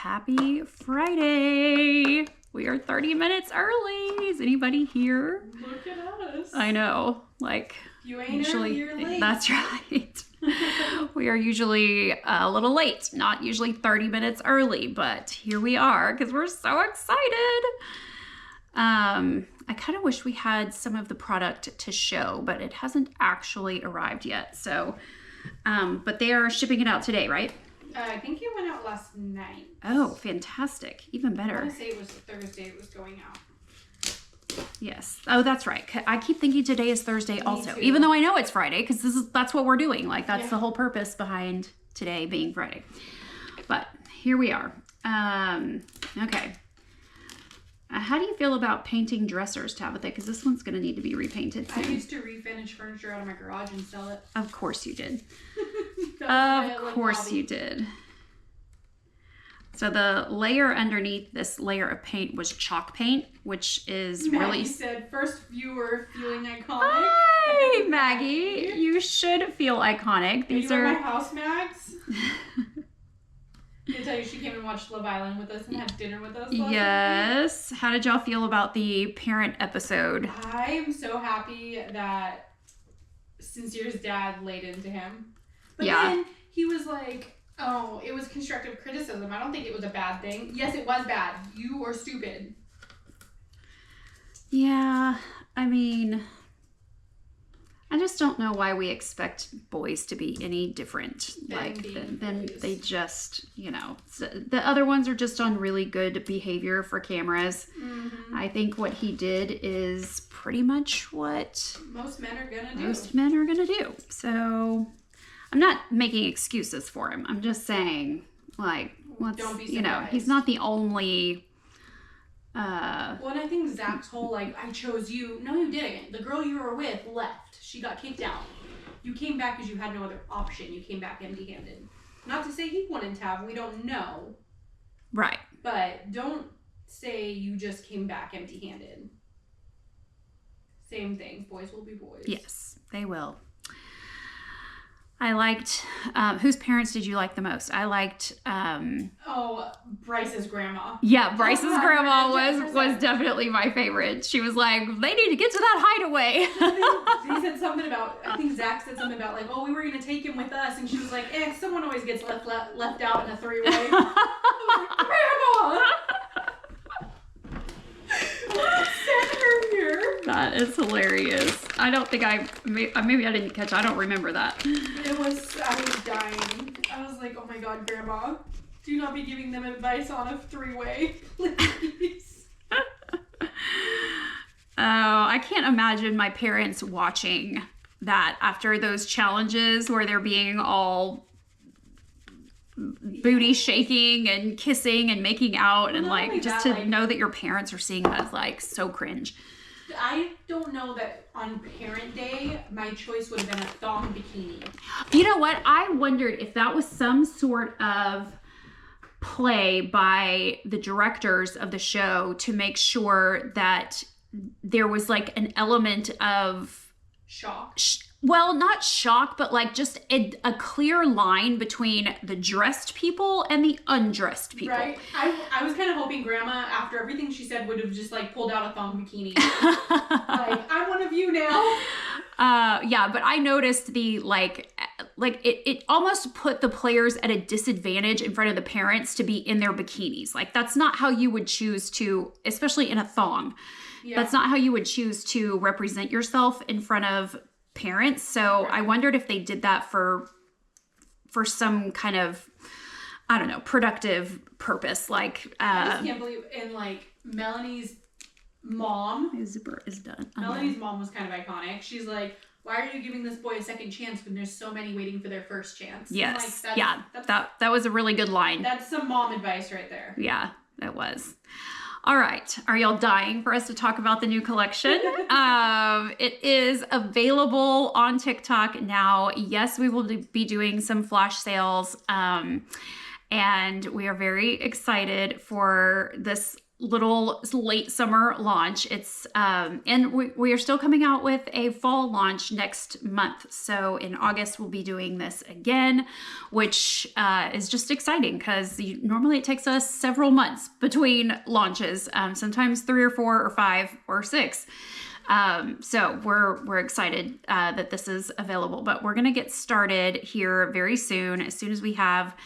Happy Friday. We are 30 minutes early. Is anybody here? Look at us. I know. Like, you ain't usually, you're late. That's right. We are usually a little late, not usually 30 minutes early, but here we are because we're so excited. I kind of wish we had some of the product to show, but it hasn't actually arrived yet. So, but they are shipping it out today, right? I think it went out last night. Oh, fantastic. Even better. I want to say it was Thursday it was going out. Yes. Oh, that's right. I keep thinking today is Thursday also, too. even though I know it's Friday because that's what we're doing. Like that's the whole purpose behind today being Friday. But here we are. Okay. How do you feel about painting dressers, Tabitha? Because this one's going to need to be repainted soon. I used to refinish furniture out of my garage and sell it. Of course you did. Of course you did. So the layer underneath this layer of paint was chalk paint, which is really... Maggie said, first viewer feeling iconic. Hi, Maggie. You should feel iconic. These are... my house, Mags? Did I tell you she came and watched Love Island with us and had dinner with us last Yes. Night? How did y'all feel about the parent episode? I am so happy that Sincere's dad laid into him. But then he was like, oh, it was constructive criticism. I don't think it was a bad thing. Yes, it was bad. You are stupid. Yeah, I mean, I just don't know why we expect boys to be any different. Than they just, you know, the other ones are just on really good behavior for cameras. Mm-hmm. I think what he did is pretty much what most men are gonna do. So I'm not making excuses for him. I'm just saying, like, don't be surprised. You know, he's not the only. Well, and I think Zach's whole, like, I chose you. No, you didn't. The girl you were with left. She got kicked out. You came back because you had no other option. You came back empty-handed. Not to say he wouldn't have. We don't know. Right. But don't say you just came back empty-handed. Same thing. Boys will be boys. Yes, they will. I liked, whose parents did you like the most? I liked, Bryce's grandma. Yeah, Bryce's grandma was definitely my favorite. She was like, they need to get to that hideaway. He said something about, I think Zach said something about, like, oh, we were going to take him with us. And she was like, someone always gets left out in a three-way. I was like, grandma! Send her here. That is hilarious. I don't think maybe I didn't catch. I don't remember that. I was dying. I was like, oh my God, Grandma, do not be giving them advice on a three-way, please. I can't imagine my parents watching that after those challenges where they're being all booty shaking and kissing and making out, and like just to know that your parents are seeing that is like so cringe. I don't know that on Parent Day my choice would have been a thong bikini. You know what? I wondered if that was some sort of play by the directors of the show to make sure that there was like an element of shock. Well, not shock, but like just a clear line between the dressed people and the undressed people. Right. I was kind of hoping Grandma, after everything she said, would have just like pulled out a thong bikini. Like, I'm one of you now. Yeah, but I noticed the like it almost put the players at a disadvantage in front of the parents to be in their bikinis. Like that's not how you would choose to, especially in a thong. Yeah. That's not how you would choose to represent yourself in front of parents. So I wondered if they did that for some kind of, I don't know, productive purpose. Like I just can't believe, and like Melanie's mom, my zipper is done. Melanie's mom was kind of iconic. She's like, why are you giving this boy a second chance when there's so many waiting for their first chance? Yes. Like, that was a really good line. That's some mom advice right there. Yeah, it was. All right. Are y'all dying for us to talk about the new collection? It is available on TikTok now. Yes, we will be doing some flash sales. And we are very excited for this little late summer launch. It's and we are still coming out with a fall launch next month. So in August we'll be doing this again, which is just exciting because normally it takes us several months between launches, sometimes 3 or 4 or 5 or 6. So we're excited that this is available, but we're gonna get started here very soon. As soon as we have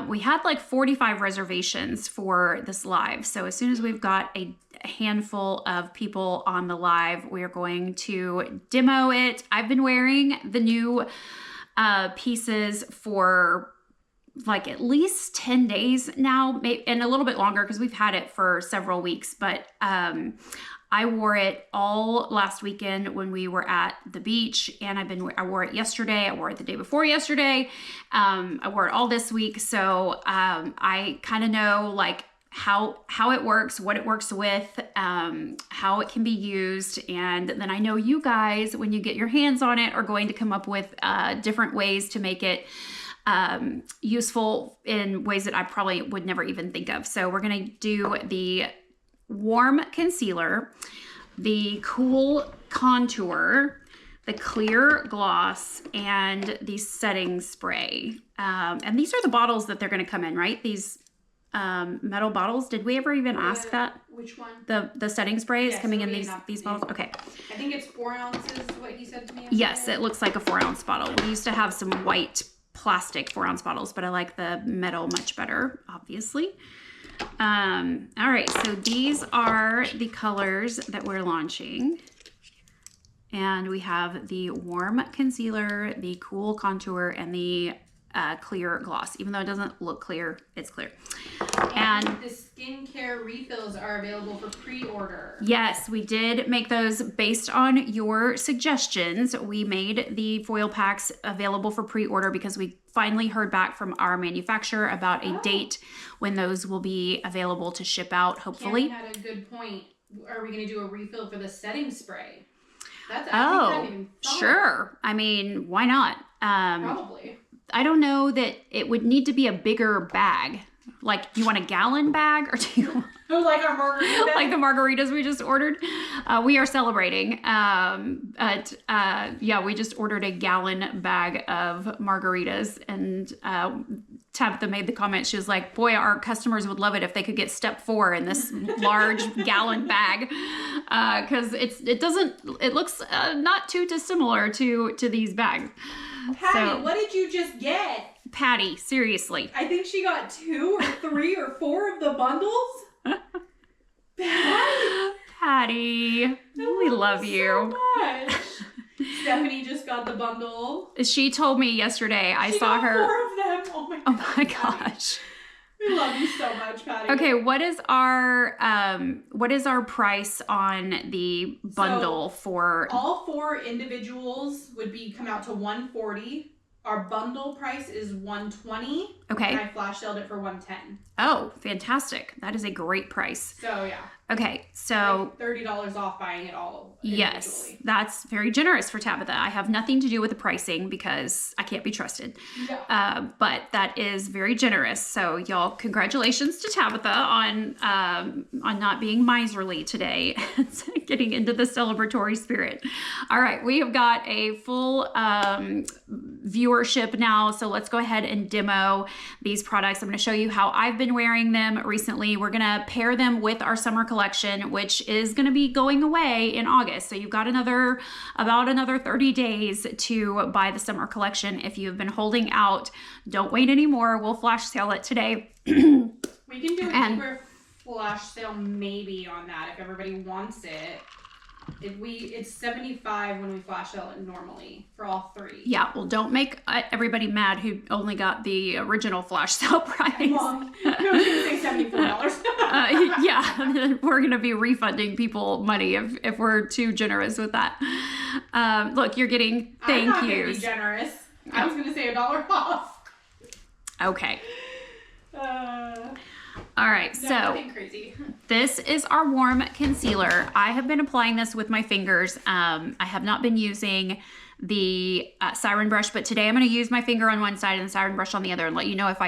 we had like 45 reservations for this live. So as soon as we've got a handful of people on the live, we are going to demo it. I've been wearing the new pieces for like at least 10 days now, and a little bit longer because we've had it for several weeks, but I wore it all last weekend when we were at the beach, and I wore it yesterday. I wore it the day before yesterday. I wore it all this week. So I kind of know like how it works, what it works with, how it can be used. And then I know you guys, when you get your hands on it, are going to come up with different ways to make it useful in ways that I probably would never even think of. So we're going to do the warm concealer, the cool contour, the clear gloss, and the setting spray. And these are the bottles that they're going to come in, right? These metal bottles. Did we ever even ask that? Which one? The setting spray is coming in these bottles? Okay. I think it's 4 ounces, what he said to me. Yes, it looks like a 4-ounce bottle. We used to have some white plastic 4-ounce bottles, but I like the metal much better, obviously. All right, so these are the colors that we're launching. And we have the warm concealer, the cool contour, and the clear gloss. Even though it doesn't look clear, it's clear. And the skincare refills are available for pre-order. Yes, we did make those based on your suggestions. We made the foil packs available for pre-order because we finally heard back from our manufacturer about a date when those will be available to ship out, hopefully. Cameron had a good point. Are we going to do a refill for the setting spray? Sure. I mean, why not? Probably. I don't know that it would need to be a bigger bag. Like, do you want a gallon bag, or do you like our margarita bag? Like the margaritas we just ordered? We are celebrating. Yeah, we just ordered a gallon bag of margaritas, and Tabitha made the comment. She was like, "Boy, our customers would love it if they could get step 4 in this large gallon bag, because it looks not too dissimilar to these bags." Patty, what did you just get? Patty, seriously. I think she got 2 or 3 or 4 of the bundles. Patty, we love you. So much. Stephanie just got the bundle. She told me yesterday. I saw her. 4 of them. Oh my gosh. We love you so much, Patty. Okay, what is our price on the bundle for all 4 individuals would come out to $140. Our bundle price is $120. Okay. And I flash saleed it for $110. Oh, fantastic. That is a great price. So yeah. Okay, so like $30 off buying it all. Yes, that's very generous for Tabitha. I have nothing to do with the pricing because I can't be trusted. Yeah. But that is very generous. So y'all, congratulations to Tabitha on not being miserly today, getting into the celebratory spirit. All right, we have got a full viewership now. So let's go ahead and demo these products. I'm going to show you how I've been wearing them recently. We're going to pair them with our summer collection, which is going to be going away in August. So you've got about another 30 days to buy the summer collection. If you've been holding out, don't wait anymore. We'll flash sale it today. We can do a cheaper flash sale maybe on that if everybody wants it. It's $75 when we flash sale it normally for all 3. Yeah, well, don't make everybody mad who only got the original flash sale price. Mom, no, I was gonna say $74. Yeah, we're gonna be refunding people money if we're too generous with that. Look, you're getting thank I'm not yous. gonna be generous. I was gonna say $1 off. Okay. All right, no, so nothing crazy. This is our warm concealer. I have been applying this with my fingers. I have not been using the Siren brush, but today I'm going to use my finger on one side and the Siren brush on the other and let you know if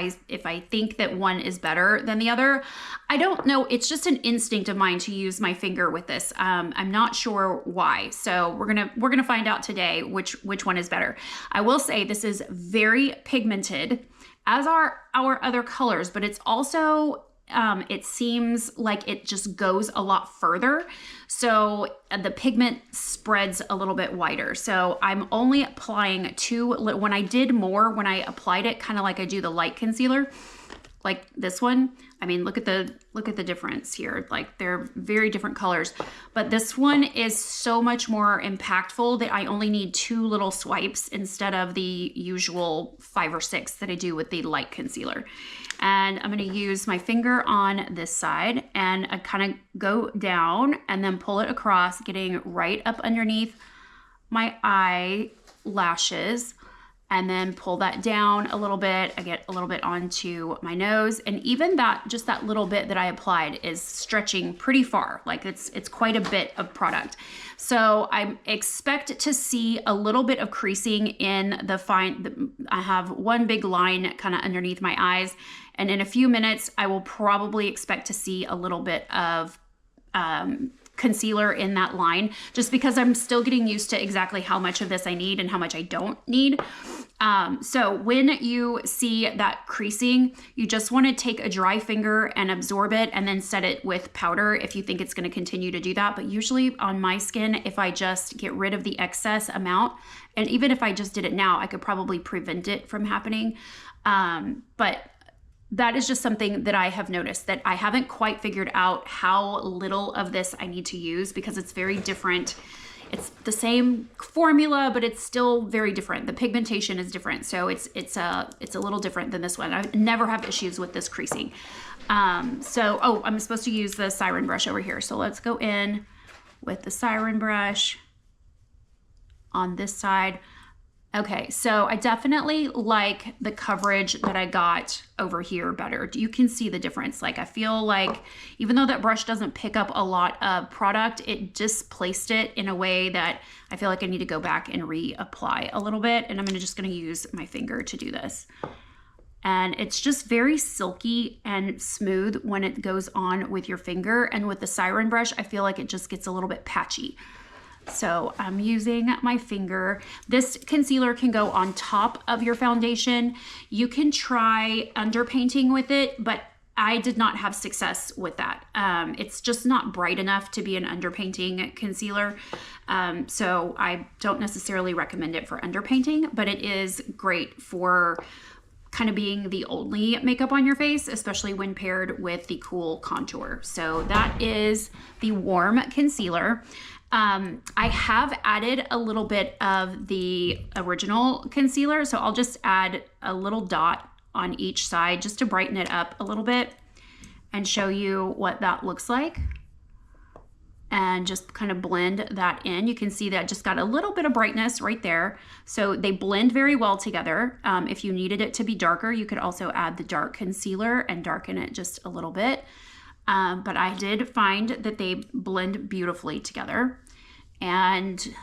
I think that one is better than the other. I don't know. It's just an instinct of mine to use my finger with this. I'm not sure why. So we're gonna find out today which one is better. I will say this is very pigmented, as are our other colors, but it's also it seems like it just goes a lot further. So the pigment spreads a little bit wider. So I'm only applying when I did more, when I applied it kind of like I do the light concealer, like this one. I mean, look at the difference here. Like they're very different colors, but this one is so much more impactful that I only need 2 little swipes instead of the usual 5 or 6 that I do with the light concealer. And I'm going to use my finger on this side and I kind of go down and then pull it across, getting right up underneath my eyelashes, and then pull that down a little bit. I get a little bit onto my nose, and even just that little bit that I applied is stretching pretty far. Like it's quite a bit of product. So I expect to see a little bit of creasing in I have one big line kind of underneath my eyes, and in a few minutes I will probably expect to see a little bit of concealer in that line, just because I'm still getting used to exactly how much of this I need and how much I don't need. So when you see that creasing, you just want to take a dry finger and absorb it and then set it with powder if you think it's going to continue to do that. But usually on my skin, if I just get rid of the excess amount, and even if I just did it now, I could probably prevent it from happening. But that is just something that I have noticed, that I haven't quite figured out how little of this I need to use, because it's very different. It's the same formula, but it's still very different. The pigmentation is different. So it's a little different than this one. I never have issues with this creasing. I'm supposed to use the Siren brush over here. So let's go in with the Siren brush on this side. Okay, so I definitely like the coverage that I got over here better. You can see the difference. Like I feel like even though that brush doesn't pick up a lot of product, it displaced it in a way that I feel like I need to go back and reapply a little bit. And I'm just gonna use my finger to do this. And it's just very silky and smooth when it goes on with your finger. And with the Siren brush, I feel like it just gets a little bit patchy. So I'm using my finger. This concealer can go on top of your foundation. You can try underpainting with it, but I did not have success with that. It's just not bright enough to be an underpainting concealer. So I don't necessarily recommend it for underpainting, but it is great for kind of being the only makeup on your face, especially when paired with the cool contour. So that is the warm concealer. I have added a little bit of the original concealer, so I'll just add a little dot on each side just to brighten it up a little bit and show you what that looks like, and just kind of blend that in. You can see that just got a little bit of brightness right there. So they blend very well together. If you needed it to be darker, you could also add the dark concealer and darken it just a little bit. But I did find that they blend beautifully together, and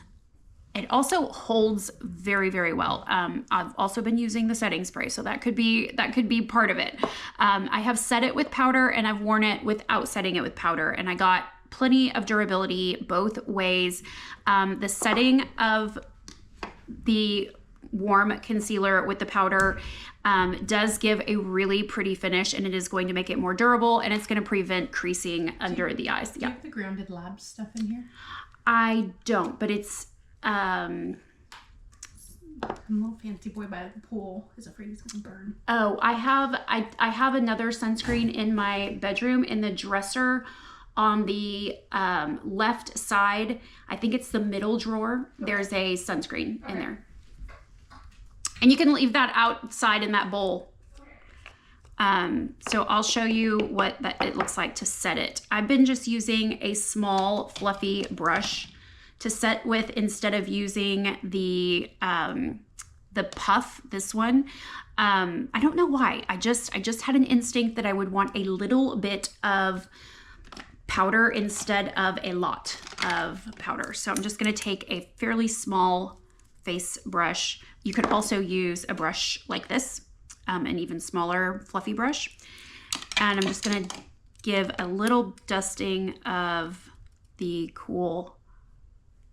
it also holds very, very well. I've also been using the setting spray, so that could be part of it. I have set it with powder and I've worn it without setting it with powder, and I got plenty of durability both ways. The setting of the warm concealer with the powder does give a really pretty finish, and it is going to make it more durable, and it's going to prevent creasing under the eyes. Do you have the Grounded Labs stuff in here? I don't, but it's I'm a little fancy boy by the pool is afraid he's gonna burn. Oh, I have another sunscreen in my bedroom in the dresser on the left side. I think it's the middle drawer. Okay. There's a sunscreen in there. And you can leave that outside in that bowl. So I'll show you what it looks like to set it. I've been just using a small fluffy brush to set with instead of using the puff, this one. I don't know why. I just had an instinct that I would want a little bit of powder instead of a lot of powder. So I'm just gonna take a fairly small face brush. You could also use a brush like this, an even smaller fluffy brush. And I'm just gonna give a little dusting of the cool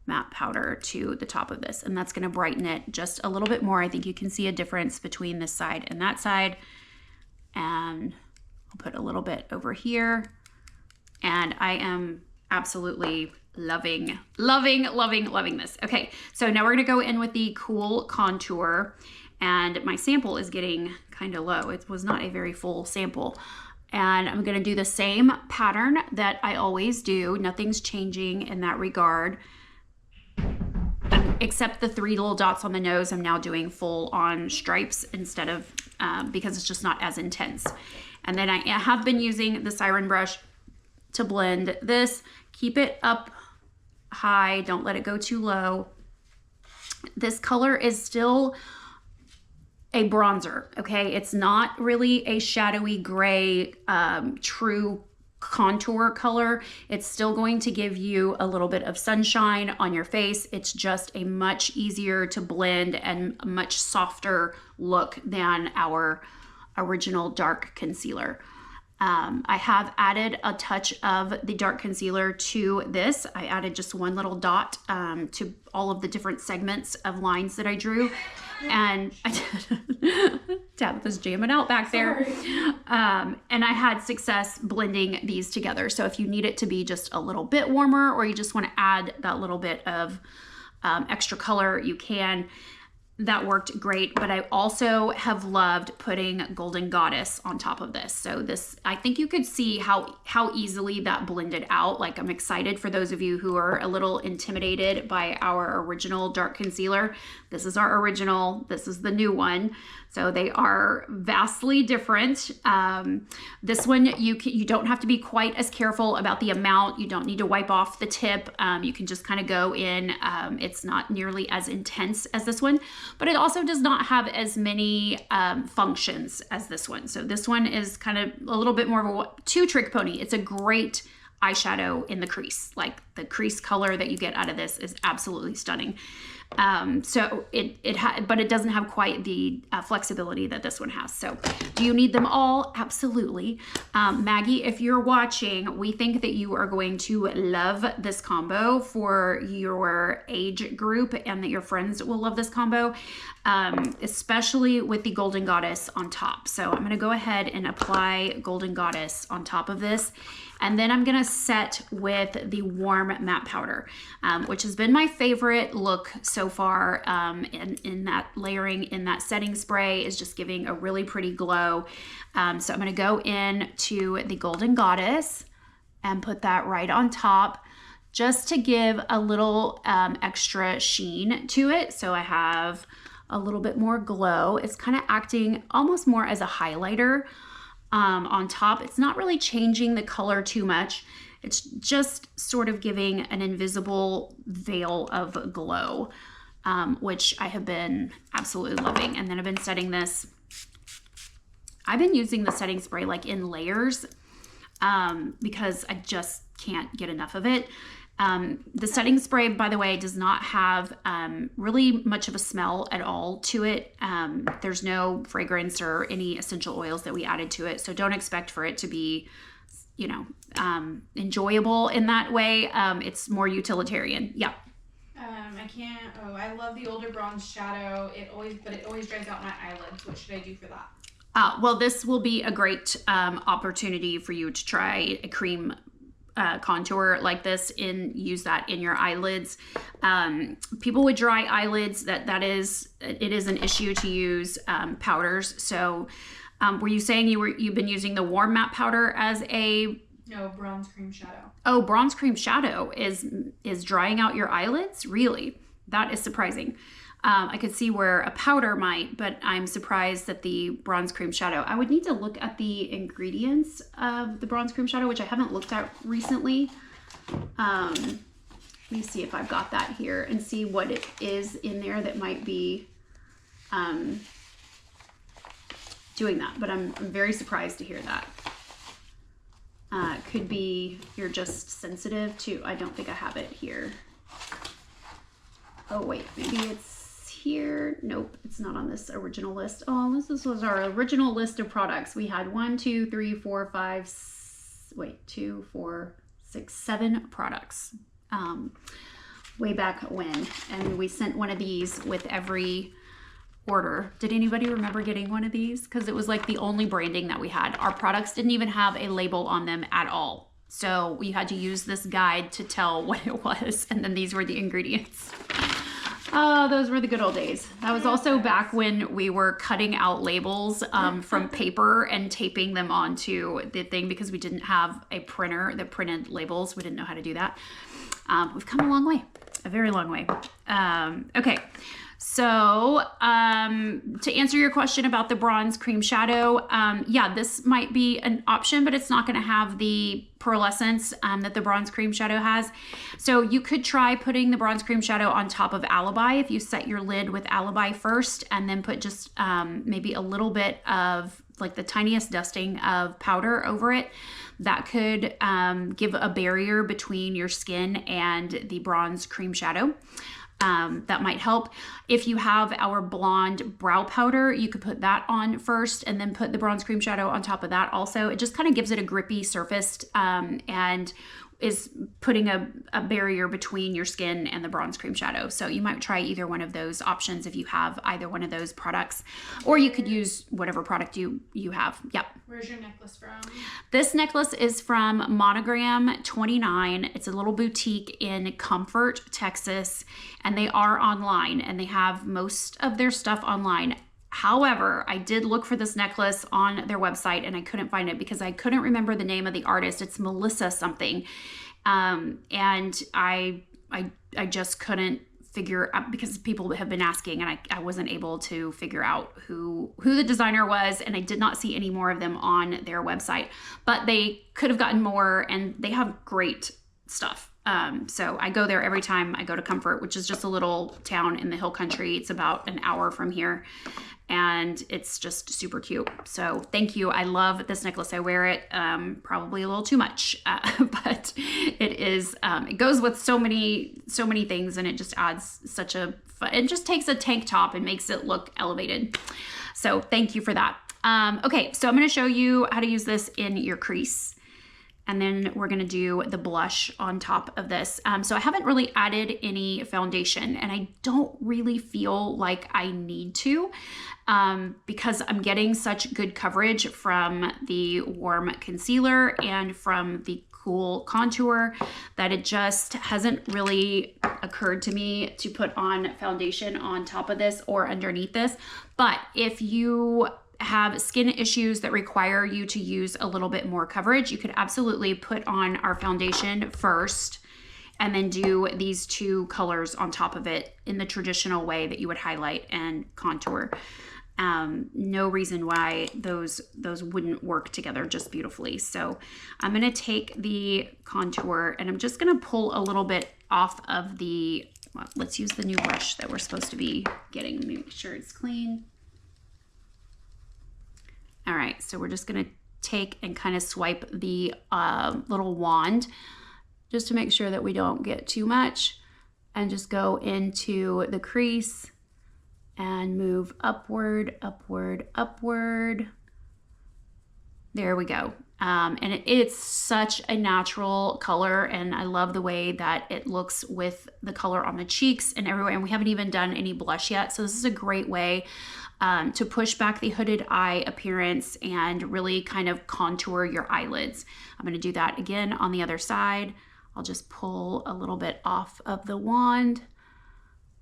matte powder to the top of this, and that's gonna brighten it just a little bit more. I think you can see a difference between this side and that side. And I'll put a little bit over here. And I am absolutely loving this. Okay, so now we're gonna go in with the cool contour, and my sample is getting kind of low. It was not a very full sample. And I'm gonna do the same pattern that I always do. Nothing's changing in that regard. Except the 3 little dots on the nose, I'm now doing full on stripes instead of, because it's just not as intense. And then I have been using the Siren brush to blend this. Keep it up high, don't let it go too low. This color is still a bronzer, okay? It's not really a shadowy gray, true contour color. It's still going to give you a little bit of sunshine on your face. It's just a much easier to blend and a much softer look than our original dark concealer. I have added a touch of the dark concealer to this. I added just one little dot to all of the different segments of lines that I drew. And Tabitha's jamming out back there. And I had success blending these together. So if you need it to be just a little bit warmer, or you just want to add that little bit of extra color, you can. That worked great, but I also have loved putting Golden Goddess on top of this. So this, I think you could see how easily that blended out. Like, I'm excited for those of you who are a little intimidated by our original dark concealer. This is our original, this is the new one. So they are vastly different. This one, you don't have to be quite as careful about the amount. You don't need to wipe off the tip. You can just kind of go in. It's not nearly as intense as this one, but it also does not have as many functions as this one. So this one is kind of a little bit more of a two-trick pony. It's a great eyeshadow in the crease. Like, the crease color that you get out of this is absolutely stunning. So but it doesn't have quite the flexibility that this one has. So do you need them all? Absolutely. Maggie, if you're watching, we think that you are going to love this combo for your age group, and that your friends will love this combo, especially with the Golden Goddess on top. So I'm going to go ahead and apply Golden Goddess on top of this. And then I'm gonna set with the warm matte powder, which has been my favorite look so far. In that layering in that setting spray is just giving a really pretty glow. So I'm gonna go in to the Golden Goddess and put that right on top, just to give a little extra sheen to it. So I have a little bit more glow. It's kind of acting almost more as a highlighter. On top. It's not really changing the color too much. It's just sort of giving an invisible veil of glow, which I have been absolutely loving. And then I've been setting this. I've been using the setting spray like in layers because I just can't get enough of it. The setting spray, by the way, does not have really much of a smell at all to it. There's no fragrance or any essential oils that we added to it. So don't expect for it to be, enjoyable in that way. It's more utilitarian. Yeah. I love the older bronze shadow. It always dries out my eyelids. What should I do for that? Well, this will be a great opportunity for you to try a cream contour like this, use that in your eyelids. People with dry eyelids, it is an issue to use powders. So were you saying you've been using the warm matte powder as a... No, bronze cream shadow. Oh, bronze cream shadow is drying out your eyelids? Really? That is surprising. I could see where a powder might, but I'm surprised that the bronze cream shadow. I would need to look at the ingredients of the bronze cream shadow, which I haven't looked at recently. Let me see if I've got that here and see what it is in there that might be doing that. But I'm very surprised to hear that. Could be you're just sensitive to, I don't think I have it here. Oh wait, maybe it's here. Nope, it's not on this original list. Oh, this was our original list of products. We had 7 products way back when. And we sent one of these with every order. Did anybody remember getting one of these? Because it was like the only branding that we had. Our products didn't even have a label on them at all. So we had to use this guide to tell what it was. And then these were the ingredients. Oh, those were the good old days. That was also back when we were cutting out labels from paper and taping them onto the thing because we didn't have a printer that printed labels. We didn't know how to do that. We've come a long way, a very long way. Okay. So to answer your question about the bronze cream shadow, yeah, this might be an option, but it's not going to have the pearlescence that the bronze cream shadow has. So you could try putting the bronze cream shadow on top of Alibi if you set your lid with Alibi first and then put just maybe a little bit of like the tiniest dusting of powder over it. That could give a barrier between your skin and the bronze cream shadow. That might help. If you have our blonde brow powder, you could put that on first and then put the bronze cream shadow on top of that also. It just kind of gives it a grippy surface and is putting a barrier between your skin and the bronze cream shadow. So you might try either one of those options if you have either one of those products, or you could use whatever product you have. Yep. Where's your necklace from? This necklace is from Monogram 29. It's a little boutique in Comfort, Texas, and they are online and they have most of their stuff online. However, I did look for this necklace on their website and I couldn't find it because I couldn't remember the name of the artist. It's Melissa something. And I just couldn't figure out because people have been asking and I wasn't able to figure out who the designer was, and I did not see any more of them on their website, but they could have gotten more and they have great stuff. So I go there every time I go to Comfort, which is just a little town in the hill country. It's about an hour from here and it's just super cute. So thank you. I love this necklace. I wear it probably a little too much, but it is, it goes with so many things and it just adds such a, it just takes a tank top and makes it look elevated. So thank you for that. Okay, so I'm going to show you how to use this in your crease. And then we're gonna do the blush on top of this. So I haven't really added any foundation and I don't really feel like I need to because I'm getting such good coverage from the warm concealer and from the cool contour that it just hasn't really occurred to me to put on foundation on top of this or underneath this. But if you have skin issues that require you to use a little bit more coverage, you could absolutely put on our foundation first and then do these two colors on top of it in the traditional way that you would highlight and contour. No reason why those wouldn't work together just beautifully. So I'm going to take the contour and I'm just going to pull a little bit off of the, well, let's use the new brush that we're supposed to be getting. Make sure it's clean. All right, so we're just gonna take and kind of swipe the little wand just to make sure that we don't get too much and just go into the crease and move upward, upward, upward. There we go. And it's such a natural color and I love the way that it looks with the color on the cheeks and everywhere. And we haven't even done any blush yet. So this is a great way to push back the hooded eye appearance and really kind of contour your eyelids. I'm going to do that again on the other side. I'll just pull a little bit off of the wand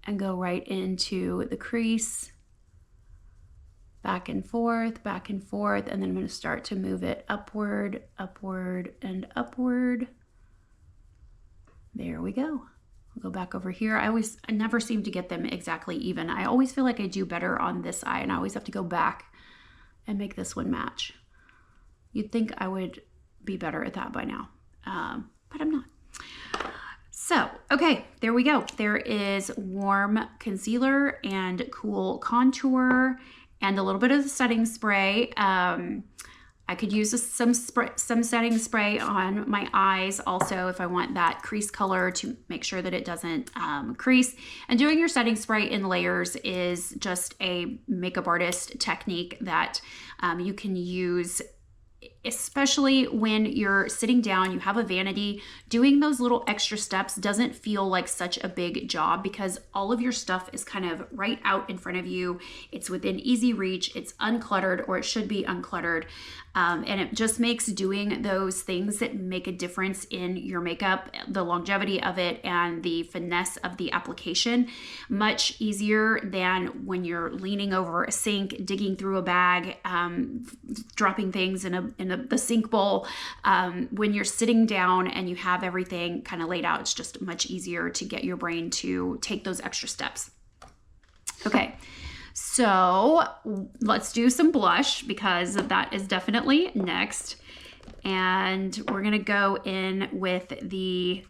and go right into the crease. Back and forth, and then I'm going to start to move it upward, upward, and upward. There we go. I'll go back over here. I never seem to get them exactly even. I always feel like I do better on this eye, and I always have to go back and make this one match. You'd think I would be better at that by now, but I'm not. So, okay, there we go. There is warm concealer and cool contour and a little bit of the setting spray. I could use some setting spray on my eyes also if I want that crease color to make sure that it doesn't crease. And doing your setting spray in layers is just a makeup artist technique that you can use, especially when you're sitting down, you have a vanity. Doing those little extra steps doesn't feel like such a big job because all of your stuff is kind of right out in front of you. It's within easy reach, it's uncluttered, or it should be uncluttered. And it just makes doing those things that make a difference in your makeup, the longevity of it, and the finesse of the application much easier than when you're leaning over a sink, digging through a bag, dropping things in the sink bowl. When you're sitting down and you have everything kind of laid out, it's just much easier to get your brain to take those extra steps. Okay. So let's do some blush because that is definitely next. And we're going to go in with the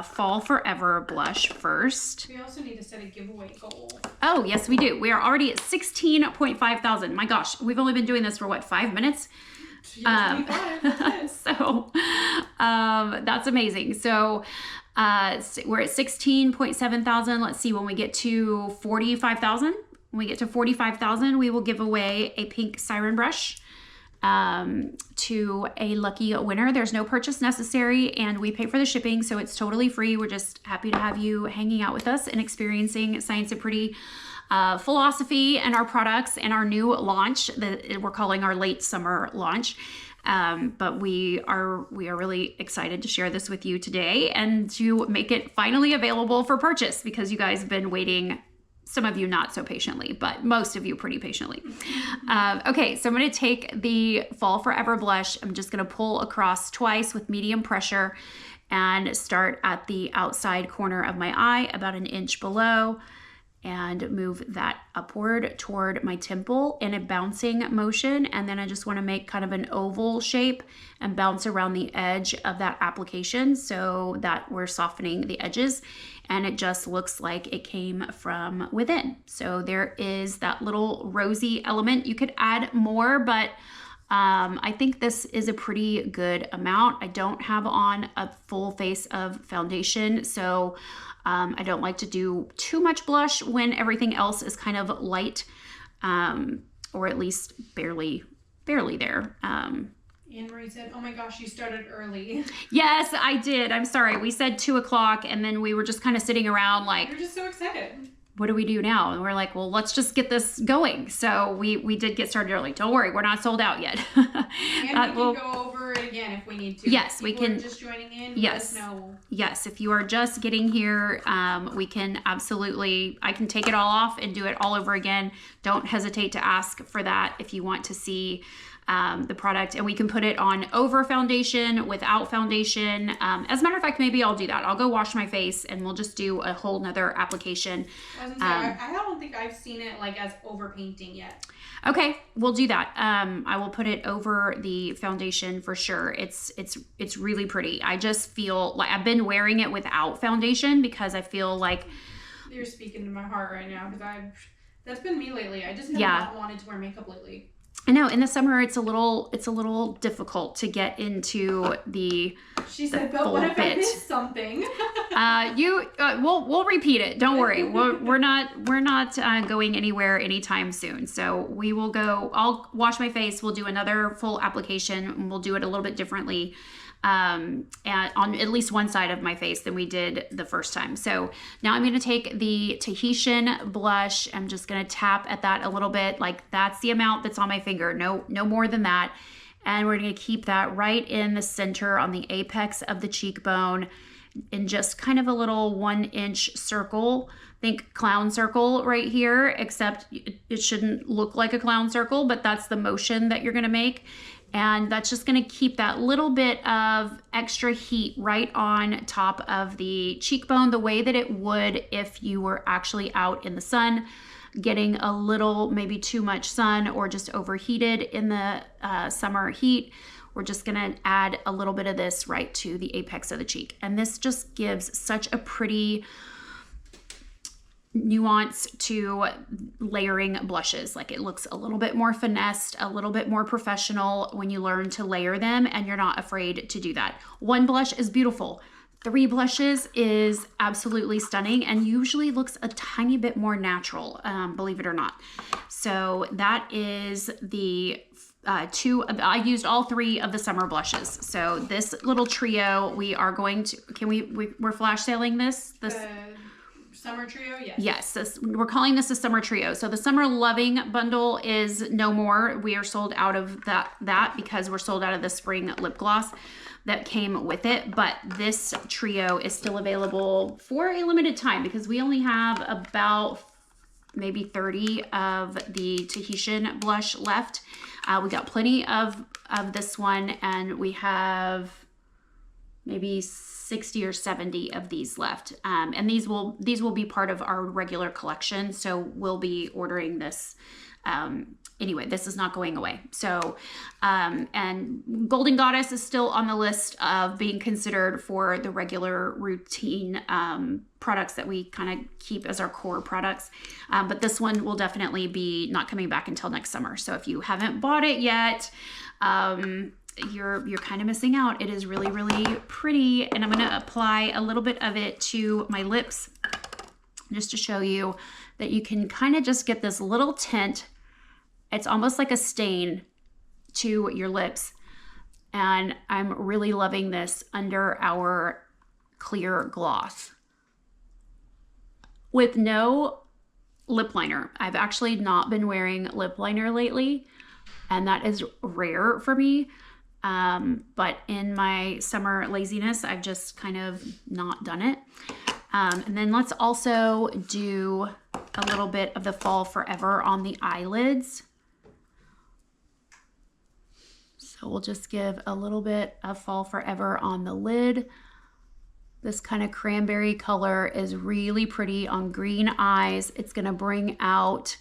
Fall Forever blush first. We also need to set a giveaway goal. Oh, yes, we do. We are already at 16.5 thousand. My gosh, we've only been doing this for what, 5 minutes? Yeah, 25. So that's amazing. So we're at 16.7 thousand. Let's see, when we get to 45,000, when we get to 45,000, we will give away a pink siren brush to a lucky winner. There's no purchase necessary and we pay for the shipping, so it's totally free. We're just happy to have you hanging out with us and experiencing Science and Pretty philosophy and our products and our new launch that we're calling our late summer launch. But we are really excited to share this with you today and to make it finally available for purchase because you guys have been waiting. Some of you not so patiently, but most of you pretty patiently. Okay, so I'm going to take the Fall Forever blush. I'm just going to pull across twice with medium pressure and start at the outside corner of my eye, about an inch below, and move that upward toward my temple in a bouncing motion. And then I just want to make kind of an oval shape and bounce around the edge of that application so that we're softening the edges. And it just looks like it came from within. So there is that little rosy element. You could add more, but I think this is a pretty good amount. I don't have on a full face of foundation, so I don't like to do too much blush when everything else is kind of light, or at least barely there. Anne Marie said, "Oh my gosh, you started early." Yes, I did. I'm sorry. We said 2 o'clock and then we were just kind of sitting around like, You're just so excited. What do we do now? And we're like, well, let's just get this going. So we did get started early. Don't worry, we're not sold out yet. And we can go over it again if we need to. Yes, we can. Just joining in. Yes. Let us know. Yes, if you are just getting here, we can absolutely, I can take it all off and do it all over again. Don't hesitate to ask for that if you want to see the product, and we can put it on over foundation, without foundation. As a matter of fact, maybe I'll do that. I'll go wash my face and we'll just do a whole nother application. I was gonna say, I don't think I've seen it like as over painting yet. Okay, we'll do that. I will put it over the foundation for sure. It's really pretty. I just feel like I've been wearing it without foundation because I feel like you're speaking to my heart right now because that's been me lately. I just have not wanted to wear makeup lately. I know in the summer it's a little difficult to get into the. She said, "But what if I missed something?" We'll repeat it. Don't worry. We're not going anywhere anytime soon. So we will go. I'll wash my face. We'll do another full application, and we'll do it a little bit differently. And on at least one side of my face than we did the first time. So now I'm going to take the Tahitian blush. I'm just going to tap at that a little bit. Like that's the amount that's on my finger. No more than that. And we're going to keep that right in the center on the apex of the cheekbone in just kind of a little 1-inch circle. Think clown circle right here, except it shouldn't look like a clown circle, but that's the motion that you're going to make. And that's just going to keep that little bit of extra heat right on top of the cheekbone, the way that it would if you were actually out in the sun, getting a little, maybe too much sun or just overheated in the summer heat. We're just going to add a little bit of this right to the apex of the cheek. And this just gives such a pretty nuance to layering blushes. Like, it looks a little bit more finessed, a little bit more professional when you learn to layer them and you're not afraid to do that. One blush is beautiful. 3 blushes is absolutely stunning and usually looks a tiny bit more natural, believe it or not. So that is the 2. I used all 3 of the summer blushes. So this little trio, we are going to, we're flash sailing this? Summer trio, yes. Yes, we're calling this a summer trio. So the summer loving bundle is no more. We are sold out of that because we're sold out of the spring lip gloss that came with it. But this trio is still available for a limited time because we only have about maybe 30 of the Tahitian blush left. We got plenty of this one, and we have maybe 60 or 70 of these left. And these will be part of our regular collection. So we'll be ordering this. Anyway, this is not going away. So, and Golden Goddess is still on the list of being considered for the regular routine products that we kind of keep as our core products. But this one will definitely be not coming back until next summer. So if you haven't bought it yet, you're kind of missing out. It is really, really pretty. And I'm going to apply a little bit of it to my lips just to show you that you can kind of just get this little tint. It's almost like a stain to your lips. And I'm really loving this under our clear gloss. With no lip liner. I've actually not been wearing lip liner lately, and that is rare for me. But in my summer laziness, I've just kind of not done it. And then let's also do a little bit of the Fall Forever on the eyelids. So we'll just give a little bit of Fall Forever on the lid. This kind of cranberry color is really pretty on green eyes. It's gonna bring out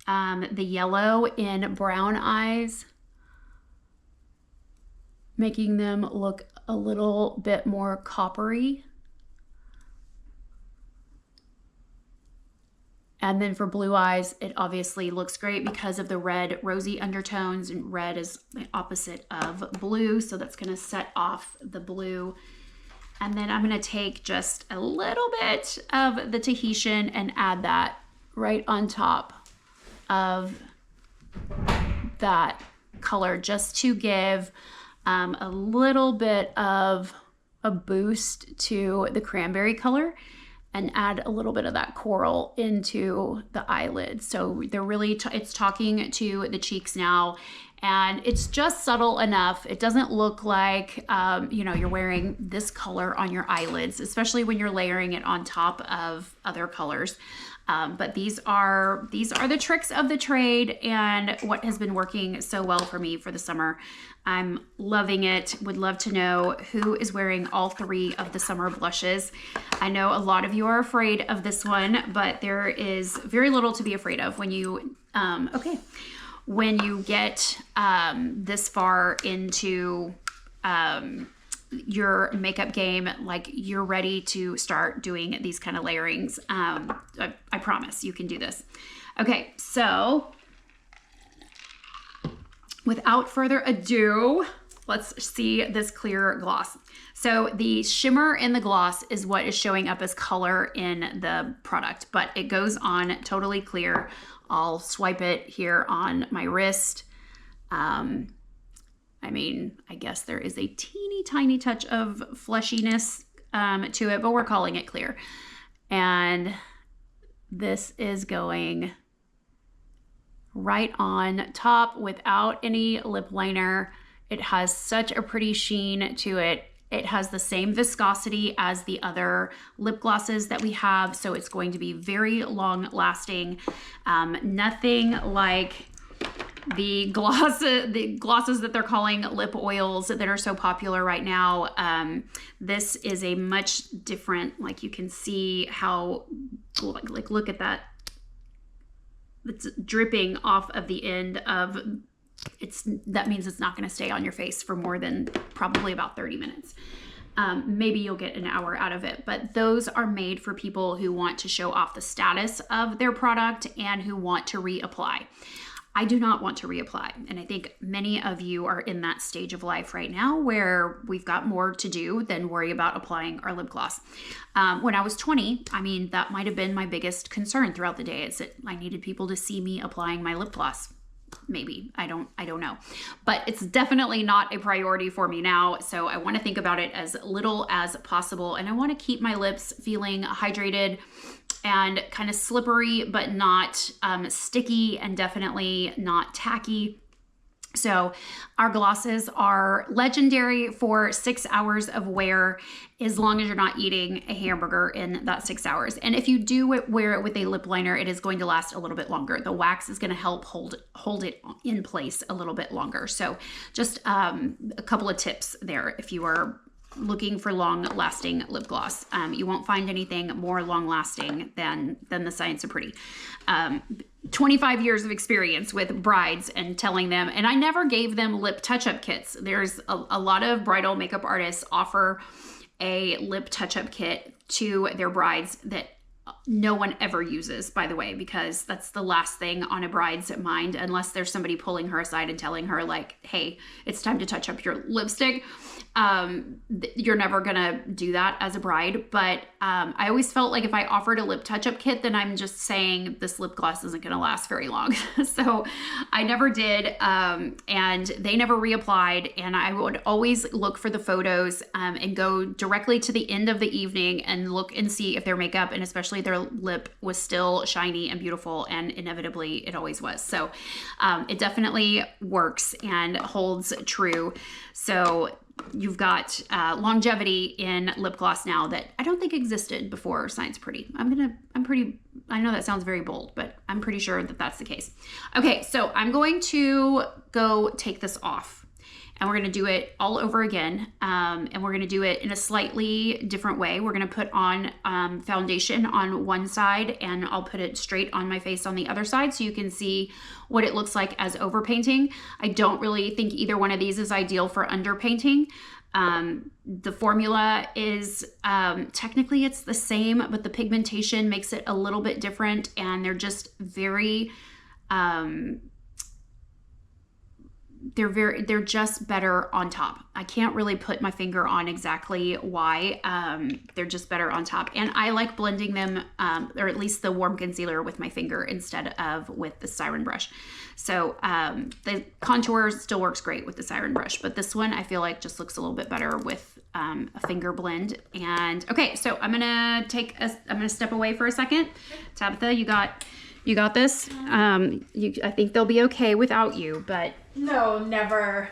the yellow in brown eyes, making them look a little bit more coppery. And then for blue eyes, it obviously looks great because of the red rosy undertones, and red is the opposite of blue. So that's gonna set off the blue. And then I'm gonna take just a little bit of the Tahitian and add that right on top of that color, just to give a little bit of a boost to the cranberry color, and add a little bit of that coral into the eyelid. So they're really, it's talking to the cheeks now, and it's just subtle enough. It doesn't look like, you know, you're wearing this color on your eyelids, especially when you're layering it on top of other colors. But these are the tricks of the trade and what has been working so well for me for the summer. I'm loving it. Would love to know who is wearing all 3 of the summer blushes. I know a lot of you are afraid of this one, but there is very little to be afraid of when you, when you get this far into your makeup game, like you're ready to start doing these kind of layerings. I promise you can do this. Okay, so without further ado, let's see this clear gloss. So the shimmer in the gloss is what is showing up as color in the product, but it goes on totally clear. I'll swipe it here on my wrist. I mean, I guess there is a teeny tiny touch of fleshiness to it, but we're calling it clear. And this is going right on top without any lip liner. It has such a pretty sheen to it. It has the same viscosity as the other lip glosses that we have, so it's going to be very long lasting. Nothing like the glosses that they're calling lip oils that are so popular right now. This is a much different, like you can see how, like look at that. It's dripping off of the end of, that means it's not going to stay on your face for more than probably about 30 minutes. maybe you'll get an hour out of it, but those are made for people who want to show off the status of their product and who want to reapply. I do not want to reapply. And I think many of you are in that stage of life right now where we've got more to do than worry about applying our lip gloss. When I was 20, I mean, that might have been my biggest concern throughout the day, is that I needed people to see me applying my lip gloss. Maybe, I don't know, but it's definitely not a priority for me now. So I want to think about it as little as possible. And I want to keep my lips feeling hydrated and kind of slippery, but not sticky, and definitely not tacky. So our glosses are legendary for 6 hours of wear, as long as you're not eating a hamburger in that 6 hours. And if you do wear it with a lip liner, it is going to last a little bit longer. The wax is going to help hold it in place a little bit longer. So just a couple of tips there if you are looking for long-lasting lip gloss. You won't find anything more long-lasting than the Science of Pretty. 25 years of experience with brides and telling them, and I never gave them lip touch-up kits. There's a lot of bridal makeup artists offer a lip touch-up kit to their brides that no one ever uses, by the way, because that's the last thing on a bride's mind, unless there's somebody pulling her aside and telling her like, hey, it's time to touch up your lipstick. You're never gonna do that as a bride. But I always felt like if I offered a lip touch-up kit, then I'm just saying this lip gloss isn't gonna last very long. So I never did, and they never reapplied. And I would always look for the photos and go directly to the end of the evening and look and see if their makeup, and especially their lip, was still shiny and beautiful, and inevitably it always was. So it definitely works and holds true. So you've got longevity in lip gloss now that I don't think existed before Science Pretty. I know that sounds very bold, but I'm pretty sure that that's the case. Okay, so I'm going to go take this off, and we're going to do it all over again. And we're going to do it in a slightly different way. We're going to put on foundation on one side, and I'll put it straight on my face on the other side so you can see what it looks like as overpainting. I don't really think either one of these is ideal for underpainting. The formula is, technically it's the same, but the pigmentation makes it a little bit different, and they're just very, they're just better on top. I can't really put my finger on exactly why. They're just better on top. And I like blending them, or at least the warm concealer, with my finger instead of with the Siren brush. So the contour still works great with the Siren brush, but this one I feel like just looks a little bit better with a finger blend. And okay, so I'm gonna step away for a second. Tabitha, you got this. I think they'll be okay without you, but no, never.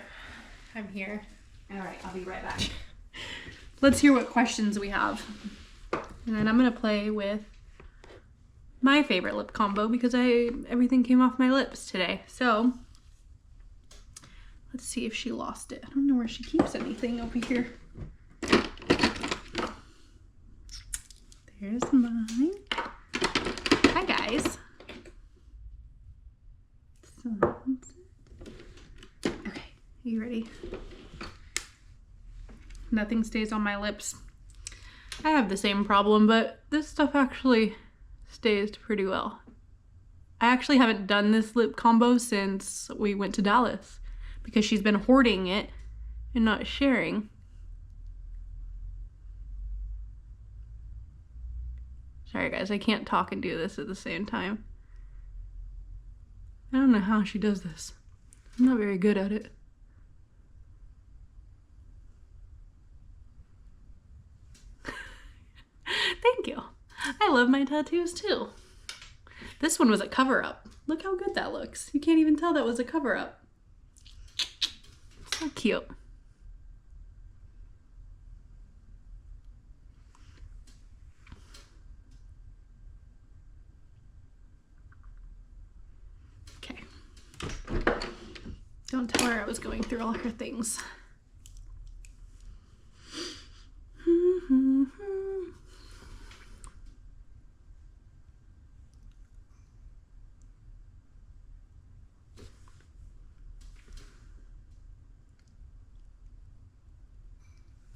I'm here. All right, I'll be right back. Let's hear what questions we have. And then I'm gonna play with my favorite lip combo because everything came off my lips today. So let's see if she lost it. I don't know where she keeps anything over here. There's mine. Hi guys. So okay, are you ready? Nothing stays on my lips. I have the same problem, but this stuff actually stays pretty well. I actually haven't done this lip combo since we went to Dallas because she's been hoarding it and not sharing. Sorry guys, I can't talk and do this at the same time. I don't know how she does this. I'm not very good at it. Thank you. I love my tattoos too. This one was a cover-up. Look how good that looks. You can't even tell that was a cover-up. So cute. Okay. Don't tell her I was going through all her things.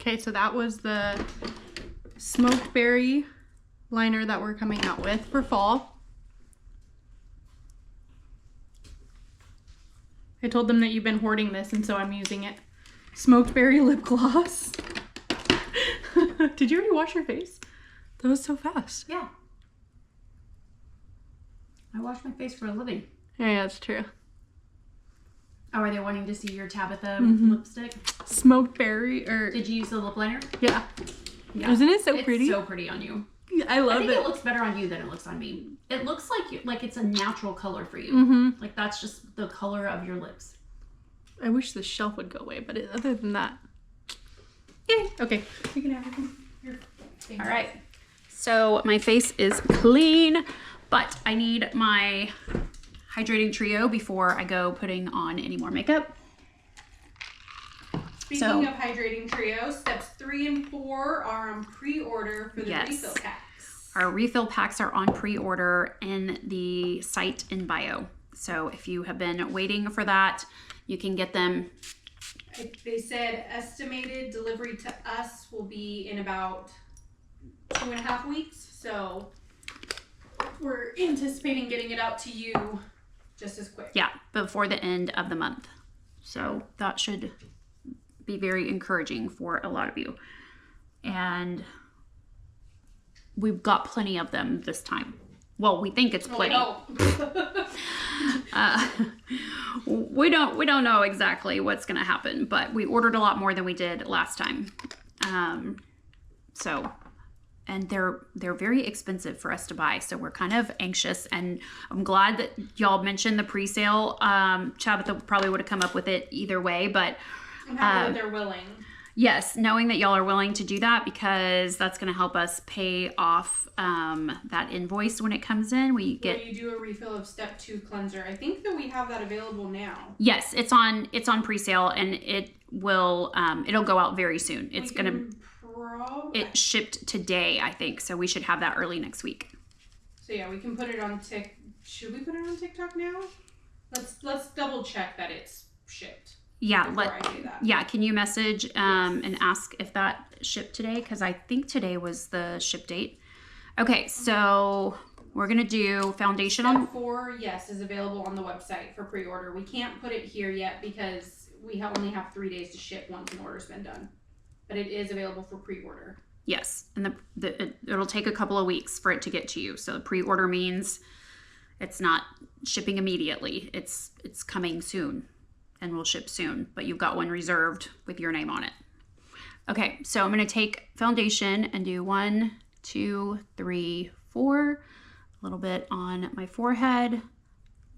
Okay, so that was the smoked berry liner that we're coming out with for fall. I told them that you've been hoarding this, and so I'm using it. Smoked berry lip gloss. Did you already wash your face? That was so fast. Yeah. I wash my face for a living. Yeah, that's true. Oh, are they wanting to see your Tabitha lipstick? Smoked berry, or... Did you use the lip liner? Yeah. Yeah. Isn't it so pretty? It's so pretty on you. I love it. It looks better on you than it looks on me. It looks like it's a natural color for you. Like that's just the color of your lips. I wish the shelf would go away, but other than that... Yay! Okay. You can have your All right. So my face is clean, but I need my hydrating trio before I go putting on any more makeup. Speaking of hydrating trio, steps 3 and 4 are on pre-order for the refill packs. Our refill packs are on pre-order in the site in bio. So if you have been waiting for that, you can get them. They said estimated delivery to us will be in about 2.5 weeks. So we're anticipating getting it out to you just as quick. Yeah, before the end of the month. So that should be very encouraging for a lot of you. And we've got plenty of them this time. Well, we think it's plenty. We don't know exactly what's going to happen, but we ordered a lot more than we did last time. And they're very expensive for us to buy, so we're kind of anxious. And I'm glad that y'all mentioned the pre-sale. Tabitha probably would have come up with it either way, but I'm happy that they're willing. Yes, knowing that y'all are willing to do that, because that's going to help us pay off that invoice when it comes in. We get. Will you do a refill of step 2 cleanser? I think that we have that available now. Yes, it's on pre-sale, and it will it'll go out very soon. It's it shipped today, I think, so we should have that early next week. So yeah, we can put it on Should we put it on TikTok now? Let's double check that it's shipped. Yeah, I do that. Yeah, can you message and ask if that shipped today? Because I think today was the ship date. Okay, so we're gonna do foundation on. Step 4, yes, is available on the website for pre-order. We can't put it here yet because we only have 3 days to ship once an order's been done. But it is available for pre-order. Yes, and it'll take a couple of weeks for it to get to you. So the pre-order means it's not shipping immediately. It's coming soon, and will ship soon. But you've got one reserved with your name on it. Okay, so I'm gonna take foundation and do 1, 2, 3, 4. A little bit on my forehead,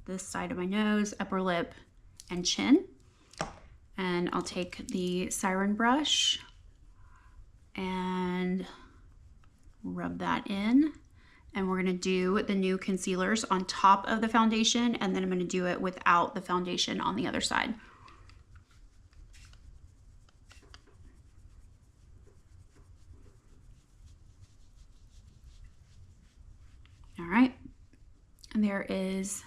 this side of my nose, upper lip, and chin. And I'll take the Siren brush and rub that in. And we're gonna do the new concealers on top of the foundation, and then I'm gonna do it without the foundation on the other side. All right, and there is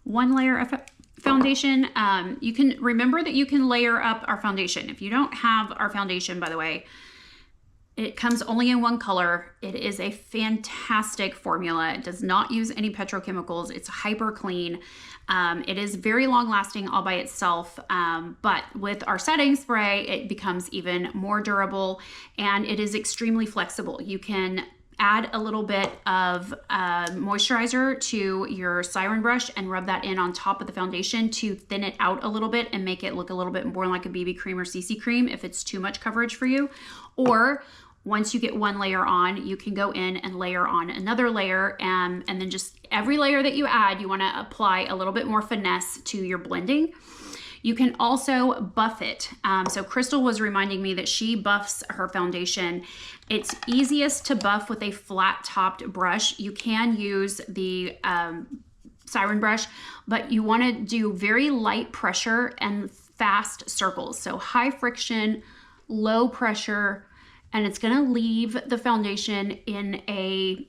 one layer of foundation. You can remember that you can layer up our foundation. If you don't have our foundation, by the way, it comes only in one color. It is a fantastic formula. It does not use any petrochemicals. It's hyper clean. It is very long lasting all by itself, but with our setting spray, it becomes even more durable, and it is extremely flexible. You can add a little bit of moisturizer to your Siren brush and rub that in on top of the foundation to thin it out a little bit and make it look a little bit more like a BB cream or CC cream if it's too much coverage for you. Or once you get one layer on, you can go in and layer on another layer, and then just every layer that you add, you want to apply a little bit more finesse to your blending. You can also buff it. So Crystal was reminding me that she buffs her foundation. It's easiest to buff with a flat topped brush. You can use the Siren brush, but you want to do very light pressure and fast circles. So high friction, low pressure, and it's going to leave the foundation in a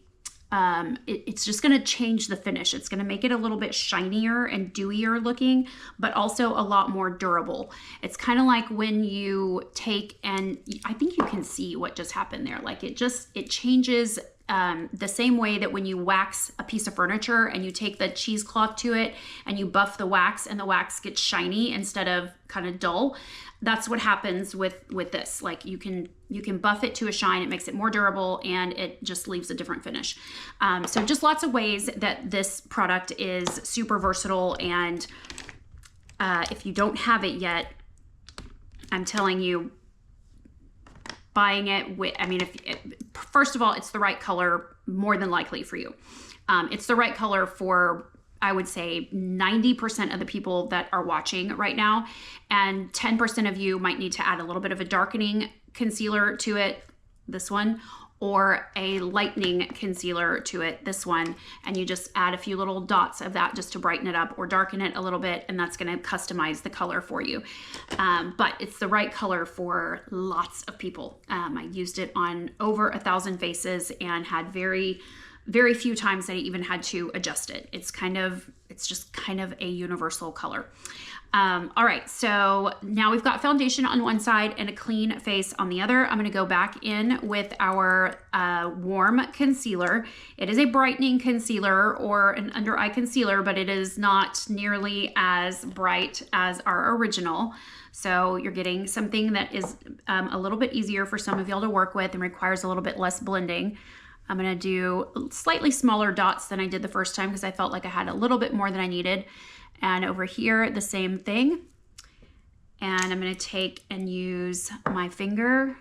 it's just going to change the finish. It's going to make it a little bit shinier and dewier looking, but also a lot more durable. It's kind of like when you take, and I think you can see what just happened there. Like it changes the same way that when you wax a piece of furniture and you take the cheesecloth to it and you buff the wax and the wax gets shiny instead of kind of dull. That's what happens with this. Like you can buff it to a shine. It makes it more durable and it just leaves a different finish. So just lots of ways that this product is super versatile. And if you don't have it yet, I'm telling you, buying it with, I mean, first of all, it's the right color more than likely for you. It's the right color for, I would say, 90% of the people that are watching right now, and 10% of you might need to add a little bit of a darkening concealer to it, this one, or a lightening concealer to it, this one, and you just add a few little dots of that just to brighten it up or darken it a little bit, and that's going to customize the color for you. But it's the right color for lots of people. I used it on over 1,000 faces and had very few times that I even had to adjust it. It's just kind of a universal color. All right, so now we've got foundation on one side and a clean face on the other. I'm going to go back in with our warm concealer. It is a brightening concealer or an under eye concealer, but it is not nearly as bright as our original. So you're getting something that is a little bit easier for some of y'all to work with and requires a little bit less blending. I'm going to do slightly smaller dots than I did the first time because I felt like I had a little bit more than I needed. And over here, the same thing. And I'm going to take and use my finger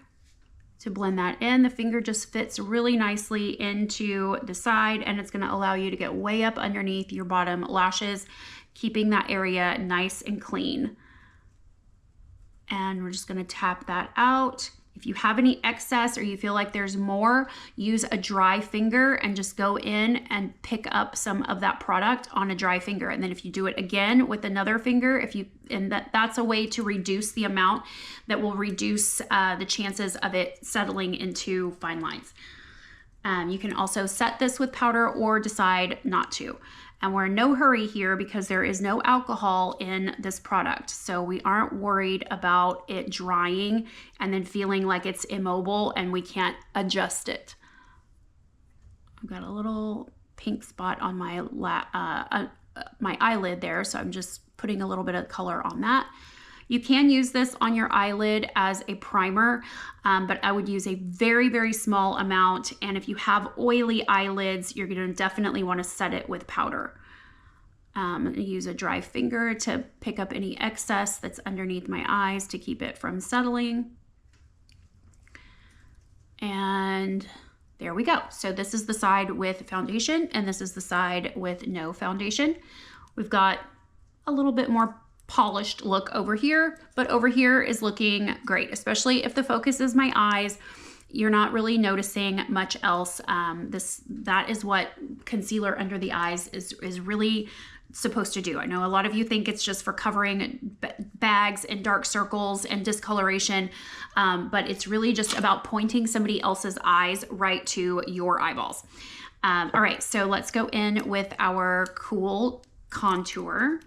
to blend that in. The finger just fits really nicely into the side, and it's going to allow you to get way up underneath your bottom lashes, keeping that area nice and clean. And we're just going to tap that out. If you have any excess or you feel like there's more, use a dry finger and just go in and pick up some of that product on a dry finger. And then if you do it again with another finger, that's a way to reduce the amount that will reduce the chances of it settling into fine lines. You can also set this with powder or decide not to. And we're in no hurry here because there is no alcohol in this product. So we aren't worried about it drying and then feeling like it's immobile and we can't adjust it. I've got a little pink spot on my my eyelid there, so I'm just putting a little bit of color on that. You can use this on your eyelid as a primer, but I would use a very small amount. And if you have oily eyelids, you're going to definitely want to set it with powder. Use a dry finger to pick up any excess that's underneath my eyes to keep it from settling. And there we go. So this is the side with foundation, and this is the side with no foundation. We've got a little bit more polished look over here, but over here is looking great, especially if the focus is my eyes. You're not really noticing much else. That is what concealer under the eyes is really supposed to do. I know a lot of you think it's just for covering bags and dark circles and discoloration, but it's really just about pointing somebody else's eyes right to your eyeballs. All right, so let's go in with our cool contour.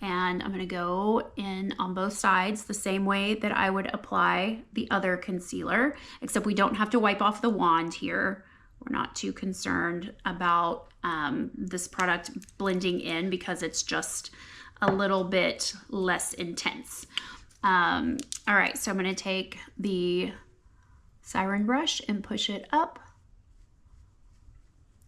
And I'm gonna go in on both sides the same way that I would apply the other concealer, except we don't have to wipe off the wand here. We're not too concerned about this product blending in because it's just a little bit less intense. All right, so I'm gonna take the Siren brush and push it up.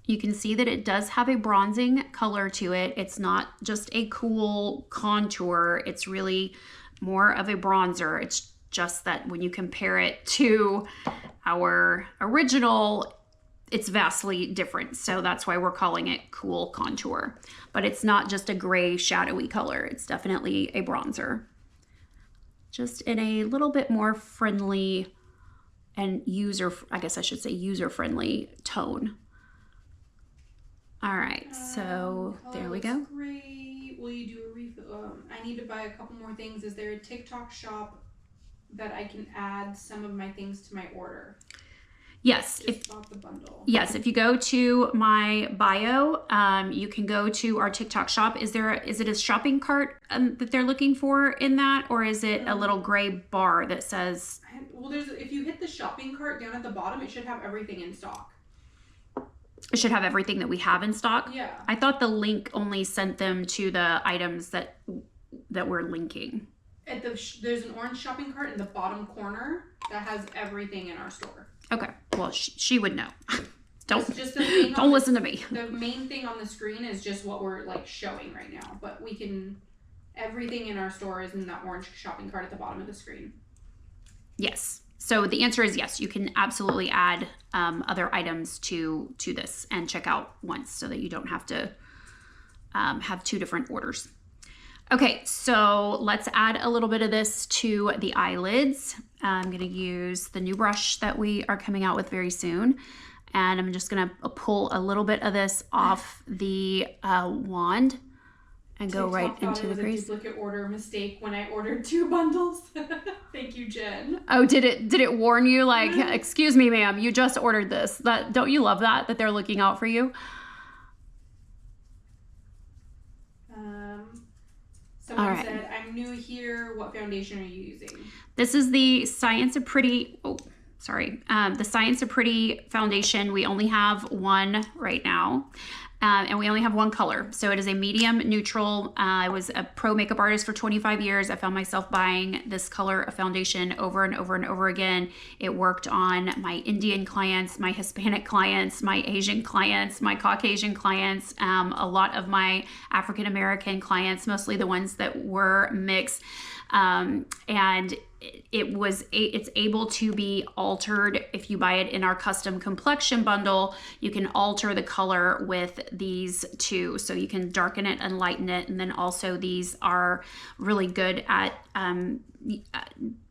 You can see that it does have a bronzing color to it. It's not just a cool contour. It's really more of a bronzer. It's just that when you compare it to our original, it's vastly different. So that's why we're calling it cool contour. But it's not just a gray shadowy color. It's definitely a bronzer. Just in a little bit more friendly and user-friendly tone. All right, so there we go. Great. Will you do a refill? I need to buy a couple more things. Is there a TikTok shop that I can add some of my things to my order? Yes. Just bought the bundle. Yes, if you go to my bio, you can go to our TikTok shop. Is it a shopping cart that they're looking for in that, or is it a little gray bar that says? Well, if you hit the shopping cart down at the bottom, it should have everything in stock. It should have everything that we have in stock. Yeah. I thought the link only sent them to the items that we're linking. There's an orange shopping cart in the bottom corner that has everything in our store. Okay. Well, she would know. Don't listen to me. The main thing on the screen is just what we're like showing right now, but everything in our store is in that orange shopping cart at the bottom of the screen. Yes. So the answer is yes. You can absolutely add other items to this and check out once, so that you don't have to have two different orders. Okay, so let's add a little bit of this to the eyelids. I'm going to use the new brush that we are coming out with very soon. And I'm just going to pull a little bit of this off the wand and go right into the crease. A duplicate order mistake when I ordered 2 bundles. Thank you, Jen. Oh, did it warn you? Like, excuse me, ma'am, you just ordered this. Don't you love that they're looking out for you? Someone said, I'm new here. What foundation are you using? This is the Science of Pretty. Oh, sorry. The Science of Pretty foundation. We only have one right now. And we only have one color. So it is a medium neutral. I was a pro makeup artist for 25 years. I found myself buying this color of foundation over and over and over again. It worked on my Indian clients, my Hispanic clients, my Asian clients, my Caucasian clients, a lot of my African American clients, mostly the ones that were mixed. And it's able to be altered. If you buy it in our custom complexion bundle, you can alter the color with these two. So you can darken it and lighten it. And then also these are really good at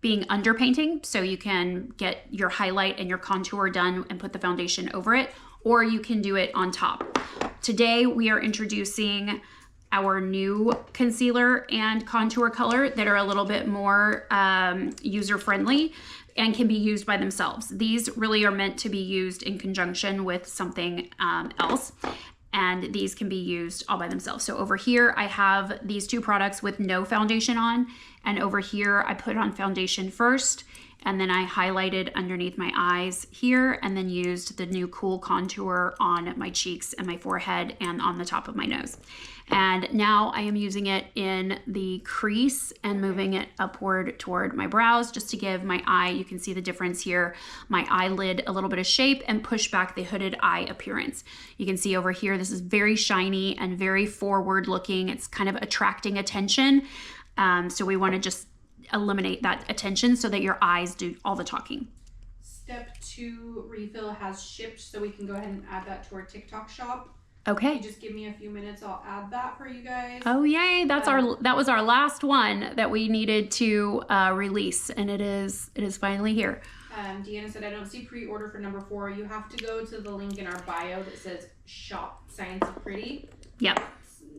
being underpainting. So you can get your highlight and your contour done and put the foundation over it, or you can do it on top. Today we are introducing our new concealer and contour color that are a little bit more user-friendly and can be used by themselves. These really are meant to be used in conjunction with something else, and these can be used all by themselves. So over here, I have these 2 products with no foundation on, and over here, I put on foundation first, and then I highlighted underneath my eyes here, and then used the new Cool Contour on my cheeks and my forehead and on the top of my nose. And now I am using it in the crease and moving it upward toward my brows just to give my eye, you can see the difference here, my eyelid a little bit of shape and push back the hooded eye appearance. You can see over here, this is very shiny and very forward looking. It's kind of attracting attention. So we want to just eliminate that attention so that your eyes do all the talking. Step 2 refill has shipped, so we can go ahead and add that to our TikTok shop. Okay. You just give me a few minutes, I'll add that for you guys. Oh yay! That was our last one that we needed to release, and it is finally here. Deanna said, I don't see pre-order for number 4. You have to go to the link in our bio that says Shop Science of Pretty. Yep.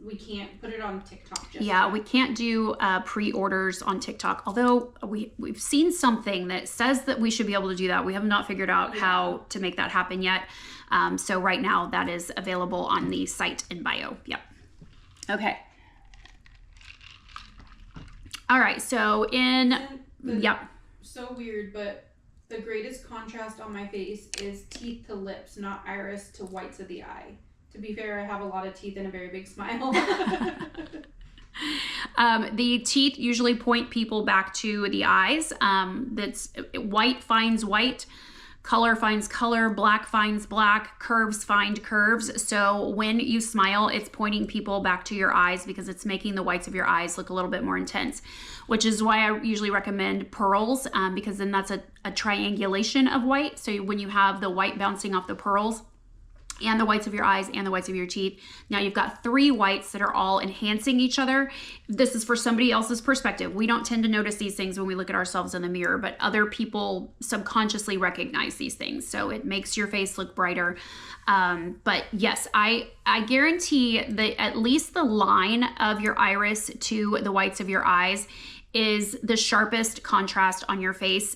We can't put it on TikTok just Yeah, yet. we can't do pre-orders on TikTok, although we've seen something that says that we should be able to do that. We have not figured out how to make that happen yet. So right now that is available on the site in bio. Yep. Okay. All right, so yep. So weird, but the greatest contrast on my face is teeth to lips, not iris to whites of the eye. To be fair, I have a lot of teeth and a very big smile. The teeth usually point people back to the eyes. That's white finds white, color finds color, black finds black, curves find curves. So when you smile, it's pointing people back to your eyes because it's making the whites of your eyes look a little bit more intense, which is why I usually recommend pearls, because then that's a triangulation of white. So when you have the white bouncing off the pearls, and the whites of your eyes and the whites of your teeth, now you've got 3 whites that are all enhancing each other. This is for somebody else's perspective. We don't tend to notice these things when we look at ourselves in the mirror, but other people subconsciously recognize these things. So it makes your face look brighter. But yes, I guarantee that at least the line of your iris to the whites of your eyes is the sharpest contrast on your face.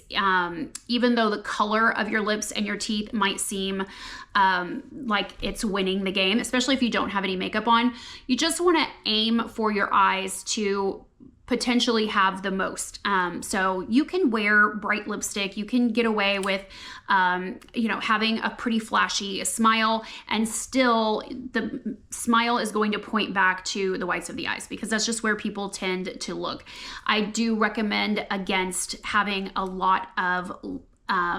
Even though the color of your lips and your teeth might seem like it's winning the game, especially if you don't have any makeup on, you just want to aim for your eyes to potentially have the most. So you can wear bright lipstick, you can get away with, having a pretty flashy smile, and still the smile is going to point back to the whites of the eyes because that's just where people tend to look. I do recommend against having a lot of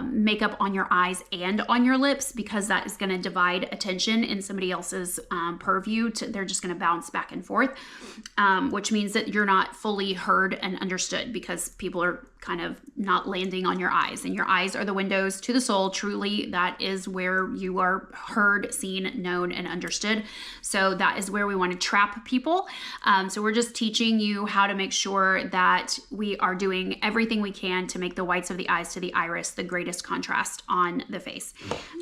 makeup on your eyes and on your lips because that is going to divide attention in somebody else's purview. They're just going to bounce back and forth, which means that you're not fully heard and understood because people are kind of not landing on your eyes, and your eyes are the windows to the soul. Truly, that is where you are heard, seen, known, and understood. So that is where we want to trap people. So we're just teaching you how to make sure that we are doing everything we can to make the whites of the eyes to the iris the greatest contrast on the face.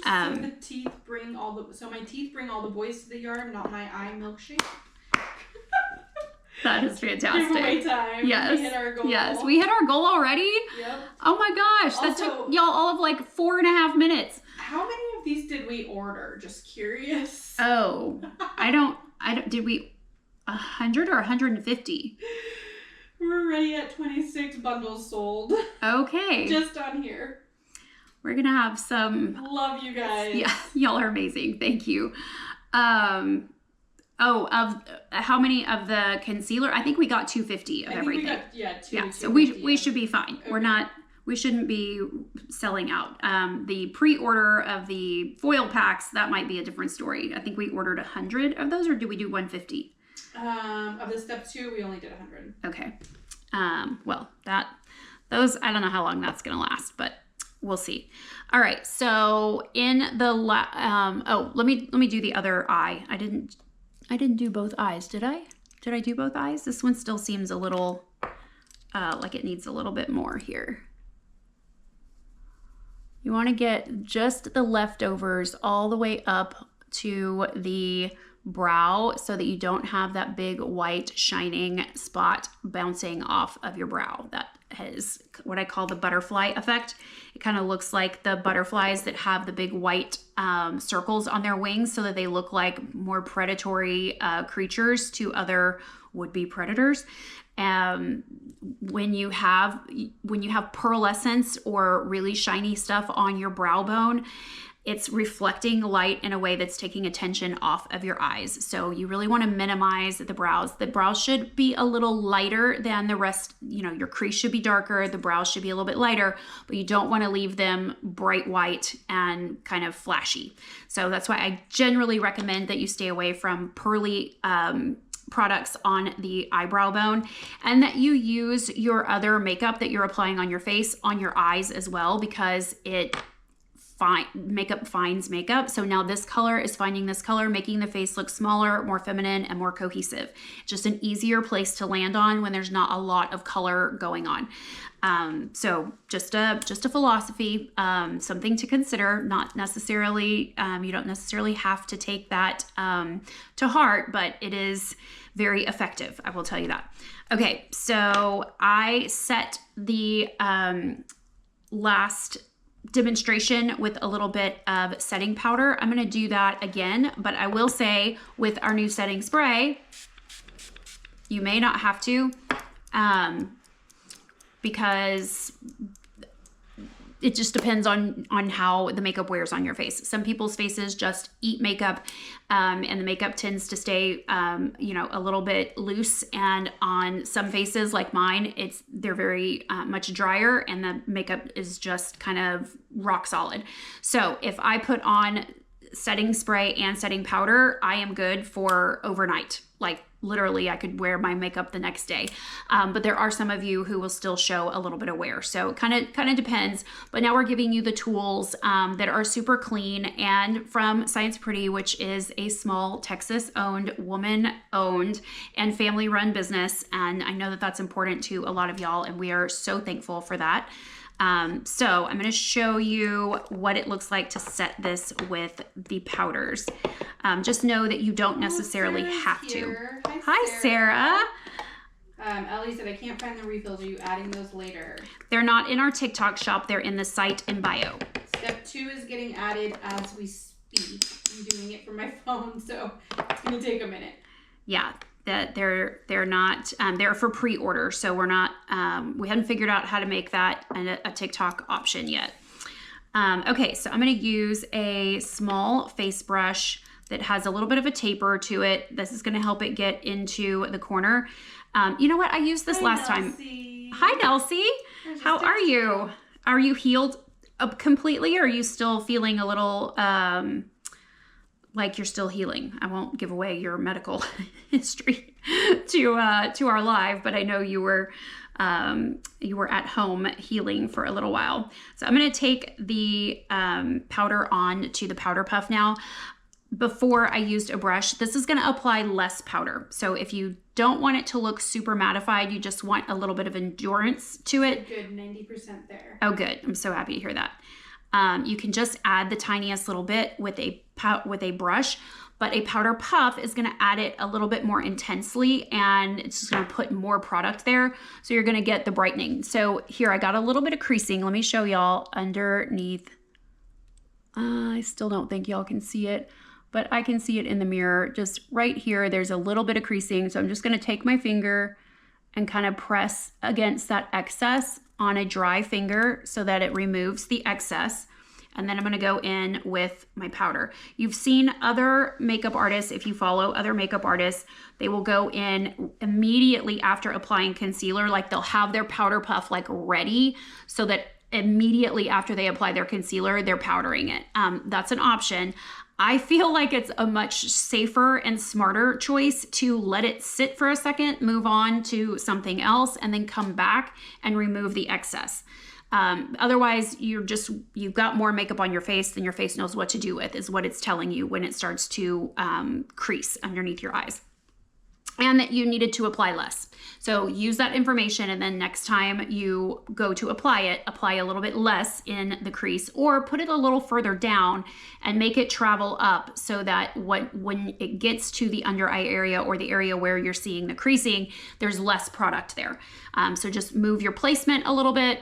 So the teeth bring all the, so my teeth bring all the boys to the yard, not my eye milkshake. That is fantastic. Giveaway time. Yes. We hit our goal. Yes. We hit our goal already? Yep. Oh my gosh. That took y'all all of like 4.5 minutes. How many of these did we order? Just curious. Oh, I don't, did we 100 or 150? We're already at 26 bundles sold. Okay. Just on here. We're going to have some. Love you guys. Yeah. Y'all are amazing. Thank you. Of how many of the concealer? I think we got 250 of everything. So we should be fine. Okay. We shouldn't be selling out. The pre-order of the foil packs, that might be a different story. I think we ordered 100 of those, or did we do 150? Of the step 2, we only did 100. Okay. Those, I don't know how long that's going to last, but we'll see. All right. So in the, let me do the other eye. I didn't do both eyes, did I? Did I do both eyes? This one still seems a little like it needs a little bit more here. You want to get just the leftovers all the way up to the brow so that you don't have that big white shining spot bouncing off of your brow. That is what I call the butterfly effect. It kind of looks like the butterflies that have the big white circles on their wings so that they look like more predatory creatures to other would-be predators. When you have pearlescence or really shiny stuff on your brow bone, it's reflecting light in a way that's taking attention off of your eyes. So you really want to minimize the brows. The brows should be a little lighter than the rest. Your crease should be darker. The brows should be a little bit lighter, but you don't want to leave them bright white and kind of flashy. So that's why I generally recommend that you stay away from pearly products on the eyebrow bone, and that you use your other makeup that you're applying on your face on your eyes as well, because makeup finds makeup. So now this color is finding this color, making the face look smaller, more feminine, and more cohesive. Just an easier place to land on when there's not a lot of color going on. So just a philosophy, something to consider. Not necessarily, you don't necessarily have to take that to heart, but it is very effective. I will tell you that. Okay, so I set the last demonstration with a little bit of setting powder. I'm going to do that again, but I will say with our new setting spray, you may not have to, because it just depends on how the makeup wears on your face. Some people's faces just eat makeup, and the makeup tends to stay, a little bit loose. And on some faces like mine, they're very much drier, and the makeup is just kind of rock solid. So if I put on setting spray and setting powder, I am good for overnight. Like literally I could wear my makeup the next day. But there are some of you who will still show a little bit of wear. So kind of depends. But now we're giving you the tools that are super clean and from Science Pretty, which is a small Texas-owned, woman-owned, and family-run business. And I know that that's important to a lot of y'all, and we are so thankful for that. So I'm going to show you what it looks like to set this with the powders. Just know that you don't necessarily have to. Hi, Sarah. Ellie said, I can't find the refills. Are you adding those later? They're not in our TikTok shop. They're in the site in bio. Step 2 is getting added as we speak. I'm doing it from my phone, so it's going to take a minute. Yeah, that they're not, they're for pre-order. So we're not, we hadn't figured out how to make that a TikTok option yet. Okay, so I'm going to use a small face brush that has a little bit of a taper to it. This is going to help it get into the corner. You know what? I used this last time. Hi, Nelsie. How are you? Are you healed up completely, or are you still feeling a little like you're still healing? I won't give away your medical history to our live, but I know you were at home healing for a little while. So I'm going to take the powder on to the powder puff now. Before I used a brush, this is going to apply less powder. So if you don't want it to look super mattified, you just want a little bit of endurance to it. Good, 90% there. Oh, good. I'm so happy to hear that. You can just add the tiniest little bit with a brush, but a powder puff is going to add it a little bit more intensely, and it's just going to put more product there. So you're going to get the brightening. So here, I got a little bit of creasing. Let me show y'all underneath. I still don't think y'all can see it, but I can see it in the mirror. Just right here, there's a little bit of creasing. So I'm just going to take my finger and kind of press against that excess on a dry finger so that it removes the excess. And then I'm going to go in with my powder. You've seen other makeup artists, if you follow other makeup artists, they will go in immediately after applying concealer. Like they'll have their powder puff like ready so that immediately after they apply their concealer, they're powdering it. That's an option. I feel like it's a much safer and smarter choice to let it sit for a second, move on to something else, and then come back and remove the excess. Otherwise, you've got more makeup on your face than your face knows what to do with, is what it's telling you when it starts to crease underneath your eyes. And that you needed to apply less. So use that information, and then next time you go to apply it, apply a little bit less in the crease, or put it a little further down and make it travel up so that when it gets to the under eye area or the area where you're seeing the creasing, there's less product there. So just move your placement a little bit,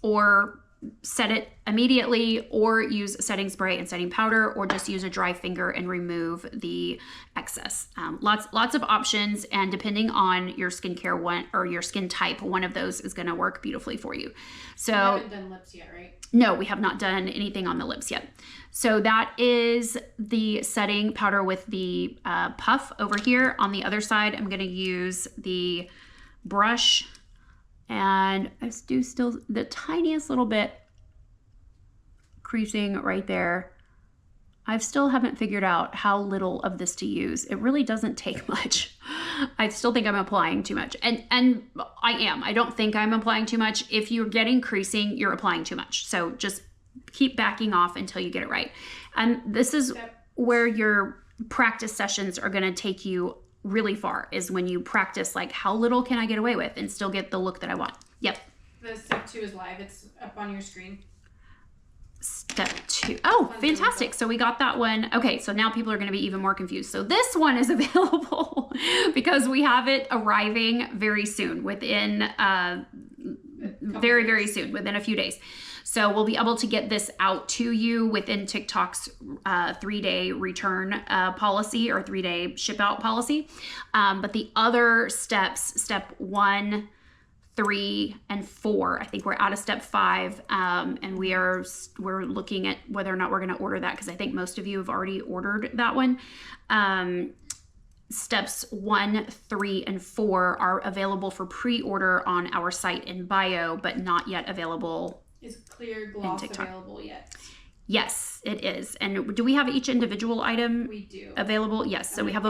or set it immediately, or use setting spray and setting powder, or just use a dry finger and remove the excess. Lots of options, and depending on your skincare one or your skin type, one of those is going to work beautifully for you. So you haven't done lips yet, right? No, we have not done anything on the lips yet. So that is the setting powder with the puff over here. On the other side, I'm going to use the brush, and I do still the tiniest little bit creasing right there. I still haven't figured out how little of this to use. It really doesn't take much. I still think I'm applying too much. And I am. I don't think I'm applying too much. If you're getting creasing, you're applying too much. So just keep backing off until you get it right. And this is where your practice sessions are going to take you really far, is when you practice like how little can I get away with and still get the look that I want. Yep. The step 2 is live. It's up on your screen. Step 2. Oh, fantastic. So we got that one. Okay, so now people are going to be even more confused. So this one is available because we have it arriving very soon, within very, very soon, within a few days. So we'll be able to get this out to you within TikTok's 3-day return policy, or 3-day ship out policy. But the other steps, step 1, 3, and 4, I think we're out of step 5, and we're looking at whether or not we're going to order that, because I think most of you have already ordered that one. Steps 1, 3, and 4 are available for pre-order on our site in bio, but not yet available. Is clear gloss available yet? Yes, it is. And do we have each individual item we do available? Yes. So we have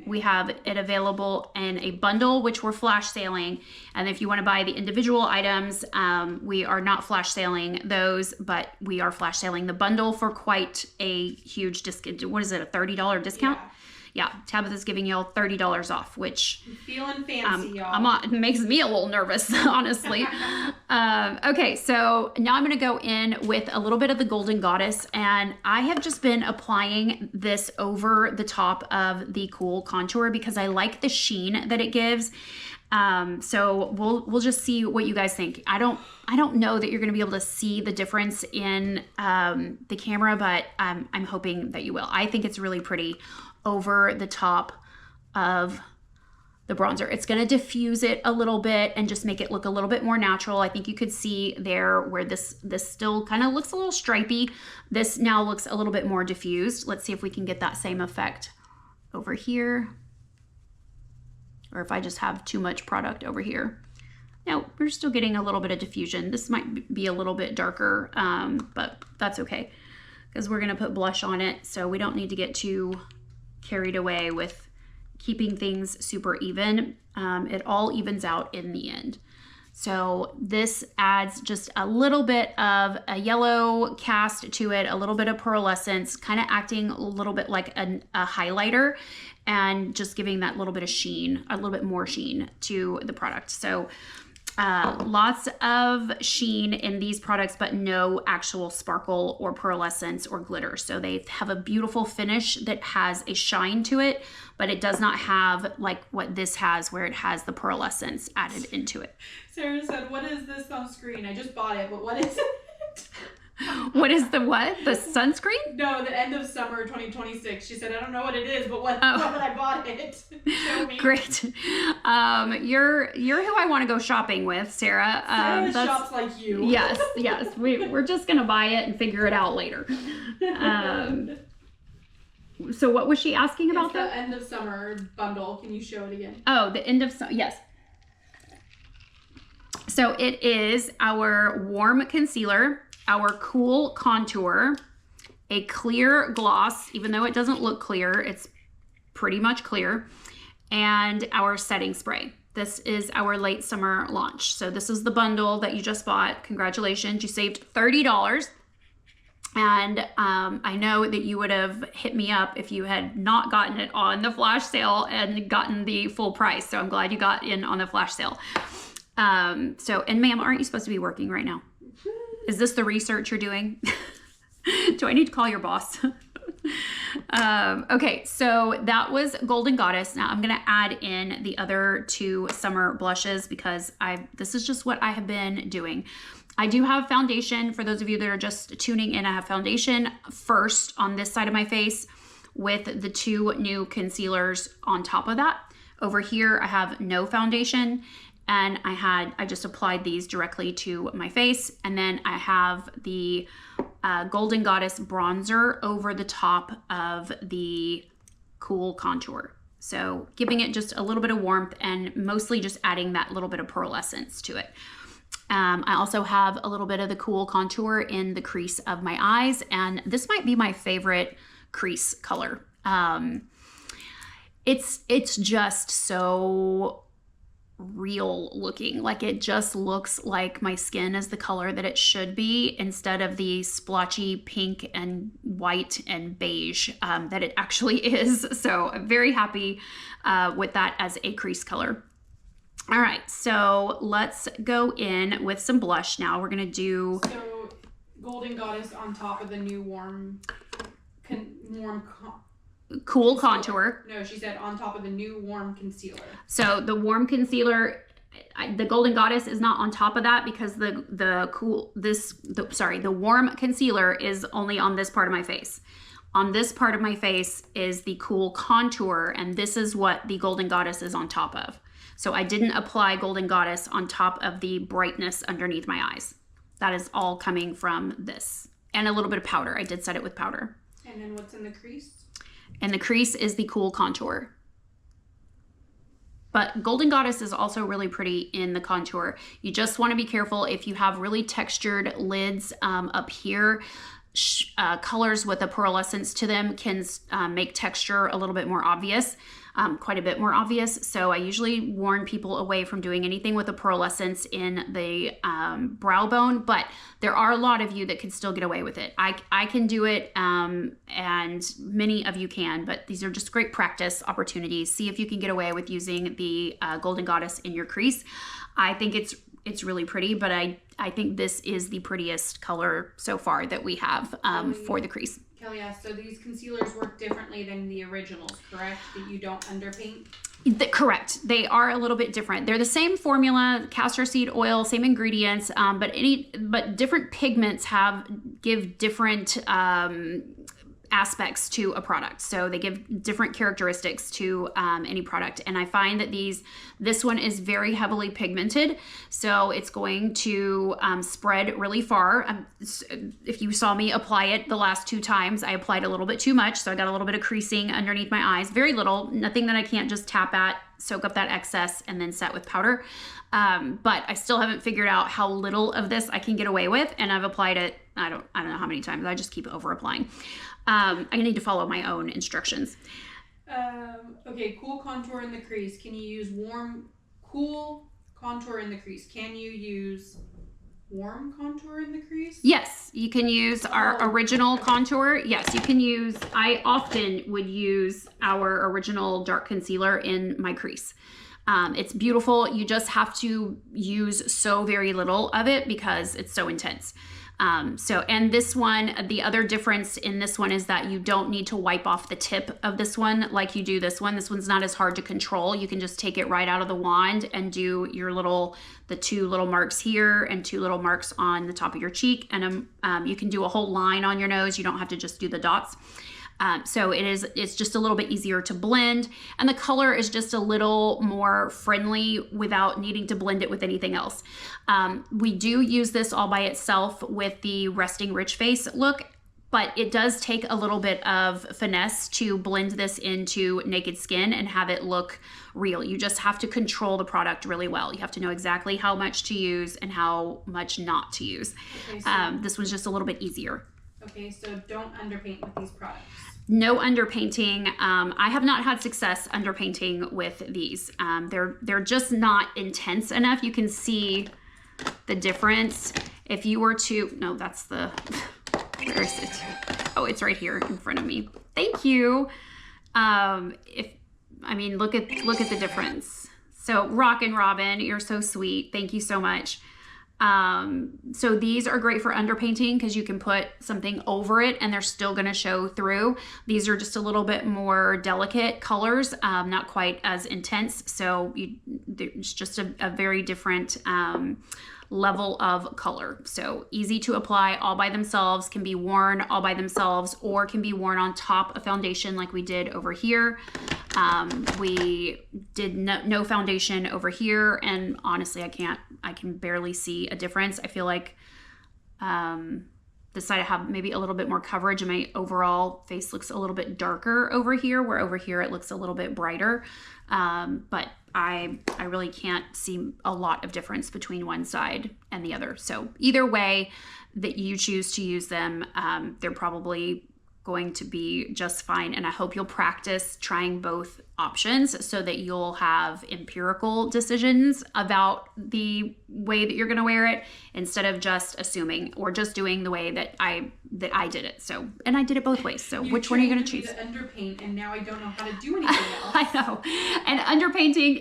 we have it available in a bundle, which we're flash sailing. And if you want to buy the individual items, we are not flash sailing those, but we are flash sailing the bundle for quite a huge discount. What is it, a $30 discount? Yeah, Tabitha's giving y'all $30 off, which Feeling fancy, y'all. it makes me a little nervous, honestly. Okay, so now I'm going to go in with a little bit of the Golden Goddess, and I have just been applying this over the top of the Cool Contour because I like the sheen that it gives. So we'll just see what you guys think. I don't know that you're going to be able to see the difference in the camera, but I'm hoping that you will. I think it's really pretty over the top of the bronzer. It's going to diffuse it a little bit and just make it look a little bit more natural. I think you could see there where this still kind of looks a little stripey. This now looks a little bit more diffused. Let's see if we can get that same effect over here. Or if I just have too much product over here. Now, we're still getting a little bit of diffusion. This might be a little bit darker, but that's okay because we're gonna put blush on it, so we don't need to get too carried away with keeping things super even. It all evens out in the end. So this adds just a little bit of a yellow cast to it, a little bit of pearlescence, kind of acting a little bit like a highlighter and just giving that little bit of sheen, a little bit more sheen to the product. So lots of sheen in these products, but no actual sparkle or pearlescence or glitter. So they have a beautiful finish that has a shine to it, but it does not have like what this has where it has the pearlescence added into it. Sarah said, what is this sunscreen? I just bought it, but what is it? What is the what? The sunscreen? No, the end of summer 2026. She said, I don't know what it is, but what I bought it. Show me. Great. You're who I want to go shopping with, Sarah. Sarah shops like you. Yes. We're just gonna buy it and figure it out later. So what was she asking about? The end of summer bundle. Can you show it again? Oh, the end of summer. Yes. So it is our warm concealer, our cool contour, a clear gloss, even though it doesn't look clear, it's pretty much clear, and our setting spray. This is our late summer launch. So this is the bundle that you just bought. Congratulations, you saved $30. And I know that you would have hit me up if you had not gotten it on the flash sale and gotten the full price. So I'm glad you got in on the flash sale. And ma'am, aren't you supposed to be working right now? Is this the research you're doing? Do I need to call your boss? Okay, so that was Golden Goddess. Now I'm gonna add in the other two summer blushes because this is just what I have been doing. I do have foundation. For those of you that are just tuning in, I have foundation first on this side of my face with the two new concealers on top of that. Over here, I have no foundation. And I just applied these directly to my face. And then I have the Golden Goddess bronzer over the top of the Cool Contour. So giving it just a little bit of warmth and mostly just adding that little bit of pearlescence to it. I also have a little bit of the Cool Contour in the crease of my eyes. And this might be my favorite crease color. It's just so real looking. Like it just looks like my skin is the color that it should be instead of the splotchy pink and white and beige that it actually is. So I'm very happy with that as a crease color. All right, so let's go in with some blush now. We're gonna do Golden Goddess on top of the new Cool Contour. No, she said on top of the new warm concealer. So the warm concealer, the Golden Goddess is not on top of that because the warm concealer is only on this part of my face. On this part of my face is the Cool Contour, and this is what the Golden Goddess is on top of. So I didn't apply Golden Goddess on top of the brightness underneath my eyes. That is all coming from this. And a little bit of powder. I did set it with powder. And then what's in the crease? And the crease is the Cool Contour. But Golden Goddess is also really pretty in the contour. You just want to be careful if you have really textured lids up here. Colors with a pearlescence to them can make texture a little bit more obvious. quite a bit more obvious. So I usually warn people away from doing anything with a pearlescence in the brow bone, but there are a lot of you that can still get away with it. I can do it, and many of you can, but these are just great practice opportunities. See if you can get away with using the Golden Goddess in your crease. I think it's really pretty, but I think this is the prettiest color so far that we have for the crease. Kelly asked, so these concealers work differently than the originals, correct? That you don't underpaint? Correct. They are a little bit different. They're the same formula, castor seed oil, same ingredients, but different pigments give different aspects to a product. So they give different characteristics to any product. And I find that this one is very heavily pigmented. So it's going to spread really far. If you saw me apply it the last 2 times, I applied a little bit too much. So I got a little bit of creasing underneath my eyes, very little, nothing that I can't just tap at, soak up that excess and then set with powder. But I still haven't figured out how little of this I can get away with. And I've applied it, I don't know how many times. I just keep over applying. I need to follow my own instructions. Okay, cool contour in the crease. Can you use cool contour in the crease? Can you use warm contour in the crease? Yes, you can use our original contour. Yes, you can use, I often would use our original dark concealer in my crease. It's beautiful. You just have to use so very little of it because it's so intense. And this one, the other difference in this one is that you don't need to wipe off the tip of this one like you do this one. This one's not as hard to control. You can just take it right out of the wand and do the 2 little marks here and 2 little marks on the top of your cheek. And you can do a whole line on your nose. You don't have to just do the dots. So it's just a little bit easier to blend, and the color is just a little more friendly without needing to blend it with anything else. We do use this all by itself with the resting rich face look, but it does take a little bit of finesse to blend this into naked skin and have it look real. You just have to control the product really well. You have to know exactly how much to use and how much not to use. Okay, so this one's just a little bit easier. Okay, so don't underpaint with these products. No underpainting. I have not had success underpainting with these. They're just not intense enough. You can see the difference. If you were to, no, that's the, where is it? Oh, it's right here in front of me. Thank you. Look at the difference. So Rockin' Robin, you're so sweet. Thank you so much. So these are great for underpainting because you can put something over it and they're still going to show through. These are just a little bit more delicate colors, not quite as intense. So it's just a very different level of color. So easy to apply all by themselves, can be worn all by themselves, or can be worn on top of foundation like we did over here. We did no foundation over here, and honestly, I can barely see a difference. I feel like this side I have maybe a little bit more coverage, and my overall face looks a little bit darker over here, where over here it looks a little bit brighter. But I really can't see a lot of difference between one side and the other. So either way that you choose to use them, they're probably going to be just fine. And I hope you'll practice trying both options so that you'll have empirical decisions about the way that you're going to wear it instead of just assuming or just doing the way that I did it. So, and I did it both ways. So which one are you going to choose? The underpaint, and now I don't know how to do anything else. I know. And underpainting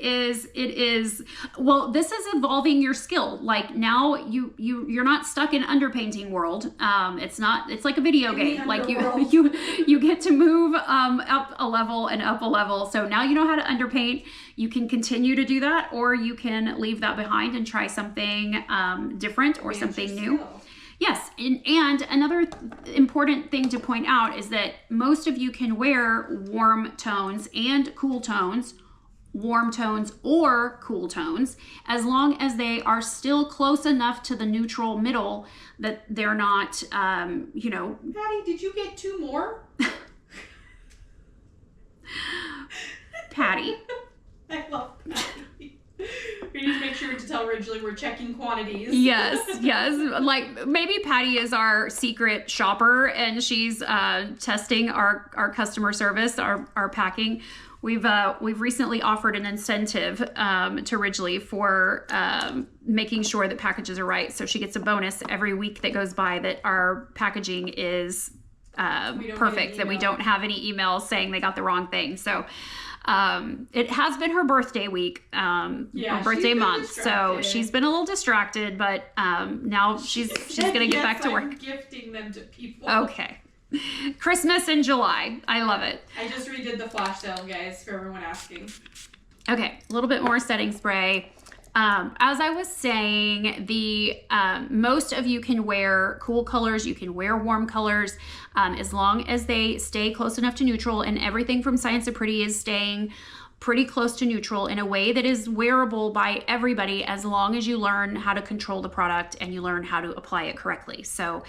well, this is evolving your skill. Like now you're not stuck in underpainting world. It's like a video game. Like you get to move up a level and up a level. So now you know how to underpaint. You can continue to do that, or you can leave that behind and try something different or something new. Yes, and another important thing to point out is that most of you can wear warm tones and cool tones, warm tones or cool tones, as long as they are still close enough to the neutral middle that they're not, Patty, did you get 2 more? Patty. I love Patty. We need to make sure to tell Ridgely we're checking quantities. Yes. Like maybe Patty is our secret shopper and she's testing our customer service, our packing. We've recently offered an incentive to Ridgely for making sure that packages are right. So she gets a bonus every week that goes by that our packaging is perfect, that we don't have any emails saying they got the wrong thing. So it has been her birthday week, her birthday month. So she's been a little distracted, but now she's gonna get back to work. I'm gifting them to people. Okay. Christmas in July. I love it. I just redid the flash sale, guys, for everyone asking. Okay, a little bit more setting spray. As I was saying, the most of you can wear cool colors. You can wear warm colors as long as they stay close enough to neutral, and everything from Science of Pretty is staying pretty close to neutral in a way that is wearable by everybody, as long as you learn how to control the product and you learn how to apply it correctly. So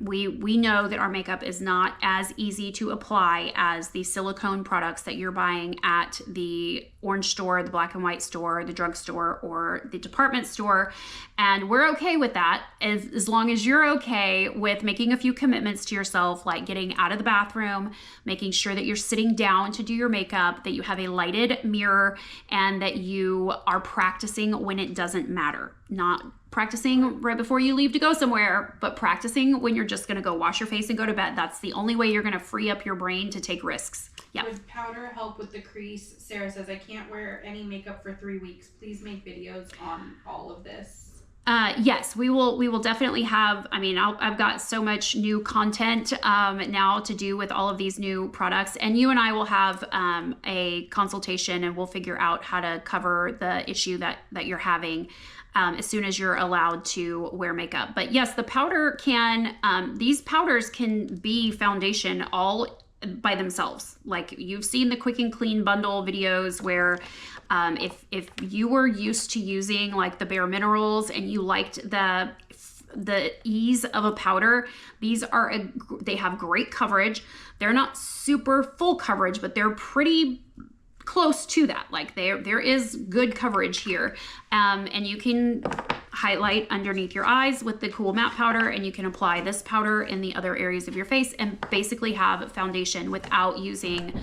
we know that our makeup is not as easy to apply as the silicone products that you're buying at the orange store, the black and white store, the drugstore, or the department store. And we're okay with that as long as you're okay with making a few commitments to yourself, like getting out of the bathroom, making sure that you're sitting down to do your makeup, that you have a lighted mirror, and that you are practicing when it doesn't matter. Not practicing right before you leave to go somewhere, but practicing when you're just going to go wash your face and go to bed. That's the only way you're going to free up your brain to take risks. Yeah. Would powder help with the crease? Sarah says, I can't wear any makeup for 3 weeks. Please make videos on all of this. Yes, we will definitely have, I mean, I've got so much new content now to do with all of these new products, and you and I will have a consultation, and we'll figure out how to cover the issue that you're having as soon as you're allowed to wear makeup. But yes, the powder can, these powders can be foundation all by themselves. Like you've seen the Quick and Clean bundle videos where if you were used to using like the Bare Minerals and you liked the ease of a powder, these are they have great coverage. They're not super full coverage, but they're pretty close to that. Like there is good coverage here, and you can highlight underneath your eyes with the cool matte powder, and you can apply this powder in the other areas of your face and basically have foundation without using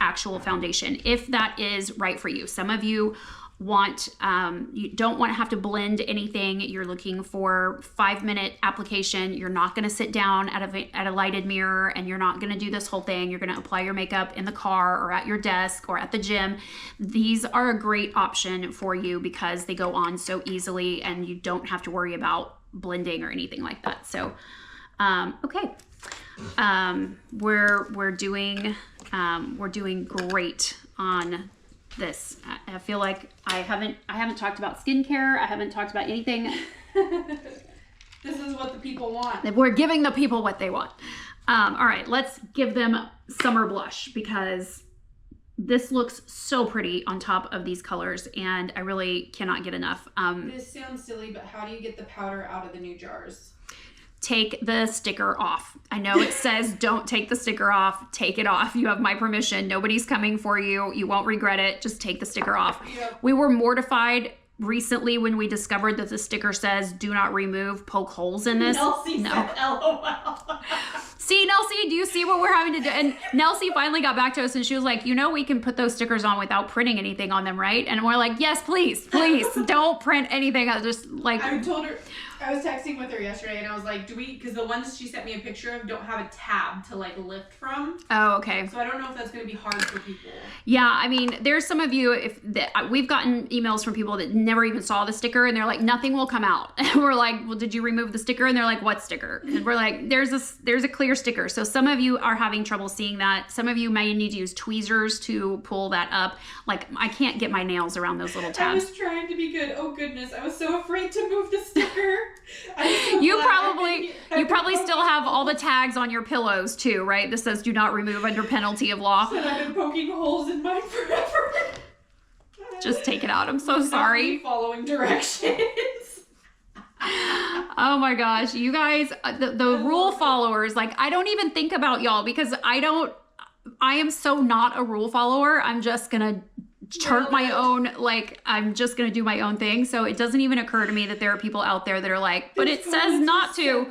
actual foundation, if that is right for you. Some of you you don't want to have to blend anything. You're looking for 5-minute application. You're not going to sit down at a lighted mirror, and you're not going to do this whole thing. You're going to apply your makeup in the car or at your desk or at the gym. These are a great option for you because they go on so easily and you don't have to worry about blending or anything like that. So, okay. We're doing great on this. I feel like I haven't talked about skincare. I haven't talked about anything. This is what the people want. We're giving the people what they want. All right, let's give them summer blush because this looks so pretty on top of these colors, and I really cannot get enough. This sounds silly, but how do you get the powder out of the new jars? Take the sticker off. I know it says don't take the sticker off. Take it off. You have my permission. Nobody's coming for you. You won't regret it. Just take the sticker off. Yep. We were mortified recently when we discovered that the sticker says do not remove, poke holes in this. Nelsie said LOL. See, Nelsie, do you see what we're having to do? And Nelsie finally got back to us and she was like, we can put those stickers on without printing anything on them, right? And we're like, yes, please, don't print anything. I just like... I told her, I was texting with her yesterday and I was like, because the ones she sent me a picture of don't have a tab to like lift from. Oh, okay. So I don't know if that's going to be hard for people. Yeah, I mean, there's some of you, we've gotten emails from people that never even saw the sticker and they're like, nothing will come out. And we're like, well, did you remove the sticker? And they're like, what sticker? And we're like, there's a clear sticker. So some of you are having trouble seeing that. Some of you may need to use tweezers to pull that up. Like, I can't get my nails around those little tabs. I was trying to be good. Oh goodness, I was so afraid to move the sticker. You probably still have all the tags on your pillows too, right? This says do not remove under penalty of law. And I've been poking holes in mine forever. Just take it out. I'm so sorry. Following directions. Oh my gosh, you guys, the rule followers, like I don't even think about y'all because I am so not a rule follower. I'm just gonna chart my own, like, I'm just going to do my own thing. So it doesn't even occur to me that there are people out there that are like, but it says not to.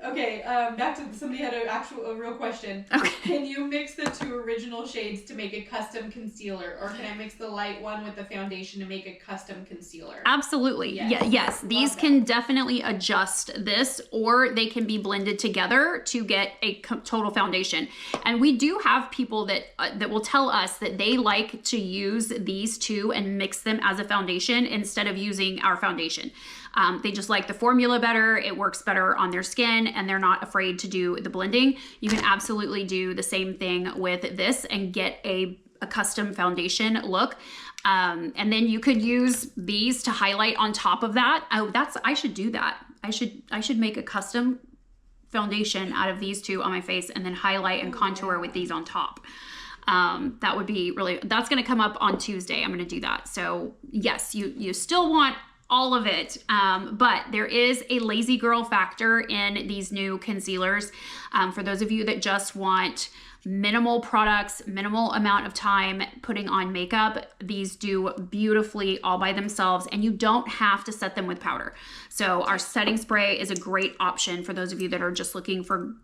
Okay, back to somebody had a real question. Okay. Can you mix the 2 original shades to make a custom concealer, or can I mix the light one with the foundation to make a custom concealer? Absolutely. Yes. Yes. These can definitely adjust this, or they can be blended together to get a total foundation. And we do have people that that will tell us that they like to use these 2 and mix them as a foundation instead of using our foundation. They just like the formula better. It works better on their skin, and they're not afraid to do the blending. You can absolutely do the same thing with this and get a custom foundation look. And then you could use these to highlight on top of that. Oh, I should do that. I should make a custom foundation out of these 2 on my face and then highlight and contour with these on top. That would be really, that's going to come up on Tuesday. I'm going to do that. So yes, you still want all of it. But there is a lazy girl factor in these new concealers. For those of you that just want minimal products, minimal amount of time putting on makeup, these do beautifully all by themselves, and you don't have to set them with powder. So our setting spray is a great option for those of you that are just looking for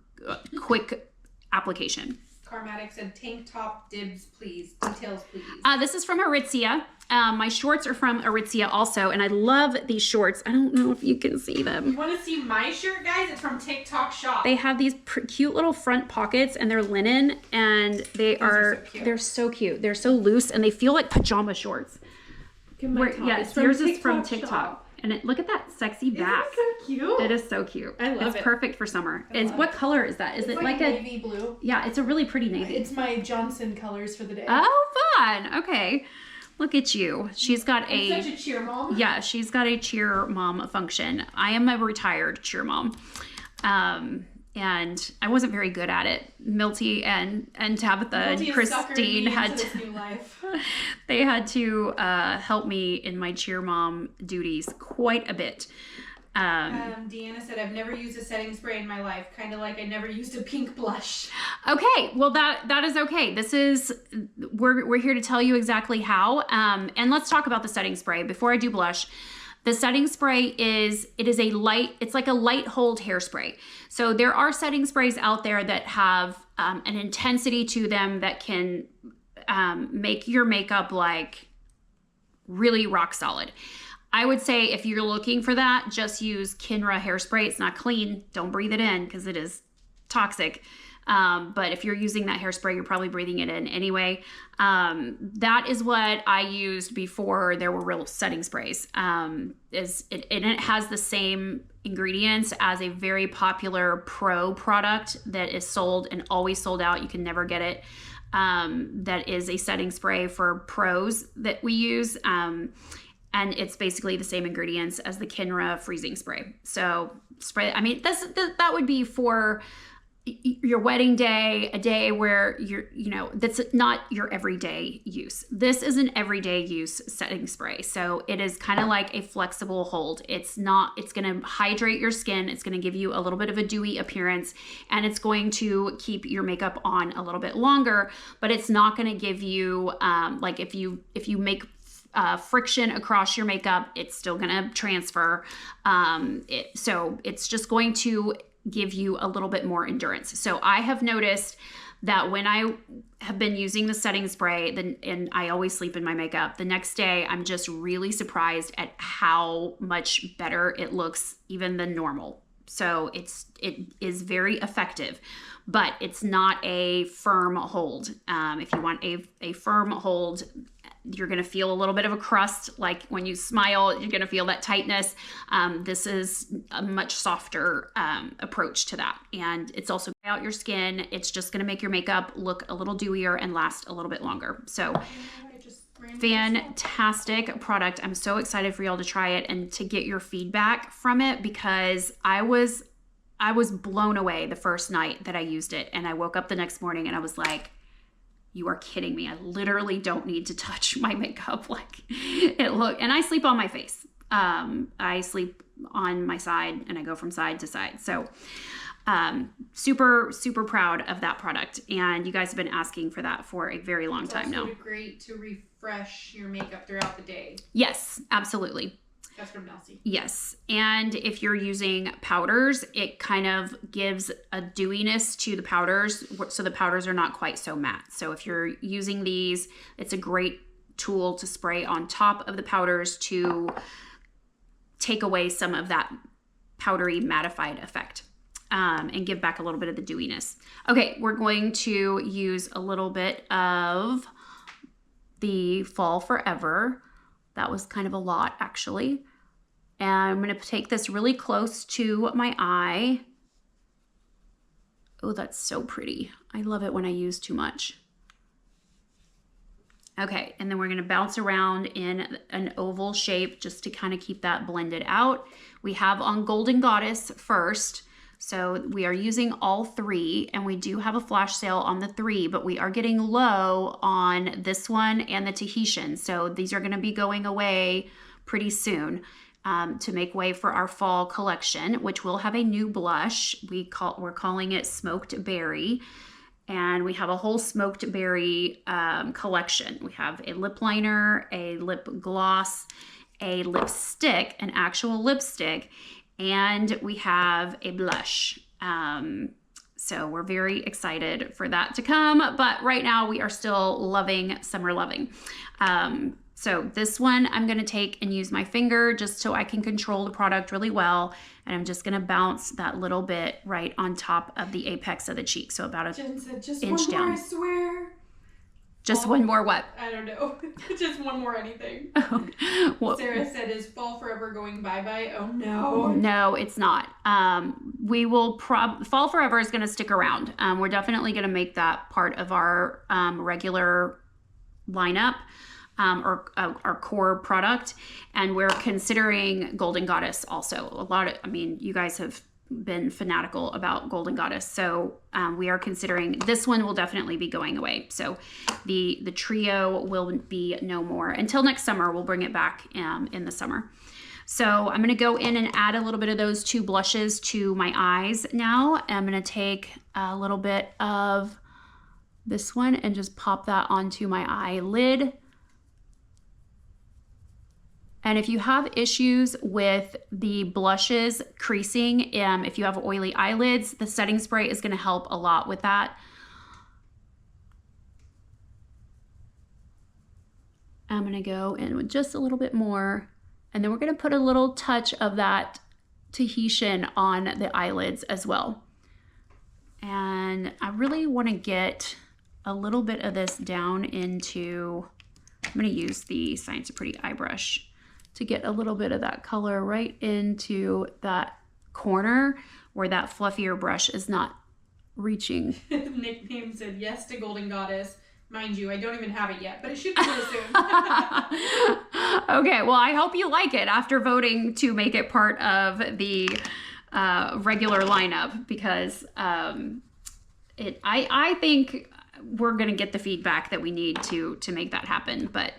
quick application. Carmatic said, tank top dibs, please. Details, please. This is from Aritzia. My shorts are from Aritzia also, and I love these shorts. I don't know if you can see them. You want to see my shirt, guys? It's from TikTok Shop. They have these cute little front pockets, and they're linen, and they're so cute. They're so loose, and they feel like pajama shorts. Yes, yours is from TikTok. And look at that sexy back. Isn't it so cute? It is so cute. I love it. It's perfect for summer. What color is that? Is it like a navy blue? Yeah, it's a really pretty navy. It's my Johnson colors for the day. Oh, fun. Okay. Look at you. She's got I'm such a cheer mom. Yeah, she's got a cheer mom function. I am a retired cheer mom. And I wasn't very good at it. Milty and Tabitha and Christine had they had to help me in my cheer mom duties quite a bit. Deanna said, I've never used a setting spray in my life. Kind of like I never used a pink blush. Okay, well that is okay. This is, we're here to tell you exactly how. And let's talk about the setting spray before I do blush. The setting spray it's like a light hold hairspray. So there are setting sprays out there that have an intensity to them that can make your makeup like really rock solid. I would say if you're looking for that, just use Kinra hairspray. It's not clean. Don't breathe it in because it is toxic. But if you're using that hairspray, you're probably breathing it in anyway. That is what I used before there were real setting sprays. And it has the same ingredients as a very popular pro product that is sold and always sold out. You can never get it. That is a setting spray for pros that we use. And it's basically the same ingredients as the Kinra freezing spray. So spray, I mean, that would be for your wedding day, a day where that's not your everyday use. This is an everyday use setting spray. So it is kind of like a flexible hold. It's going to hydrate your skin. It's going to give you a little bit of a dewy appearance, and it's going to keep your makeup on a little bit longer, but it's not going to give you, like if you make friction across your makeup, it's still going to transfer. So it's just going to give you a little bit more endurance. So I have noticed that when I have been using the setting spray, and I always sleep in my makeup, the next day I'm just really surprised at how much better it looks even than normal. So it is very effective, but it's not a firm hold. If you want a firm hold, you're going to feel a little bit of a crust. Like when you smile, you're going to feel that tightness. This is a much softer approach to that. And it's also out your skin. It's just going to make your makeup look a little dewier and last a little bit longer. So fantastic product. I'm so excited for y'all to try it and to get your feedback from it, because I was blown away the first night that I used it. And I woke up the next morning and I was like, you are kidding me. I literally don't need to touch my makeup. Like and I sleep on my face. I sleep on my side and I go from side to side. So super, super proud of that product. And you guys have been asking for that for a very long time now. Great to refresh your makeup throughout the day. Yes, absolutely. That's from Nelsie. Yes. And if you're using powders, it kind of gives a dewiness to the powders, so the powders are not quite so matte. So if you're using these, it's a great tool to spray on top of the powders to take away some of that powdery mattified effect, and give back a little bit of the dewiness. Okay, we're going to use a little bit of the Fall Forever. That was kind of a lot, actually. And I'm going to take this really close to my eye. Oh, that's so pretty. I love it when I use too much. Okay, and then we're going to bounce around in an oval shape just to kind of keep that blended out. We have on Golden Goddess first. So we are using all three, and we do have a flash sale on the 3, but we are getting low on this one and the Tahitian. So these are going to be going away pretty soon, to make way for our fall collection, which will have a new blush. We're calling it Smoked Berry, and we have a whole smoked berry collection. We have a lip liner, a lip gloss, a lipstick, an actual lipstick, and we have a blush. So we're very excited for that to come, but right now we are still loving Summer Loving. So this one I'm gonna take and use my finger just so I can control the product really well. And I'm just gonna bounce that little bit right on top of the apex of the cheek. So about Jen said, just inch one more, down. I swear. Just one more what? I don't know. Just one more anything. Well, Sarah said, is Fall Forever going bye-bye? Oh no. no, it's not. We will Fall Forever is going to stick around. We're definitely going to make that part of our regular lineup, or our core product. And we're considering Golden Goddess also. You guys have been fanatical about Golden Goddess. So we are considering this one will definitely be going away. So the trio will be no more until next summer. We'll bring it back in the summer. So I'm going to go in and add a little bit of those 2 blushes to my eyes now. I'm going to take a little bit of this one and just pop that onto my eyelid. And if you have issues with the blushes creasing, if you have oily eyelids, the setting spray is going to help a lot with that. I'm going to go in with just a little bit more, and then we're going to put a little touch of that Tahitian on the eyelids as well. And I really want to get a little bit of this down into, I'm going to use the Science of Pretty eye brush to get a little bit of that color right into that corner where that fluffier brush is not reaching. Nickname said yes to Golden Goddess. Mind you, I don't even have it yet, but it should be really soon. Okay, well, I hope you like it after voting to make it part of the regular lineup, because I think we're gonna get the feedback that we need to make that happen, but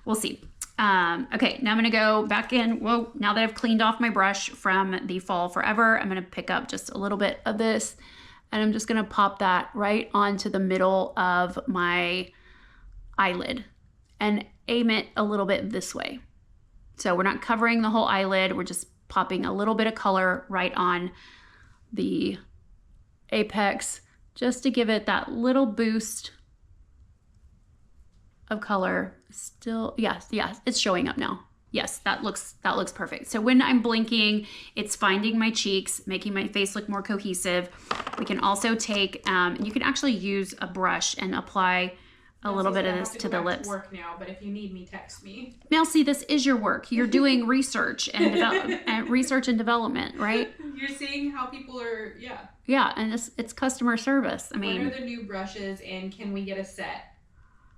we'll see. Okay, now I'm gonna go back in. Well, now that I've cleaned off my brush from the Fall Forever, I'm gonna pick up just a little bit of this, and I'm just gonna pop that right onto the middle of my eyelid and aim it a little bit this way. So we're not covering the whole eyelid, we're just popping a little bit of color right on the apex just to give it that little boost of color. Still, yes, it's showing up now. Yes, that looks perfect. So when I'm blinking, it's finding my cheeks, making my face look more cohesive. We can also take, you can actually use a brush and apply a little bit of this to the lips. Work now, but if you need me, text me. Now, see, this is your work. You're doing research and development, right? You're seeing how people are, yeah. Yeah, and it's customer service. I mean, what are the new brushes, and can we get a set?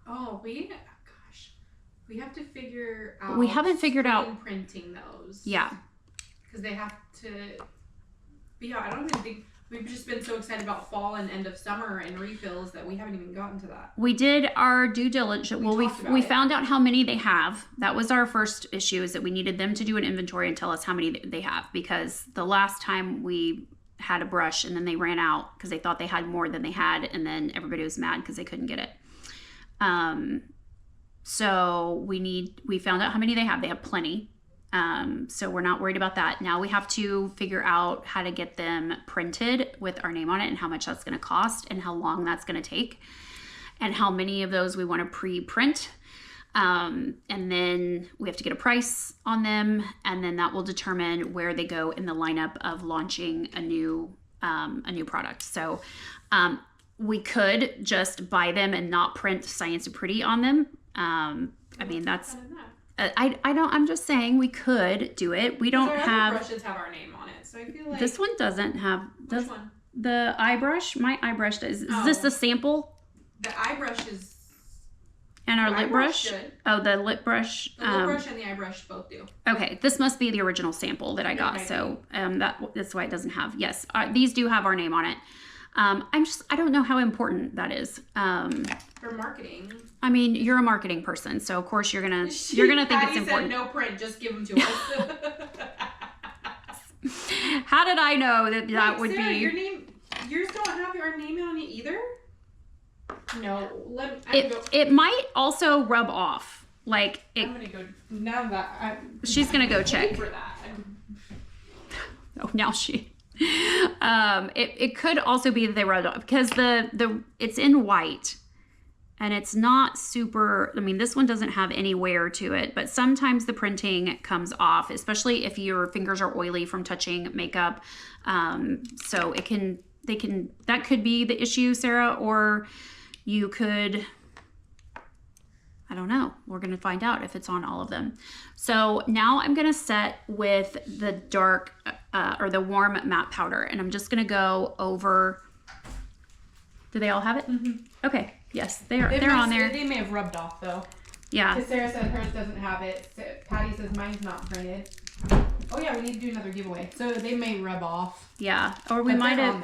Oh, we have to figure out. We haven't figured out printing those. Yeah, because they have to. But yeah, I don't even think we've just been so excited about fall and end of summer and refills that we haven't even gotten to that. We did our due diligence. We found out how many they have. That was our first issue, is that we needed them to do an inventory and tell us how many they have, because the last time we had a brush and then they ran out because they thought they had more than they had, and then everybody was mad because they couldn't get it. So we found out how many they have. They have plenty. So we're not worried about that. Now we have to figure out how to get them printed with our name on it and how much that's going to cost and how long that's going to take and how many of those we want to pre-print. And then we have to get a price on them, and then that will determine where they go in the lineup of launching a new product. So we could just buy them and not print Science and Pretty on them. I mean, that's I'm just saying we could do it. We don't have. Other brushes have our name on it, so I feel like this one doesn't have. Which one? The eye brush. My eye brush does. Is this the sample? The eye brush is. And our lip brush? Oh, the lip brush. The lip brush and the eye brush both do. Okay, this must be the original sample that I got. Okay. So that's why it doesn't have. Yes, these do have our name on it. I don't know how important that is. For marketing. I mean, you're a marketing person, so of course you're gonna think it's important. Said no print, just give them to us. How did I know that would Sarah, be? Yours don't have our name on it either. No, it might also rub off. Like I'm gonna go now that she's gonna go check for that. Oh, now she. It could also be that they rubbed off because the it's in white and it's not super. I mean, this one doesn't have any wear to it, but sometimes the printing comes off, especially if your fingers are oily from touching makeup. So that could be the issue, Sarah, or you could, I don't know. We're going to find out if it's on all of them. So now I'm going to set with the dark or the warm matte powder, and I'm just going to go over. Do they all have it? Mm-hmm. Okay. Yes, they're on there. They may have rubbed off though. Yeah. Because Sarah said hers doesn't have it. Patty says mine's not printed. Oh yeah, we need to do another giveaway. So they may rub off. Yeah. Or we might have.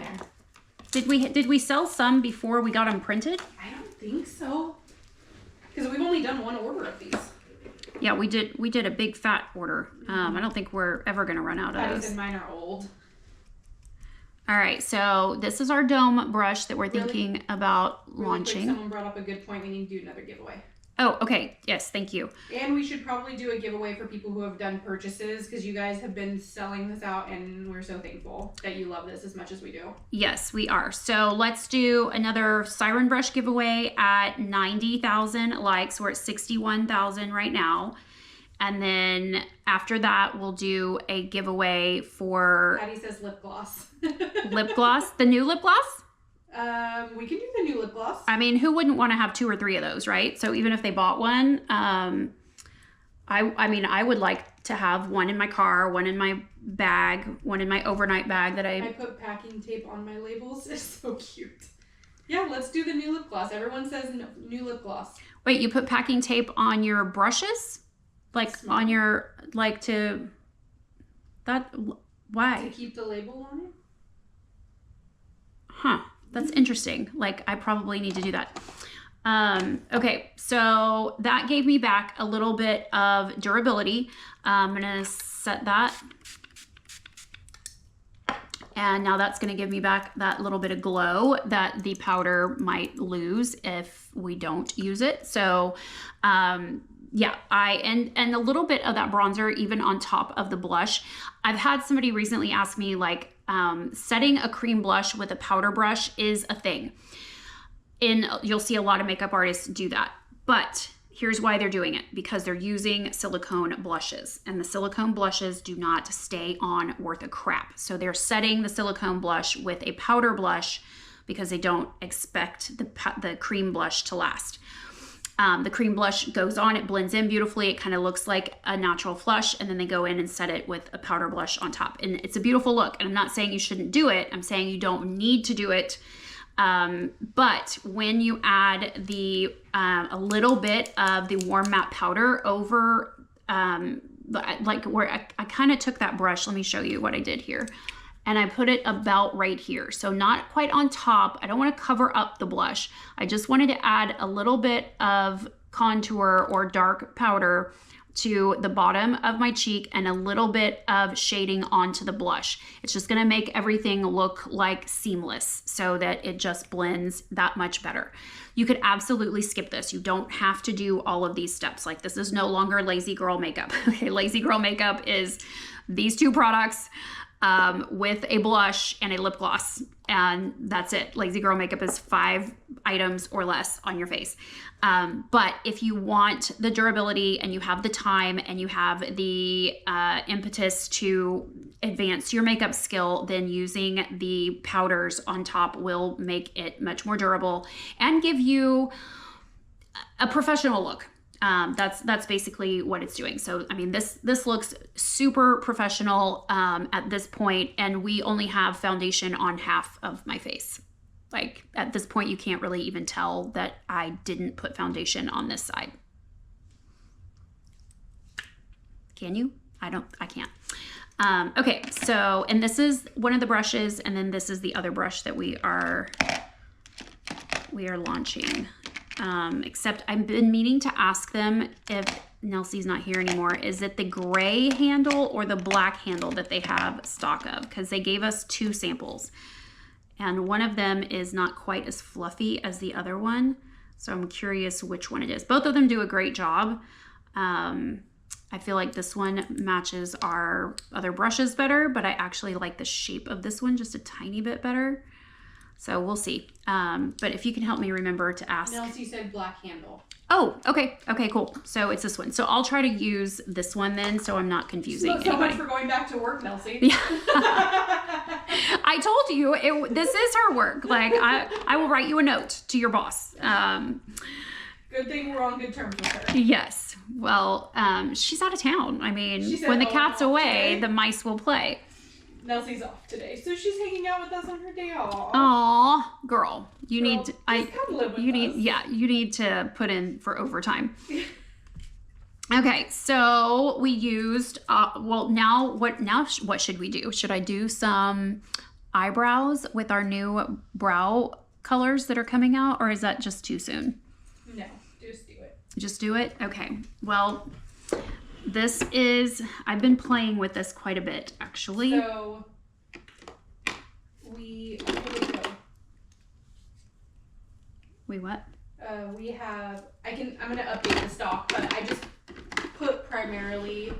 Did we sell some before we got them printed? I don't think so. Because we've only done one order of these. Yeah, we did a big fat order. I don't think we're ever gonna run out of those. Said mine are old. All right, so this is our dome brush that we're thinking about launching. Quick, someone brought up a good point. We need to do another giveaway. Oh, okay. Yes, thank you. And we should probably do a giveaway for people who have done purchases because you guys have been selling this out and we're so thankful that you love this as much as we do. Yes, we are. So let's do another Siren Brush giveaway at 90,000 likes. We're at 61,000 right now. And then after that, we'll do a giveaway for... Patty says lip gloss. Lip gloss? The new lip gloss? We can do the new lip gloss. I mean, who wouldn't want to have 2 or 3 of those, right? So even if they bought one, I mean, I would like to have one in my car, one in my bag, one in my overnight bag that I put packing tape on my labels. It's so cute. Yeah, let's do the new lip gloss. Everyone says new lip gloss. Wait, you put packing tape on your brushes? Like Smart. On your, like to, that, why? To keep the label on it? Huh. That's interesting. Like, I probably need to do that. Okay, so that gave me back a little bit of durability. I'm gonna set that. And now that's gonna give me back that little bit of glow that the powder might lose if we don't use it. So, yeah, and a little bit of that bronzer even on top of the blush. I've had somebody recently ask me, like, setting a cream blush with a powder brush is a thing. You'll see a lot of makeup artists do that. But here's why they're doing it. Because they're using silicone blushes. And the silicone blushes do not stay on worth a crap. So they're setting the silicone blush with a powder blush because they don't expect the cream blush to last. The cream blush goes on, it blends in beautifully. It kind of looks like a natural flush, and then they go in and set it with a powder blush on top. And it's a beautiful look. And I'm not saying you shouldn't do it. I'm saying you don't need to do it. But when you add a little bit of the warm matte powder over, like where I kind of took that brush, let me show you what I did here. And I put it about right here. So not quite on top. I don't want to cover up the blush. I just wanted to add a little bit of contour or dark powder to the bottom of my cheek and a little bit of shading onto the blush. It's just gonna make everything look like seamless so that it just blends that much better. You could absolutely skip this. You don't have to do all of these steps. Like, this is no longer lazy girl makeup. Okay, lazy girl makeup is these 2 products with a blush and a lip gloss, and that's it. Lazy girl makeup is 5 items or less on your face. But if you want the durability and you have the time and you have the impetus to advance your makeup skill, then using the powders on top will make it much more durable and give you a professional look. That's basically what it's doing. So, I mean, this looks super professional at this point, and we only have foundation on half of my face. Like, at this point, you can't really even tell that I didn't put foundation on this side. Can you? I can't. Okay, so, and this is one of the brushes, and then this is the other brush that we are launching. Except I've been meaning to ask them, if Nelsie's not here anymore, is it the gray handle or the black handle that they have stock of? Because they gave us 2 samples, and one of them is not quite as fluffy as the other one. So I'm curious which one it is. Both of them do a great job. I feel like this one matches our other brushes better, but I actually like the shape of this one just a tiny bit better. So we'll see. But if you can help me remember to ask. Nelsie said black handle. Oh, okay. Okay, cool. So it's this one. So I'll try to use this one then, so I'm not confusing So anybody. much for going back to work, Nelsie. Yeah. I told you, this is her work. Like, I will write you a note to your boss. Good thing we're on good terms with her. Yes. Well, she's out of town. I mean, said, when the "Oh, cat's I'm off away, today." the mice will play. Nelsie's off today, so she's hanging out with us on her day off. Aw, girl, you Girl, need to, just come live with you need, us. yeah, you need to put in for overtime. Okay, so we used, well, now what should we do? Should I do some eyebrows with our new brow colors that are coming out, or is that just too soon? No, just do it. Just do it? Okay, well, this is, I've been playing with this quite a bit, actually. So, here we go. Wait, what? We have, I'm going to update the stock, but I just put primarily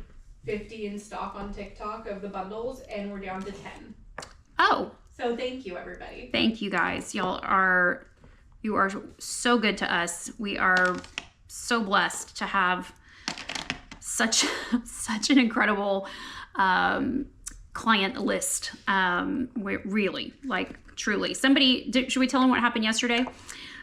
50 in stock on TikTok of the bundles, and we're down to 10. Oh. So thank you, everybody. Thank you, guys. You are so good to us. We are so blessed to have such an incredible client list. We're really, like, truly. Should we tell them what happened yesterday?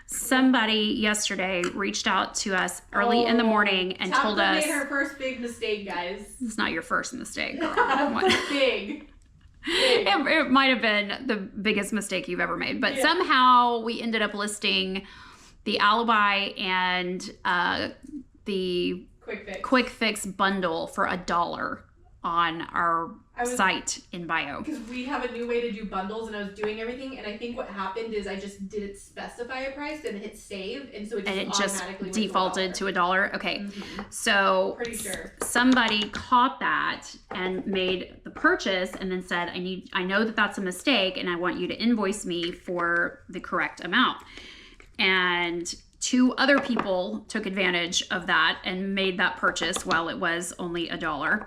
Somebody yesterday reached out to us early in the morning and told us. Made her first big mistake, guys. It's not your first mistake. Big. It might have been the biggest mistake you've ever made, but somehow we ended up listing the Alibi and the Quick Fix bundle for $1 on our site in bio. Because we have a new way to do bundles, and I was doing everything, and I think what happened is I just didn't specify a price and hit save, and so it just automatically defaulted to $1. Okay, so pretty sure somebody caught that and made the purchase, and then said, I know that that's a mistake, and I want you to invoice me for the correct amount. And 2 other people took advantage of that and made that purchase while it was only $1.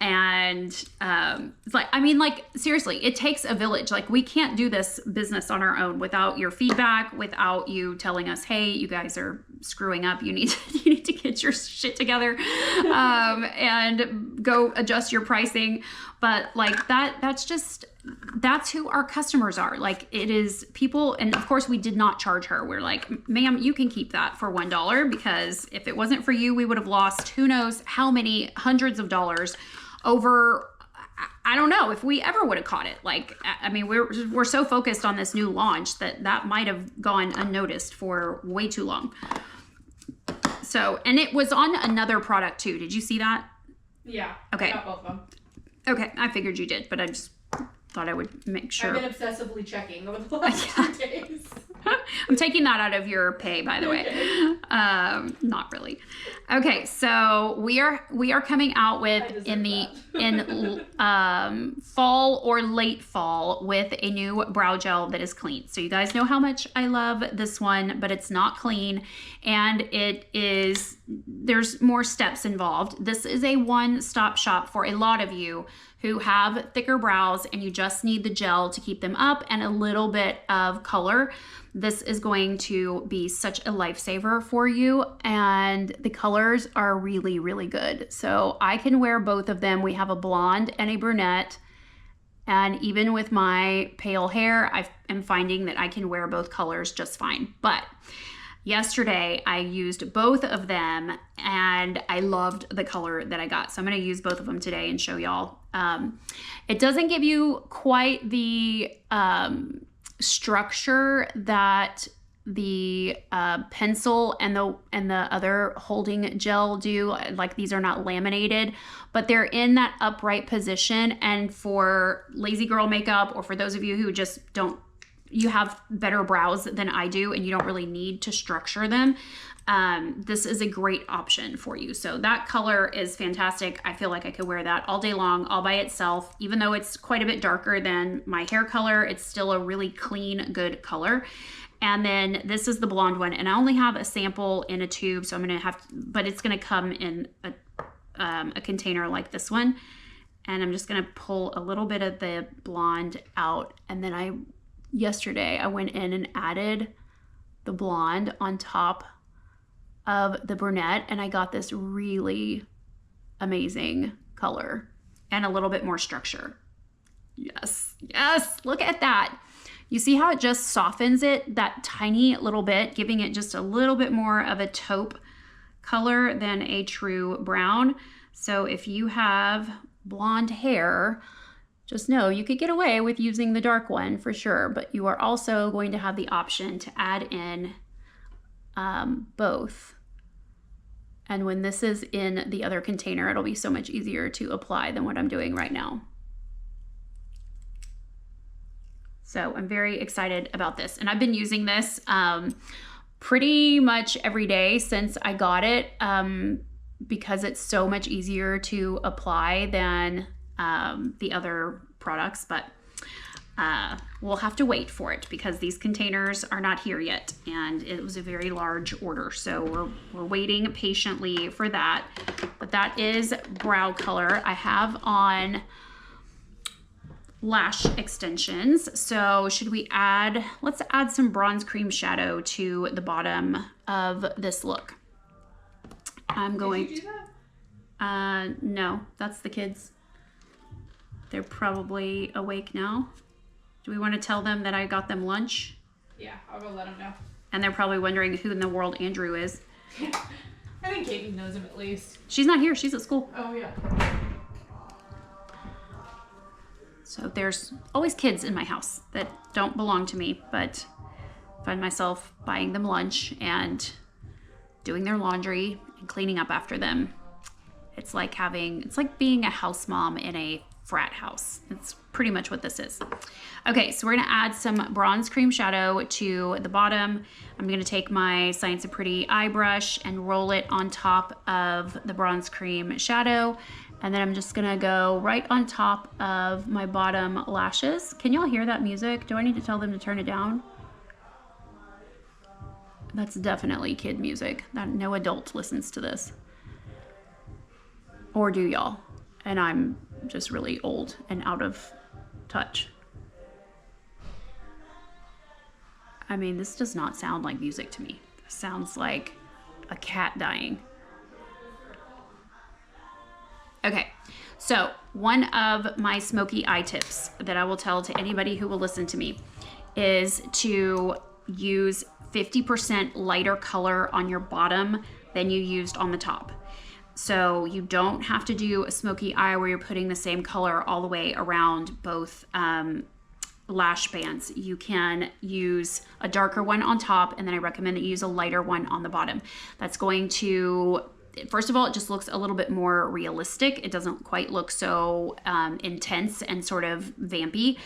And it's like, I mean, like, seriously, it takes a village. Like, we can't do this business on our own without your feedback, without you telling us, hey, you guys are screwing up. You need to get your shit together and go adjust your pricing. But like that's who our customers are. Like, it is people. And of course we did not charge her. We're like, ma'am, you can keep that for $1, because if it wasn't for you, we would have lost who knows how many hundreds of dollars over, I don't know if we ever would have caught it. Like, I mean, we're so focused on this new launch that might have gone unnoticed for way too long. So, and it was on another product too. Did you see that? Yeah. Okay. I got both of them. Okay, I figured you did, but I just thought I would make sure. I've been obsessively checking over the last 2 days. I'm taking that out of your pay, by the way. Not really. Okay, so we are coming out with fall or late fall with a new brow gel that is clean. So you guys know how much I love this one, but it's not clean, and there's more steps involved. This is a one-stop shop for a lot of you who have thicker brows and you just need the gel to keep them up and a little bit of color. This is going to be such a lifesaver for you, and the colors are really, really good. So I can wear both of them. We have a blonde and a brunette, and even with my pale hair, I am finding that I can wear both colors just fine. But yesterday I used both of them and I loved the color that I got. So I'm going to use both of them today and show y'all. It doesn't give you quite the structure that the pencil and the other holding gel do. Like, these are not laminated, but they're in that upright position. And for lazy girl makeup, or for those of you who just you have better brows than I do and you don't really need to structure them, this is a great option for you. So that color is fantastic. I feel like I could wear that all day long, all by itself. Even though it's quite a bit darker than my hair color, it's still a really clean, good color. And then this is the blonde one, and I only have a sample in a tube, so I'm gonna have to, but it's gonna come in a container like this one. And I'm just gonna pull a little bit of the blonde out, and then yesterday I went in and added the blonde on top of the brunette, and I got this really amazing color and a little bit more structure. Yes, look at that. You see how it just softens it that tiny little bit, giving it just a little bit more of a taupe color than a true brown. So if you have blonde hair, just know you could get away with using the dark one for sure, but you are also going to have the option to add in both. And when this is in the other container, it'll be so much easier to apply than what I'm doing right now. So I'm very excited about this. And I've been using this pretty much every day since I got it, because it's so much easier to apply than the other products. But we'll have to wait for it because these containers are not here yet, and it was a very large order. So we're waiting patiently for that. But that is brow color. I have on lash extensions. So let's add some bronze cream shadow to the bottom of this look. Did you do that? No, that's the kids. They're probably awake now. Do we want to tell them that I got them lunch? Yeah, I'll go let them know. And they're probably wondering who in the world Andrew is. I think Katie knows him at least. She's not here. She's at school. Oh, yeah. So there's always kids in my house that don't belong to me, but I find myself buying them lunch and doing their laundry and cleaning up after them. It's like being a house mom in a frat house. It's pretty much what this is. Okay, so we're gonna add some bronze cream shadow to the bottom. I'm gonna take my Science of Pretty eye brush and roll it on top of the bronze cream shadow. And then I'm just gonna go right on top of my bottom lashes. Can y'all hear that music? Do I need to tell them to turn it down? That's definitely kid music. No adult listens to this. Or do y'all? And I'm just really old and out of touch. I mean, this does not sound like music to me. It sounds like a cat dying. Okay, so one of my smoky eye tips that I will tell to anybody who will listen to me is to use 50% lighter color on your bottom than you used on the top. So you don't have to do a smoky eye where you're putting the same color all the way around both lash bands. You can use a darker one on top, and then I recommend that you use a lighter one on the bottom. That's going to, first of all, it just looks a little bit more realistic. It doesn't quite look so intense and sort of vampy,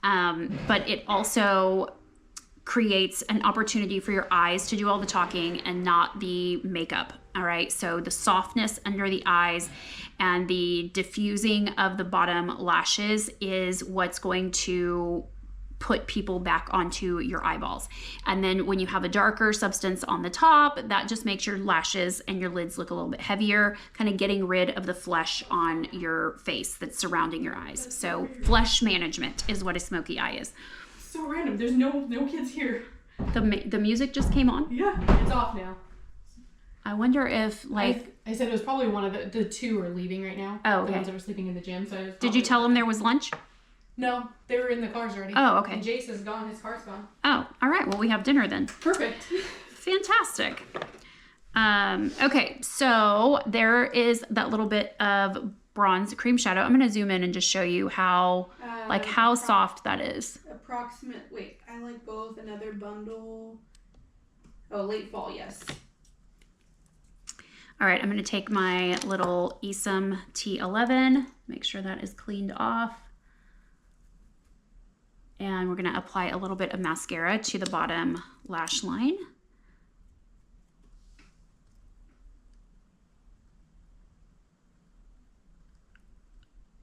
but it also creates an opportunity for your eyes to do all the talking and not the makeup. All right, so the softness under the eyes and the diffusing of the bottom lashes is what's going to put people back onto your eyeballs. And then when you have a darker substance on the top, that just makes your lashes and your lids look a little bit heavier, kind of getting rid of the flesh on your face that's surrounding your eyes. So flesh management is what a smoky eye is. So random. There's no kids here. The music just came on. Yeah, it's off now. I wonder if like I said it was probably one of the two are leaving right now. Oh, okay. The ones that were sleeping in the gym. So did you tell them there was lunch? No, they were in the cars already. Oh, okay. And Jace is gone. His car's gone. Oh, all right. Well, we have dinner then. Perfect. Fantastic. Okay, so there is that little bit of bronze cream shadow. I'm going to zoom in and just show you how soft that is. Wait, I like both. Another bundle. Oh, late fall, yes. All right, I'm going to take my little Esom T11, make sure that is cleaned off. And we're going to apply a little bit of mascara to the bottom lash line.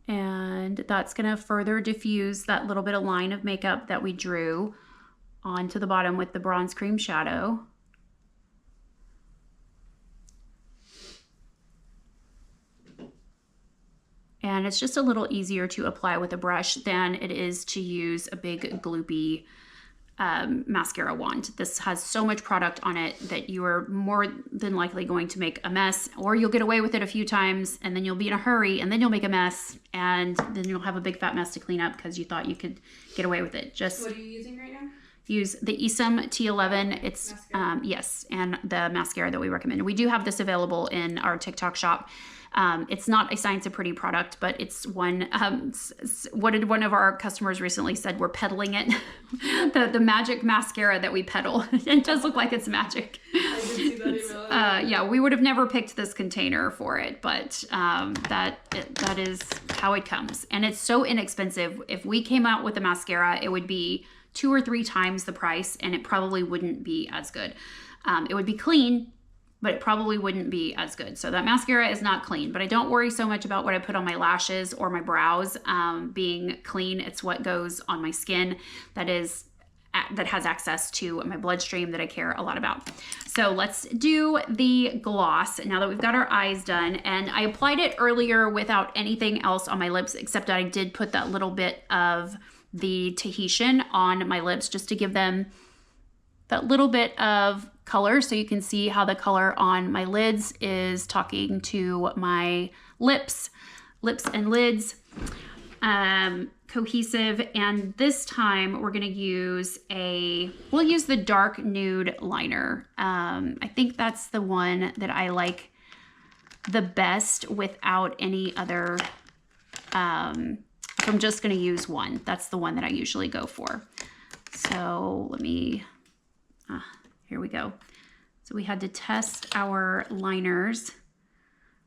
And that's going to further diffuse that little bit of line of makeup that we drew onto the bottom with the bronze cream shadow. And it's just a little easier to apply with a brush than it is to use a big gloopy mascara wand. This has so much product on it that you are more than likely going to make a mess, or you'll get away with it a few times and then you'll be in a hurry and then you'll make a mess and then you'll have a big fat mess to clean up because you thought you could get away with it. Just what are you using right now? Use the Esom T11. It's yes, and the mascara that we recommend. We do have this available in our TikTok shop. It's not a Science of Pretty product, but it's one. What did one of our customers recently said? We're peddling it. the magic mascara that we peddle. It does look like it's magic. I did see that email. Yeah, we would have never picked this container for it, but that is how it comes, and it's so inexpensive. If we came out with a mascara, it would be 2 or 3 times the price, and it probably wouldn't be as good. It would be clean, but it probably wouldn't be as good. So that mascara is not clean, but I don't worry so much about what I put on my lashes or my brows being clean. It's what goes on my skin that has access to my bloodstream that I care a lot about. So let's do the gloss now that we've got our eyes done. And I applied it earlier without anything else on my lips, except that I did put that little bit of the Tahitian on my lips just to give them that little bit of color, so you can see how the color on my lids is talking to my lips and lids. Cohesive. And this time we're going to we'll use the dark nude liner. I think that's the one that I like the best without any other, I'm just going to use one. That's the one that I usually go for. So let me, here we go. So we had to test our liners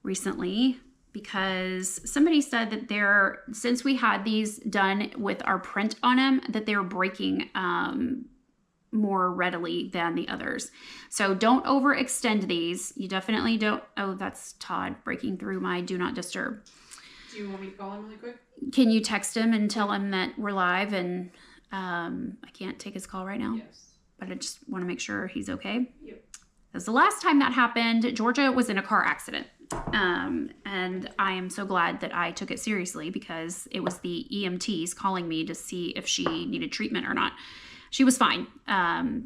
recently because somebody said that since we had these done with our print on them, that they're breaking more readily than the others. So don't overextend these. You definitely don't. Oh, that's Todd breaking through my do not disturb. Do you want me to call him really quick? Can you text him and tell him that we're live and I can't take his call right now? Yes. But I just want to make sure he's okay. Yep. Because the last time that happened, Georgia was in a car accident. And I am so glad that I took it seriously because it was the EMTs calling me to see if she needed treatment or not. She was fine.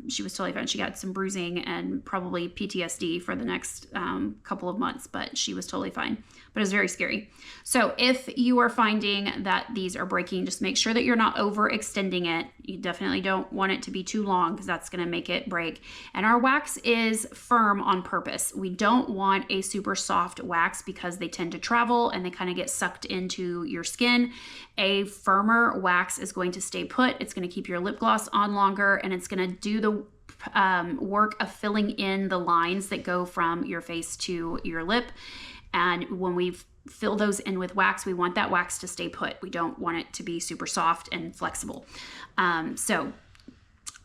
She was totally fine. She got some bruising and probably PTSD for the next couple of months, but she was totally fine. But it was very scary. So if you are finding that these are breaking, just make sure that you're not overextending it. You definitely don't want it to be too long because that's going to make it break. And our wax is firm on purpose. We don't want a super soft wax because they tend to travel and they kind of get sucked into your skin. A firmer wax is going to stay put. It's going to keep your lip gloss on longer, and it's going to do the work of filling in the lines that go from your face to your lip. And when we fill those in with wax, we want that wax to stay put. We don't want it to be super soft and flexible. So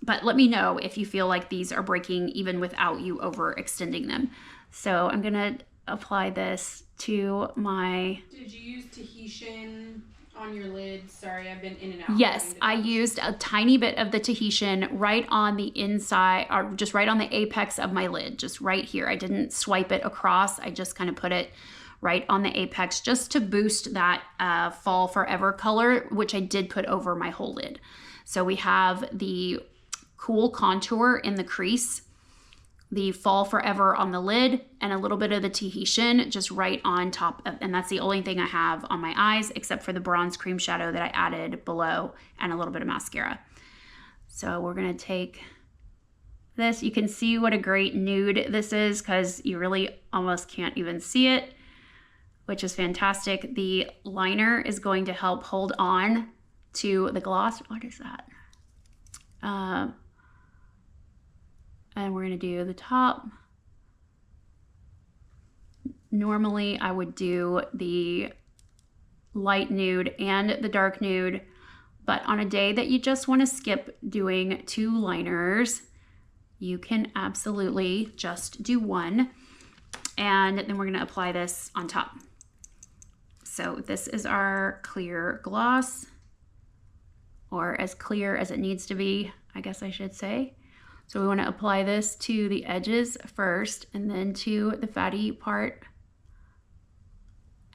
But let me know if you feel like these are breaking even without you overextending them. So I'm gonna apply this to my... Did you use Tahitian on your lid? Sorry, I've been in and out. Yes, I used a tiny bit of the Tahitian right on the inside, or just right on the apex of my lid, just right here. I didn't swipe it across. I just kind of put it right on the apex just to boost that Fall Forever color, which I did put over my whole lid. So we have the cool contour in the crease, the Fall Forever on the lid, and a little bit of the Tahitian just right on top of, and that's the only thing I have on my eyes except for the bronze cream shadow that I added below and a little bit of mascara. So we're gonna take this. You can see what a great nude this is because you really almost can't even see it, which is fantastic. The liner is going to help hold on to the gloss. What is that? And we're gonna do the top. Normally I would do the light nude and the dark nude, but on a day that you just wanna skip doing 2 liners, you can absolutely just do 1. And then we're gonna apply this on top. So this is our clear gloss, or as clear as it needs to be, I guess I should say. So we want to apply this to the edges first and then to the fatty part.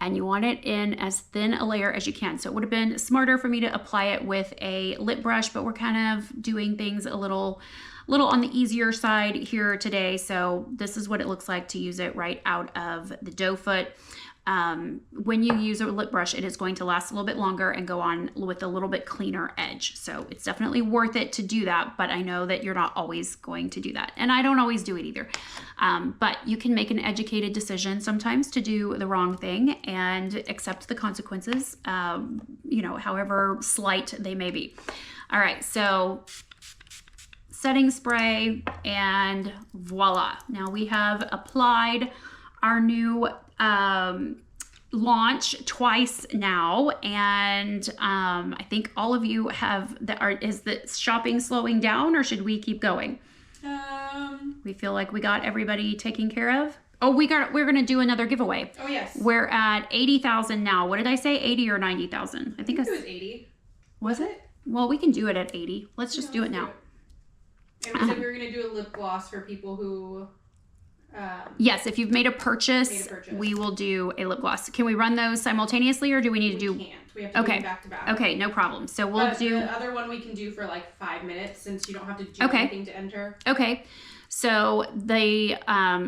And you want it in as thin a layer as you can. So it would have been smarter for me to apply it with a lip brush, but we're kind of doing things a little on the easier side here today. So this is what it looks like to use it right out of the dough foot. When you use a lip brush, it is going to last a little bit longer and go on with a little bit cleaner edge. So it's definitely worth it to do that, but I know that you're not always going to do that. And I don't always do it either. But you can make an educated decision sometimes to do the wrong thing and accept the consequences, you know, however slight they may be. All right, so setting spray and voila. Now we have applied our new launch twice now, and I think all of you have is the shopping slowing down, or should we keep going? We feel like we got everybody taken care of. Oh, we're gonna do another giveaway. Oh yes. We're at 80,000 now. What did I say? 80 or 90,000? I think it was 80. Was it? Well, we can do it at 80. Let's just do it now. And we said we were gonna do a lip gloss for people who. Yes, if you've made a purchase, we will do a lip gloss. Can we run those simultaneously, or do we need to do? We can't. We have to do them back to back. Okay, no problem. So we'll do the other one we can do for like 5 minutes since you don't have to do anything to enter. Okay. So the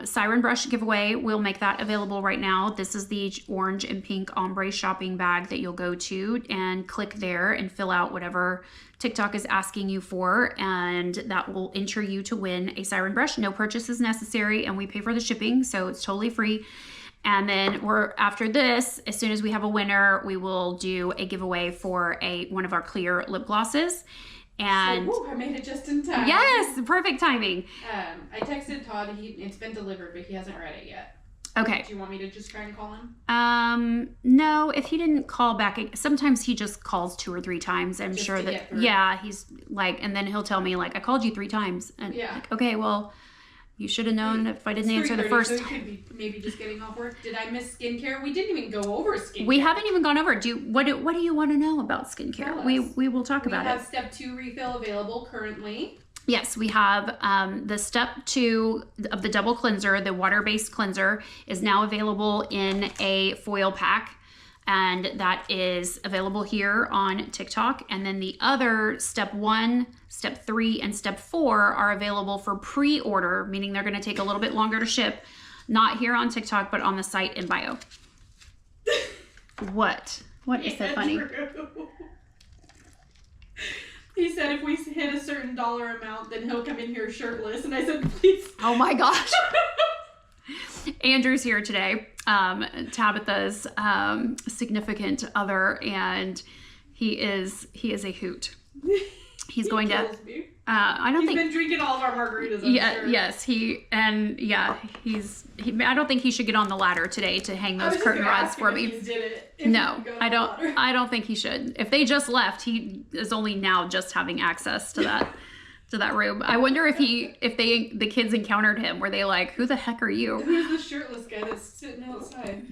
Siren Brush giveaway, we'll make that available right now. This is the orange and pink ombre shopping bag that you'll go to and click there and fill out whatever TikTok is asking you for, and that will enter you to win a Siren Brush. No purchase is necessary, and we pay for the shipping, so it's totally free. And then after this, as soon as we have a winner, we will do a giveaway for one of our clear lip glosses. And I made it just in time. Yes, perfect timing. I texted Todd. It's been delivered, but he hasn't read it yet. Okay. Do you want me to just try and call him? No, if he didn't call back, sometimes he just calls 2 or 3 times. I'm just sure that, yeah, he's like, and then he'll tell me like, I called you 3 times. And yeah. Like, okay, well, you should have known if I didn't answer the first time. So he could be maybe just getting off work. Did I miss skincare? We didn't even go over skincare. We haven't even gone over. What do you want to know about skincare? We will talk about it. We have step 2 refill available currently. Yes, we have the step 2 of the double cleanser, the water-based cleanser, is now available in a foil pack. And that is available here on TikTok. And then the other step 1, step 3, and step 4 are available for pre-order, meaning they're going to take a little bit longer to ship. Not here on TikTok, but on the site in bio. What? What is so funny? He said if we hit a certain dollar amount, then he'll come in here shirtless. And I said, please. Oh my gosh. Andrew's here today, Tabitha's significant other, and he is a hoot. He's going to. I don't think he's been drinking all of our margaritas. Sure. Yes, I don't think he should get on the ladder today to hang those curtain rods for me. No, I don't think he should. If they just left, he is only now just having access to to that room. I wonder if the kids encountered him. Were they like, who the heck are you? Who's the shirtless guy that's sitting outside?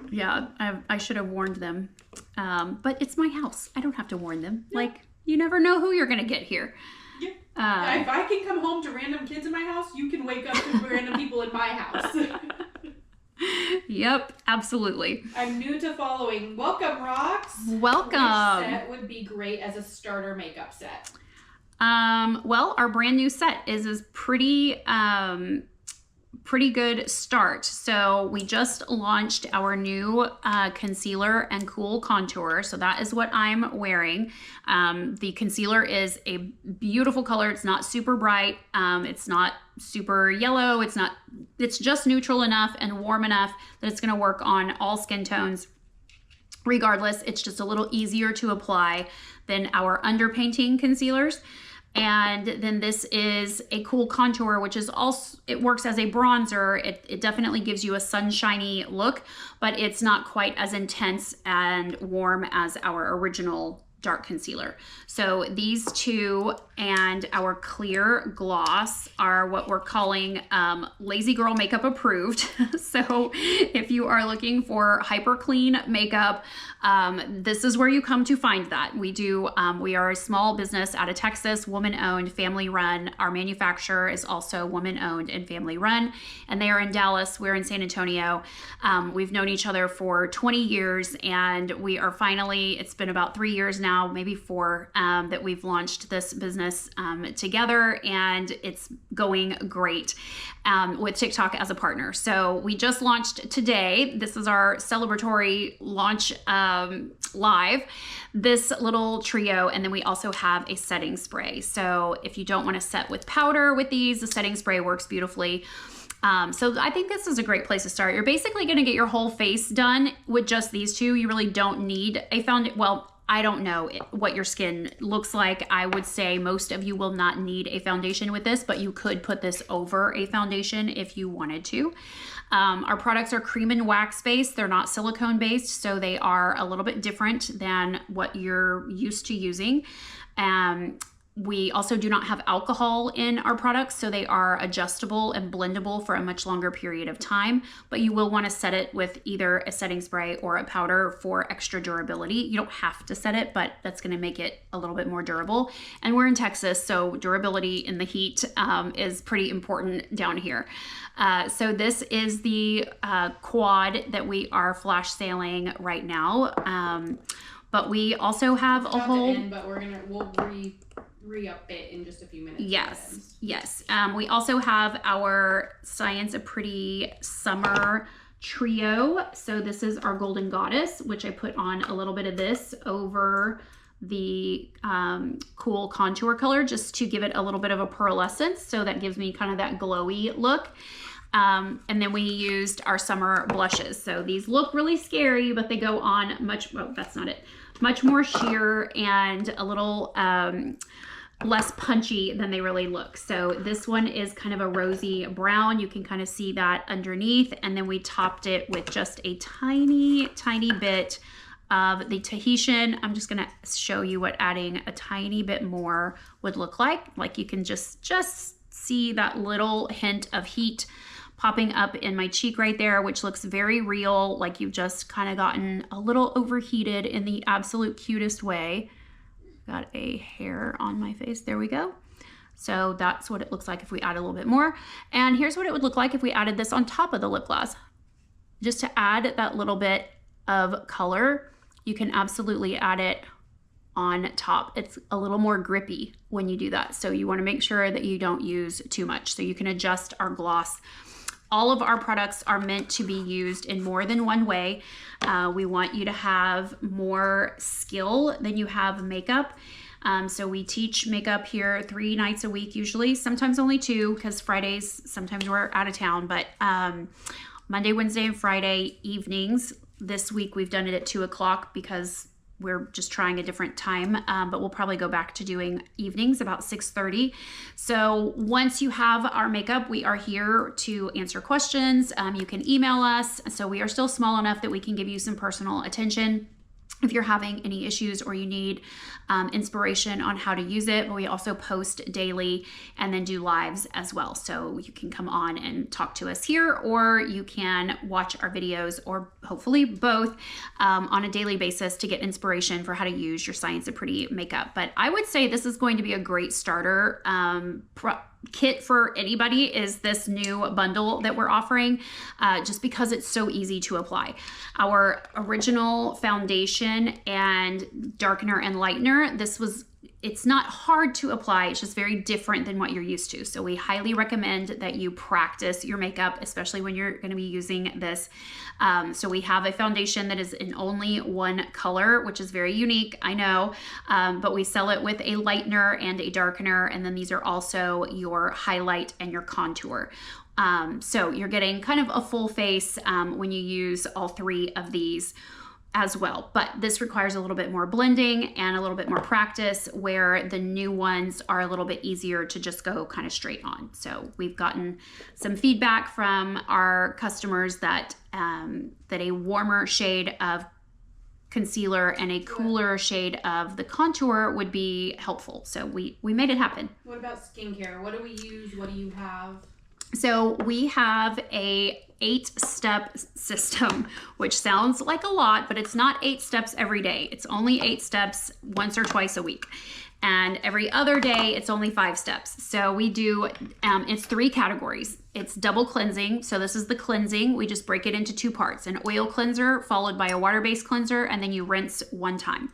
Yeah, I should have warned them. But it's my house. I don't have to warn them. Yeah. Like, you never know who you're going to get here. Yep. If I can come home to random kids in my house, you can wake up to random people in my house. Yep, absolutely. I'm new to following. Welcome, Rox. Welcome. Which set would be great as a starter makeup set? Well, our brand new set is pretty good start. So we just launched our new concealer and cool contour. So that is what I'm wearing. The concealer is a beautiful color. It's not super bright. It's not super yellow. It's just neutral enough and warm enough that it's going to work on all skin tones. Regardless, it's just a little easier to apply than our underpainting concealers. And then this is a cool contour, which is also, it works as a bronzer. It definitely gives you a sunshiny look, but it's not quite as intense and warm as our original dark concealer. So these two and our clear gloss are what we're calling lazy girl makeup approved. So if you are looking for hyper clean makeup, this is where you come to find that. We are a small business out of Texas, woman owned, family run. Our manufacturer is also woman owned and family run, and they are in Dallas. We're in San Antonio. We've known each other for 20 years, and we are finally, it's been about 3 years now, maybe 4, that we've launched this business together, and it's going great with TikTok as a partner. So we just launched today. This is our celebratory launch live, this little trio, and then we also have a setting spray. So if you don't want to set with powder with these, the setting spray works beautifully. So I think this is a great place to start. You're basically going to get your whole face done with just these two. You really don't need a foundation. Well, I don't know what your skin looks like. I would say most of you will not need a foundation with this, but you could put this over a foundation if you wanted to. Our products are cream and wax based. They're not silicone based, so they are a little bit different than what you're used to using. We also do not have alcohol in our products, so they are adjustable and blendable for a much longer period of time, but you will want to set it with either a setting spray or a powder for extra durability. You don't have to set it, but that's going to make it a little bit more durable. And we're in Texas, so durability in the heat is pretty important down here. So this is the quad that we are flash sailing right now. But we also have a whole... But we'll re-up it in just a few minutes. Yes. We also have our Science of Pretty Summer Trio. So this is our Golden Goddess, which I put on a little bit of this over the cool contour color just to give it a little bit of a pearlescence. So that gives me kind of that glowy look. And then we used our summer blushes. So these look really scary, but they go on much more sheer and a little less punchy than they really look. So this one is kind of a rosy brown. You can kind of see that underneath. And then we topped it with just a tiny bit of the Tahitian. I'm just gonna show you what adding a tiny bit more would look like. Like you can just see that little hint of heat popping up in my cheek right there, which looks very real, like you've just kind of gotten a little overheated in the absolute cutest way. Got a hair on my face. There we go. So that's what it looks like if we add a little bit more. And here's what it would look like if we added this on top of the lip gloss. Just to add that little bit of color, you can absolutely add it on top. It's a little more grippy when you do that. So you want to make sure that you don't use too much. So you can adjust our gloss. All of our products are meant to be used in more than one way. We want you to have more skill than you have makeup. So we teach makeup here 3 nights a week usually, sometimes only 2 because Fridays, sometimes we're out of town, but Monday, Wednesday, and Friday evenings. This week we've done it at 2 o'clock because we're just trying a different time, but we'll probably go back to doing evenings about 6:30. So once you have our makeup, we are here to answer questions. You can email us. So we are still small enough that we can give you some personal attention. if you're having any issues or you need inspiration on how to use it. But we also post daily and then do lives as well. So you can come on and talk to us here, or you can watch our videos, or hopefully both, on a daily basis to get inspiration for how to use your Science of Pretty makeup. But I would say this is going to be a great starter kit for anybody, is this new bundle that we're offering, just because it's so easy to apply. Our original foundation and darkener and lightener, it's not hard to apply, it's just very different than what you're used to. So we highly recommend that you practice your makeup, especially when you're going to be using this. So we have a foundation that is in only one color, which is very unique, I know, but we sell it with a lightener and a darkener, and then these are also your highlight and your contour. So you're getting kind of a full face when you use all three of these as well. But this requires a little bit more blending and a little bit more practice, where the new ones are a little bit easier to just go kind of straight on. So we've gotten some feedback from our customers that that a warmer shade of concealer and a cooler shade of the contour would be helpful. So we made it happen. What about skincare? What do we use? What do you have? So we have a 8-step system, which sounds like a lot, but it's not 8 steps every day. It's only 8 steps once or twice a week. And every other day, it's only 5 steps. So we do, it's 3 categories. It's double cleansing. So this is the cleansing. We just break it into 2 parts, an oil cleanser followed by a water-based cleanser, and then you rinse 1 time.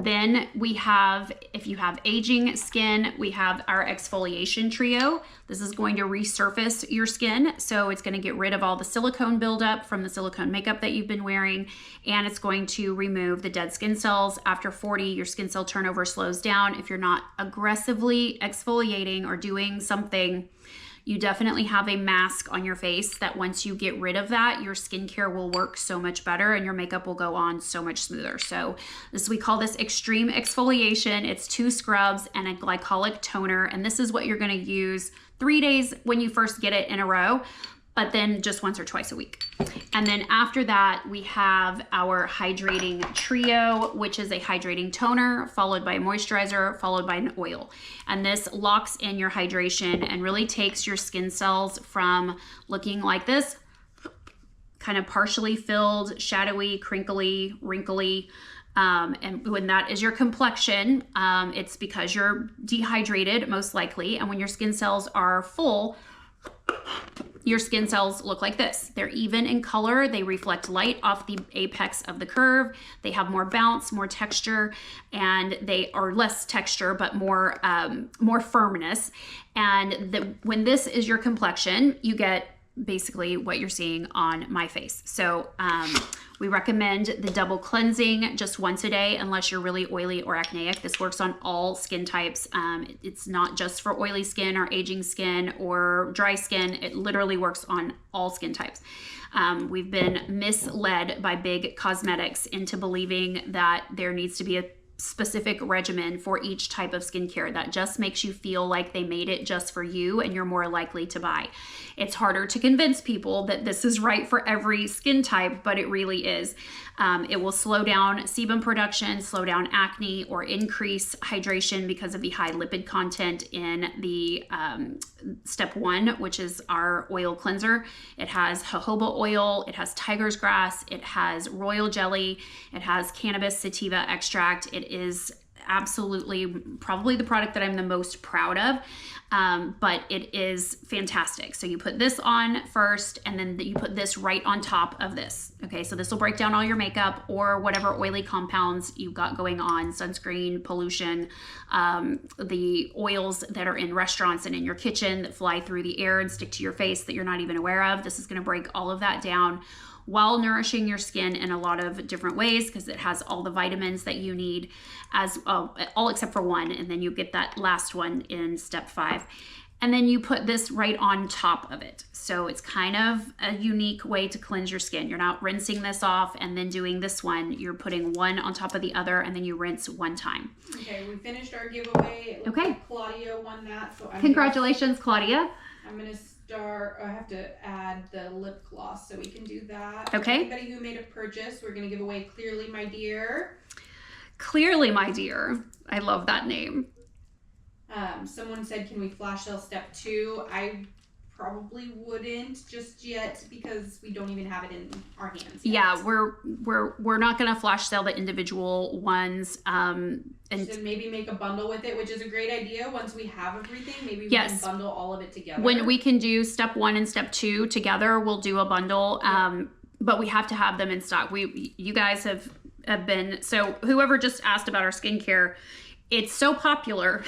Then we have, if you have aging skin, we have our exfoliation trio. This is going to resurface your skin. So it's going to get rid of all the silicone buildup from the silicone makeup that you've been wearing. And it's going to remove the dead skin cells. After 40, your skin cell turnover slows down. If you're not aggressively exfoliating or doing something, you definitely have a mask on your face that once you get rid of that, your skincare will work so much better and your makeup will go on so much smoother. So we call this extreme exfoliation. It's 2 scrubs and a glycolic toner. And this is what you're gonna use 3 days when you first get it in a row, but then just once or twice a week. And then after that, we have our hydrating trio, which is a hydrating toner, followed by a moisturizer, followed by an oil. And this locks in your hydration and really takes your skin cells from looking like this, kind of partially filled, shadowy, crinkly, wrinkly. And when that is your complexion, it's because you're dehydrated, most likely. And when your skin cells are full, your skin cells look like this. They're even in color. They reflect light off the apex of the curve. They have more bounce, more texture, and they are less texture, but more firmness. And when this is your complexion, you get basically what you're seeing on my face. So we recommend the double cleansing just once a day, unless you're really oily or acneic. This works on all skin types. It's not just for oily skin or aging skin or dry skin. It literally works on all skin types. We've been misled by big cosmetics into believing that there needs to be a specific regimen for each type of skincare that just makes you feel like they made it just for you and you're more likely to buy. It's harder to convince people that this is right for every skin type, but it really is. It will slow down sebum production, slow down acne, or increase hydration because of the high lipid content in the step 1, which is our oil cleanser. It has jojoba oil, it has tiger's grass, it has royal jelly, it has cannabis sativa extract. It is absolutely probably the product that I'm the most proud of, but it is fantastic. So you put this on first, and then you put this right on top of this. Okay, so this will break down all your makeup or whatever oily compounds you've got going on, sunscreen, pollution, the oils that are in restaurants and in your kitchen that fly through the air and stick to your face that you're not even aware of. This is going to break all of that down while nourishing your skin in a lot of different ways, because it has all the vitamins that you need, as all except for one, and then you get that last one in step 5. And then you put this right on top of it. So it's kind of a unique way to cleanse your skin. You're not rinsing this off and then doing this one. You're putting one on top of the other, and then you rinse 1 time. Okay, we finished our giveaway. It looks Okay. like Claudia won that. So Congratulations, Claudia. I'm gonna start. I have to add the lip gloss, so we can do that. Okay. Anybody who made a purchase, we're gonna give away Clearly My Dear. Clearly My Dear. I love that name. Someone said, can we flash sale step 2? I probably wouldn't just yet because we don't even have it in our hands yet. Yeah, we're not gonna flash sale the individual ones. And so maybe make a bundle with it, which is a great idea. Once we have everything, maybe we yes. can bundle all of it together. When we can do step 1 and step 2 together, we'll do a bundle. But we have to have them in stock. You guys have been, so whoever just asked about our skincare, it's so popular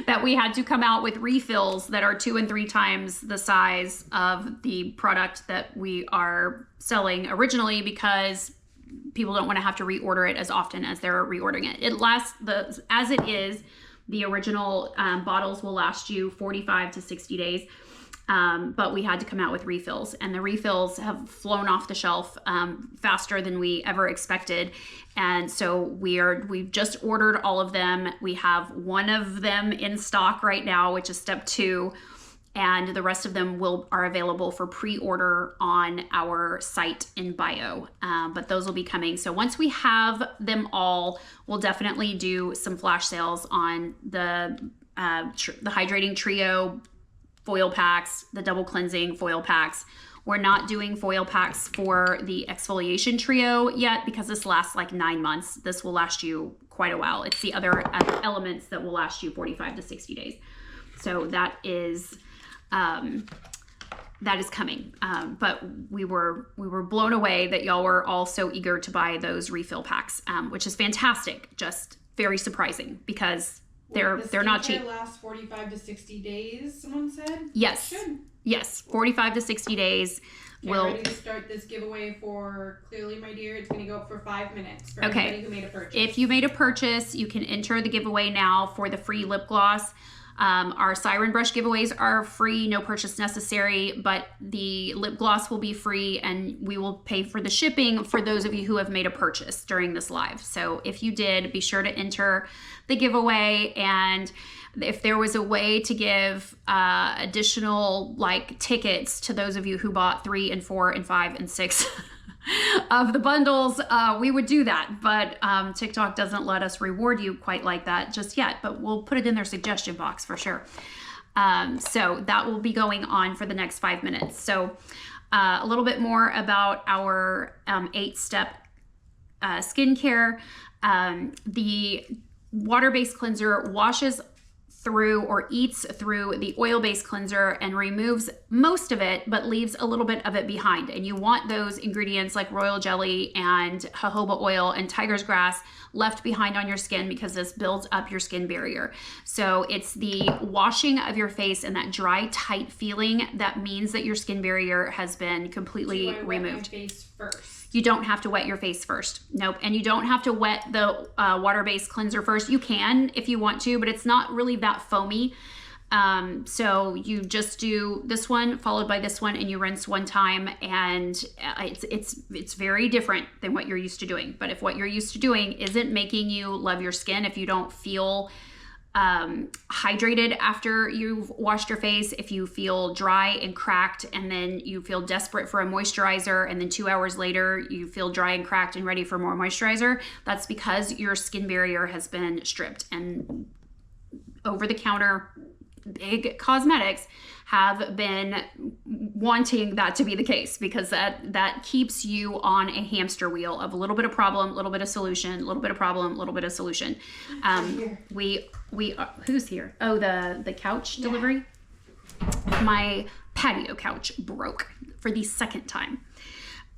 that we had to come out with refills that are 2 and 3 times the size of the product that we are selling originally, because people don't want to have to reorder it as often as they're reordering it. It lasts, as it is, the original bottles will last you 45 to 60 days. But we had to come out with refills, and the refills have flown off the shelf faster than we ever expected. And so we've just ordered all of them. We have one of them in stock right now, which is step 2. And the rest of them are available for pre-order on our site in bio. But those will be coming. So once we have them all, we'll definitely do some flash sales on the Hydrating Trio foil packs, the double cleansing foil packs. We're not doing foil packs for the exfoliation trio yet because this lasts like 9 months. This will last you quite a while. It's the other elements that will last you 45 to 60 days. So that is coming. But we were blown away that y'all were all so eager to buy those refill packs, which is fantastic. Just very surprising because they're not cheap. Lasts 45 to 60 days, someone said? Yes. It should. Yes, 45 to 60 days. Okay, We'll ready to start this giveaway for Clearly My Dear. It's going to go up for 5 minutes for anybody who made a purchase. If you made a purchase, you can enter the giveaway now for the free lip gloss. Our Siren Brush giveaways are free, no purchase necessary, but the lip gloss will be free, and we will pay for the shipping for those of you who have made a purchase during this live. So if you did, be sure to enter the giveaway. And if there was a way to give additional tickets to those of you who bought 3 and 4 and 5 and 6 of the bundles, we would do that. But TikTok doesn't let us reward you quite like that just yet, but we'll put it in their suggestion box for sure. So that will be going on for the next 5 minutes. So a little bit more about our 8-step skincare. The water-based cleanser washes through or eats through the oil-based cleanser and removes most of it, but leaves a little bit of it behind. And you want those ingredients like royal jelly and jojoba oil and tiger's grass left behind on your skin because this builds up your skin barrier. So it's the washing of your face and that dry, tight feeling that means that your skin barrier has been completely removed. Wet my face first? You don't have to wet your face first. Nope. And you don't have to wet the water-based cleanser first. You can if you want to, but it's not really that foamy. So you just do this one followed by this one, and you rinse one time, and it's very different than what you're used to doing. But if what you're used to doing isn't making you love your skin, if you don't feel hydrated after you've washed your face, if you feel dry and cracked and then you feel desperate for a moisturizer, and then 2 hours later you feel dry and cracked and ready for more moisturizer, that's because your skin barrier has been stripped. And over-the-counter big cosmetics have been wanting that to be the case, because that keeps you on a hamster wheel of a little bit of problem, a little bit of solution, a little bit of problem, a little bit of solution. We who's here? Oh, the couch delivery. My patio couch broke for the second time.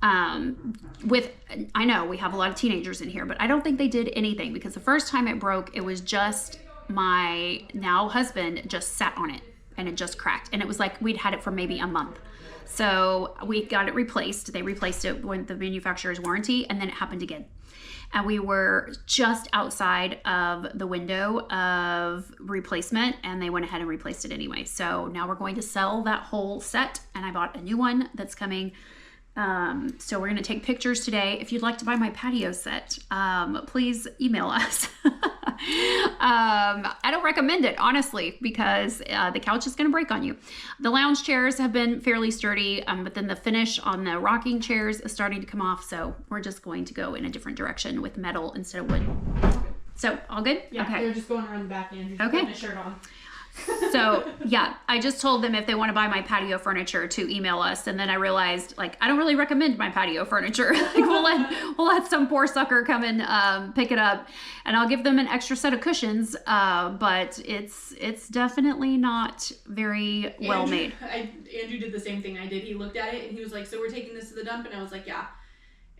I know we have a lot of teenagers in here, but I don't think they did anything, because the first time it broke, it was just my now husband just sat on it and it just cracked, and it was like we'd had it for maybe a month. So we got it replaced. They replaced it with the manufacturer's warranty, and then it happened again. And we were just outside of the window of replacement, and they went ahead and replaced it anyway. So now we're going to sell that whole set, and I bought a new one that's coming. So we're going to take pictures today. If you'd like to buy my patio set, please email us. I don't recommend it, honestly, because the couch is going to break on you. The lounge chairs have been fairly sturdy, but then the finish on the rocking chairs is starting to come off. So we're just going to go in a different direction with metal instead of wood. So all good? Yeah, okay. they're just going around the back end. Okay. Putting a shirt on. So yeah, I just told them if they want to buy my patio furniture to email us, and then I realized like I don't really recommend my patio furniture. Like we'll let some poor sucker come and pick it up, and I'll give them an extra set of cushions. But it's definitely not very well made. Andrew did the same thing I did. He looked at it and he was like, "So we're taking this to the dump?" And I was like, "Yeah."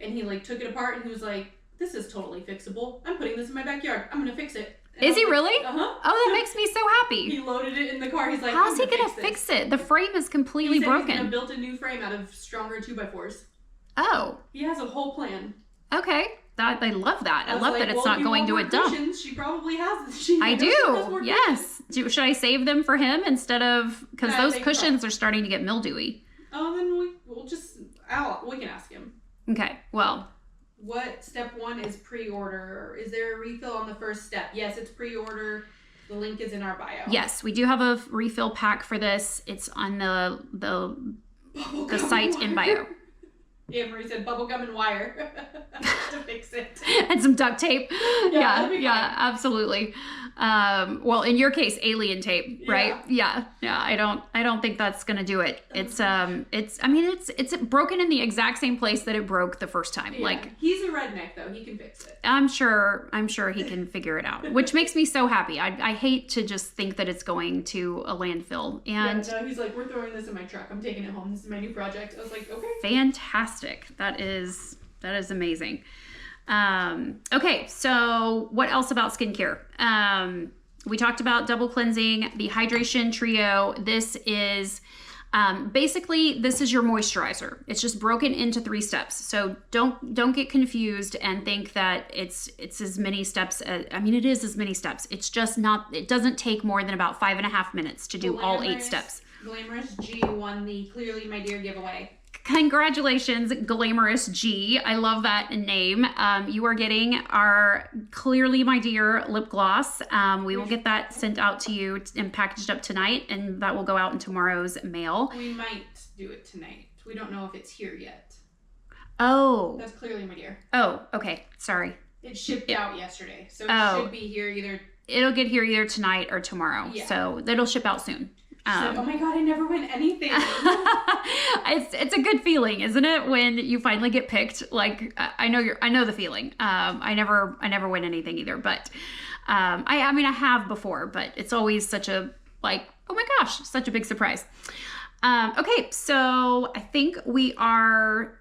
And he like took it apart and he was like, "This is totally fixable. I'm putting this in my backyard. I'm gonna fix it." And Is he like, really? Uh-huh. Oh, that makes me so happy. He loaded it in the car. He's like, how's he gonna fix it? The frame is completely broken. He's gonna build a new frame out of stronger 2x4s. Oh. He has a whole plan. Okay. I love that. I love like, that it's well, not if you going to a want dump. cushions, she probably has. I do. Yes. Should I save them for him instead of because those cushions are starting to get mildewy? Oh, then we can ask him. Okay. Well. What step 1 is pre-order? Is there a refill on the first step? Yes, it's pre-order. The link is in our bio. Yes, we do have a refill pack for this. It's on the site in bio. Yeah, Marie said bubblegum and wire to fix it. And some duct tape. Yeah, absolutely. Well, in your case, alien tape, right? Yeah. I don't think that's gonna do it. It's broken in the exact same place that it broke the first time. Yeah. Like he's a redneck though, he can fix it. I'm sure he can figure it out, which makes me so happy. I hate to just think that it's going to a landfill. And no, he's like, we're throwing this in my truck. I'm taking it home. This is my new project. I was like, okay. Fantastic. That is amazing. Okay, so what else about skincare? We talked about double cleansing, the hydration trio. This is basically this is your moisturizer. It's just broken into 3 steps. So don't get confused and think that it's as many steps. It is as many steps. It's just not. It doesn't take more than about 5.5 minutes to do all 8 steps. Glamorous G won the Clearly My Dear giveaway. Congratulations, Glamorous G. I love that name. You are getting our Clearly My Dear lip gloss. We will get that sent out to you and packaged up tonight, and that will go out in tomorrow's mail. We might do it tonight. We don't know if it's here yet. Oh. That's Clearly My Dear. Oh, okay. Sorry. It shipped out yesterday, so it should be here either. It'll get here either tonight or tomorrow. Yeah. So it'll ship out soon. Oh my god, I never win anything. It's a good feeling, isn't it, when you finally get picked? Like I know the feeling. I never win anything either, but I have before, but it's always such a like, oh my gosh, such a big surprise. Okay, so I think we are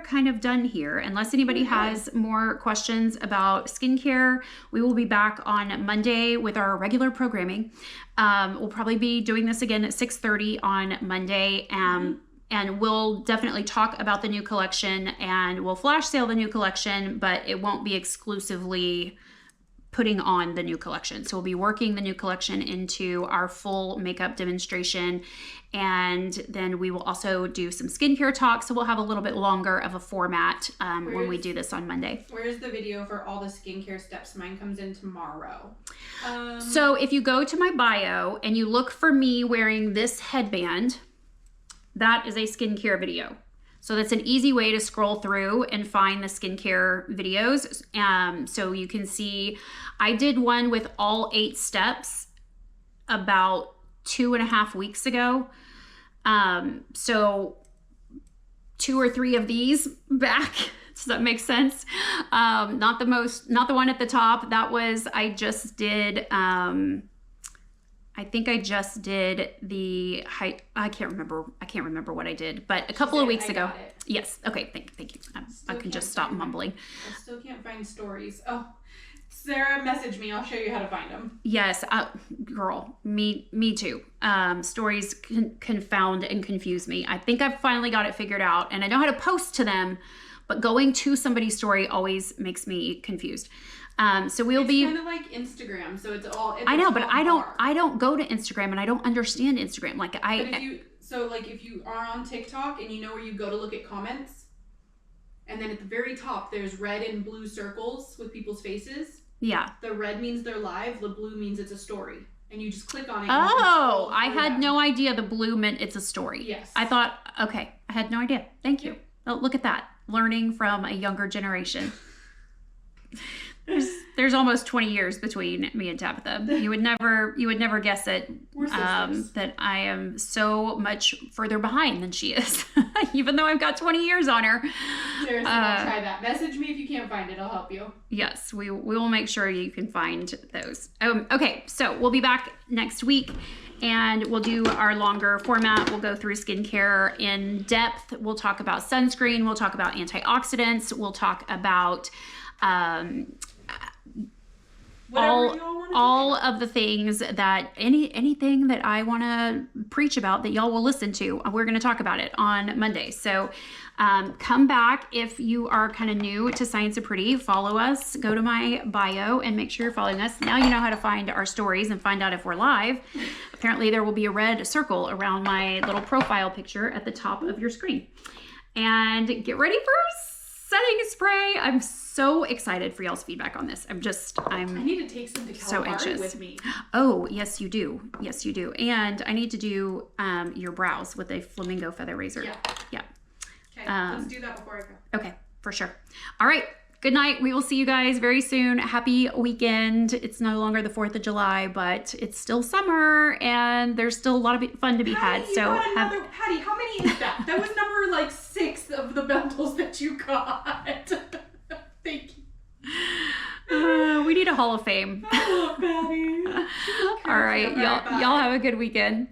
kind of done here. Unless anybody has more questions about skincare, we will be back on Monday with our regular programming. We'll probably be doing this again at 6:30 on Monday. And we'll definitely talk about the new collection, and we'll flash sale the new collection, but it won't be exclusively putting on the new collection. So we'll be working the new collection into our full makeup demonstration. And then we will also do some skincare talk. So we'll have a little bit longer of a format when we do this on Monday. Where's the video for all the skincare steps? Mine comes in tomorrow. So if you go to my bio and you look for me wearing this headband, that is a skincare video. So that's an easy way to scroll through and find the skincare videos. So you can see, I did one with all 8 steps about 2.5 weeks ago. So 2 or 3 of these back. Does that make sense? Not the one at the top. That was, I just did, I think I just did the height. I can't remember what I did, but a couple of weeks ago. Yes. Okay. Thank you. I can just stop mumbling. I still can't find stories. Oh, Sarah, message me. I'll show you how to find them. Yes. Girl, me too. Stories confound and confuse me. I think I've finally got it figured out, and I know how to post to them, but going to somebody's story always makes me confused. So we'll be kind of like Instagram, so it's all. I know, but I don't go to Instagram, and I don't understand Instagram. Like if you are on TikTok and you know where you go to look at comments, and then at the very top there's red and blue circles with people's faces. Yeah. The red means they're live. The blue means it's a story. And you just click on it. Oh, I had no idea the blue meant it's a story. Yes. I thought, okay, I had no idea. Thank you. Oh, look at that. Learning from a younger generation. There's almost 20 years between me and Tabitha. You would never guess it. We're sisters. That I am so much further behind than she is, even though I've got 20 years on her. Seriously, don't try that. Message me if you can't find it. I'll help you. Yes, we will make sure you can find those. Okay, so we'll be back next week. And we'll do our longer format. We'll go through skincare in depth. We'll talk about sunscreen. We'll talk about antioxidants. We'll talk about all of the things that anything that I want to preach about that y'all will listen to. We're going to talk about it on Monday. So come back if you are kind of new to Science of Pretty. Follow us. Go to my bio and make sure you're following us. Now you know how to find our stories and find out if we're live. Apparently there will be a red circle around my little profile picture at the top of your screen. And get ready for setting spray. I'm so excited for y'all's feedback on this. I need to take some to so Kalahari anxious with me. Oh, yes, you do. Yes, you do. And I need to do your brows with a flamingo feather razor. Yeah. Okay, let's do that before I go. Okay, for sure. All right. Good night. We will see you guys very soon. Happy weekend. It's no longer the 4th of July, but it's still summer and there's still a lot of fun to be had. So Patty, how many is that? That was number like 6 of the bundles that you got. Thank you. We need a Hall of Fame. Oh, Patty. All right. Y'all have a good weekend.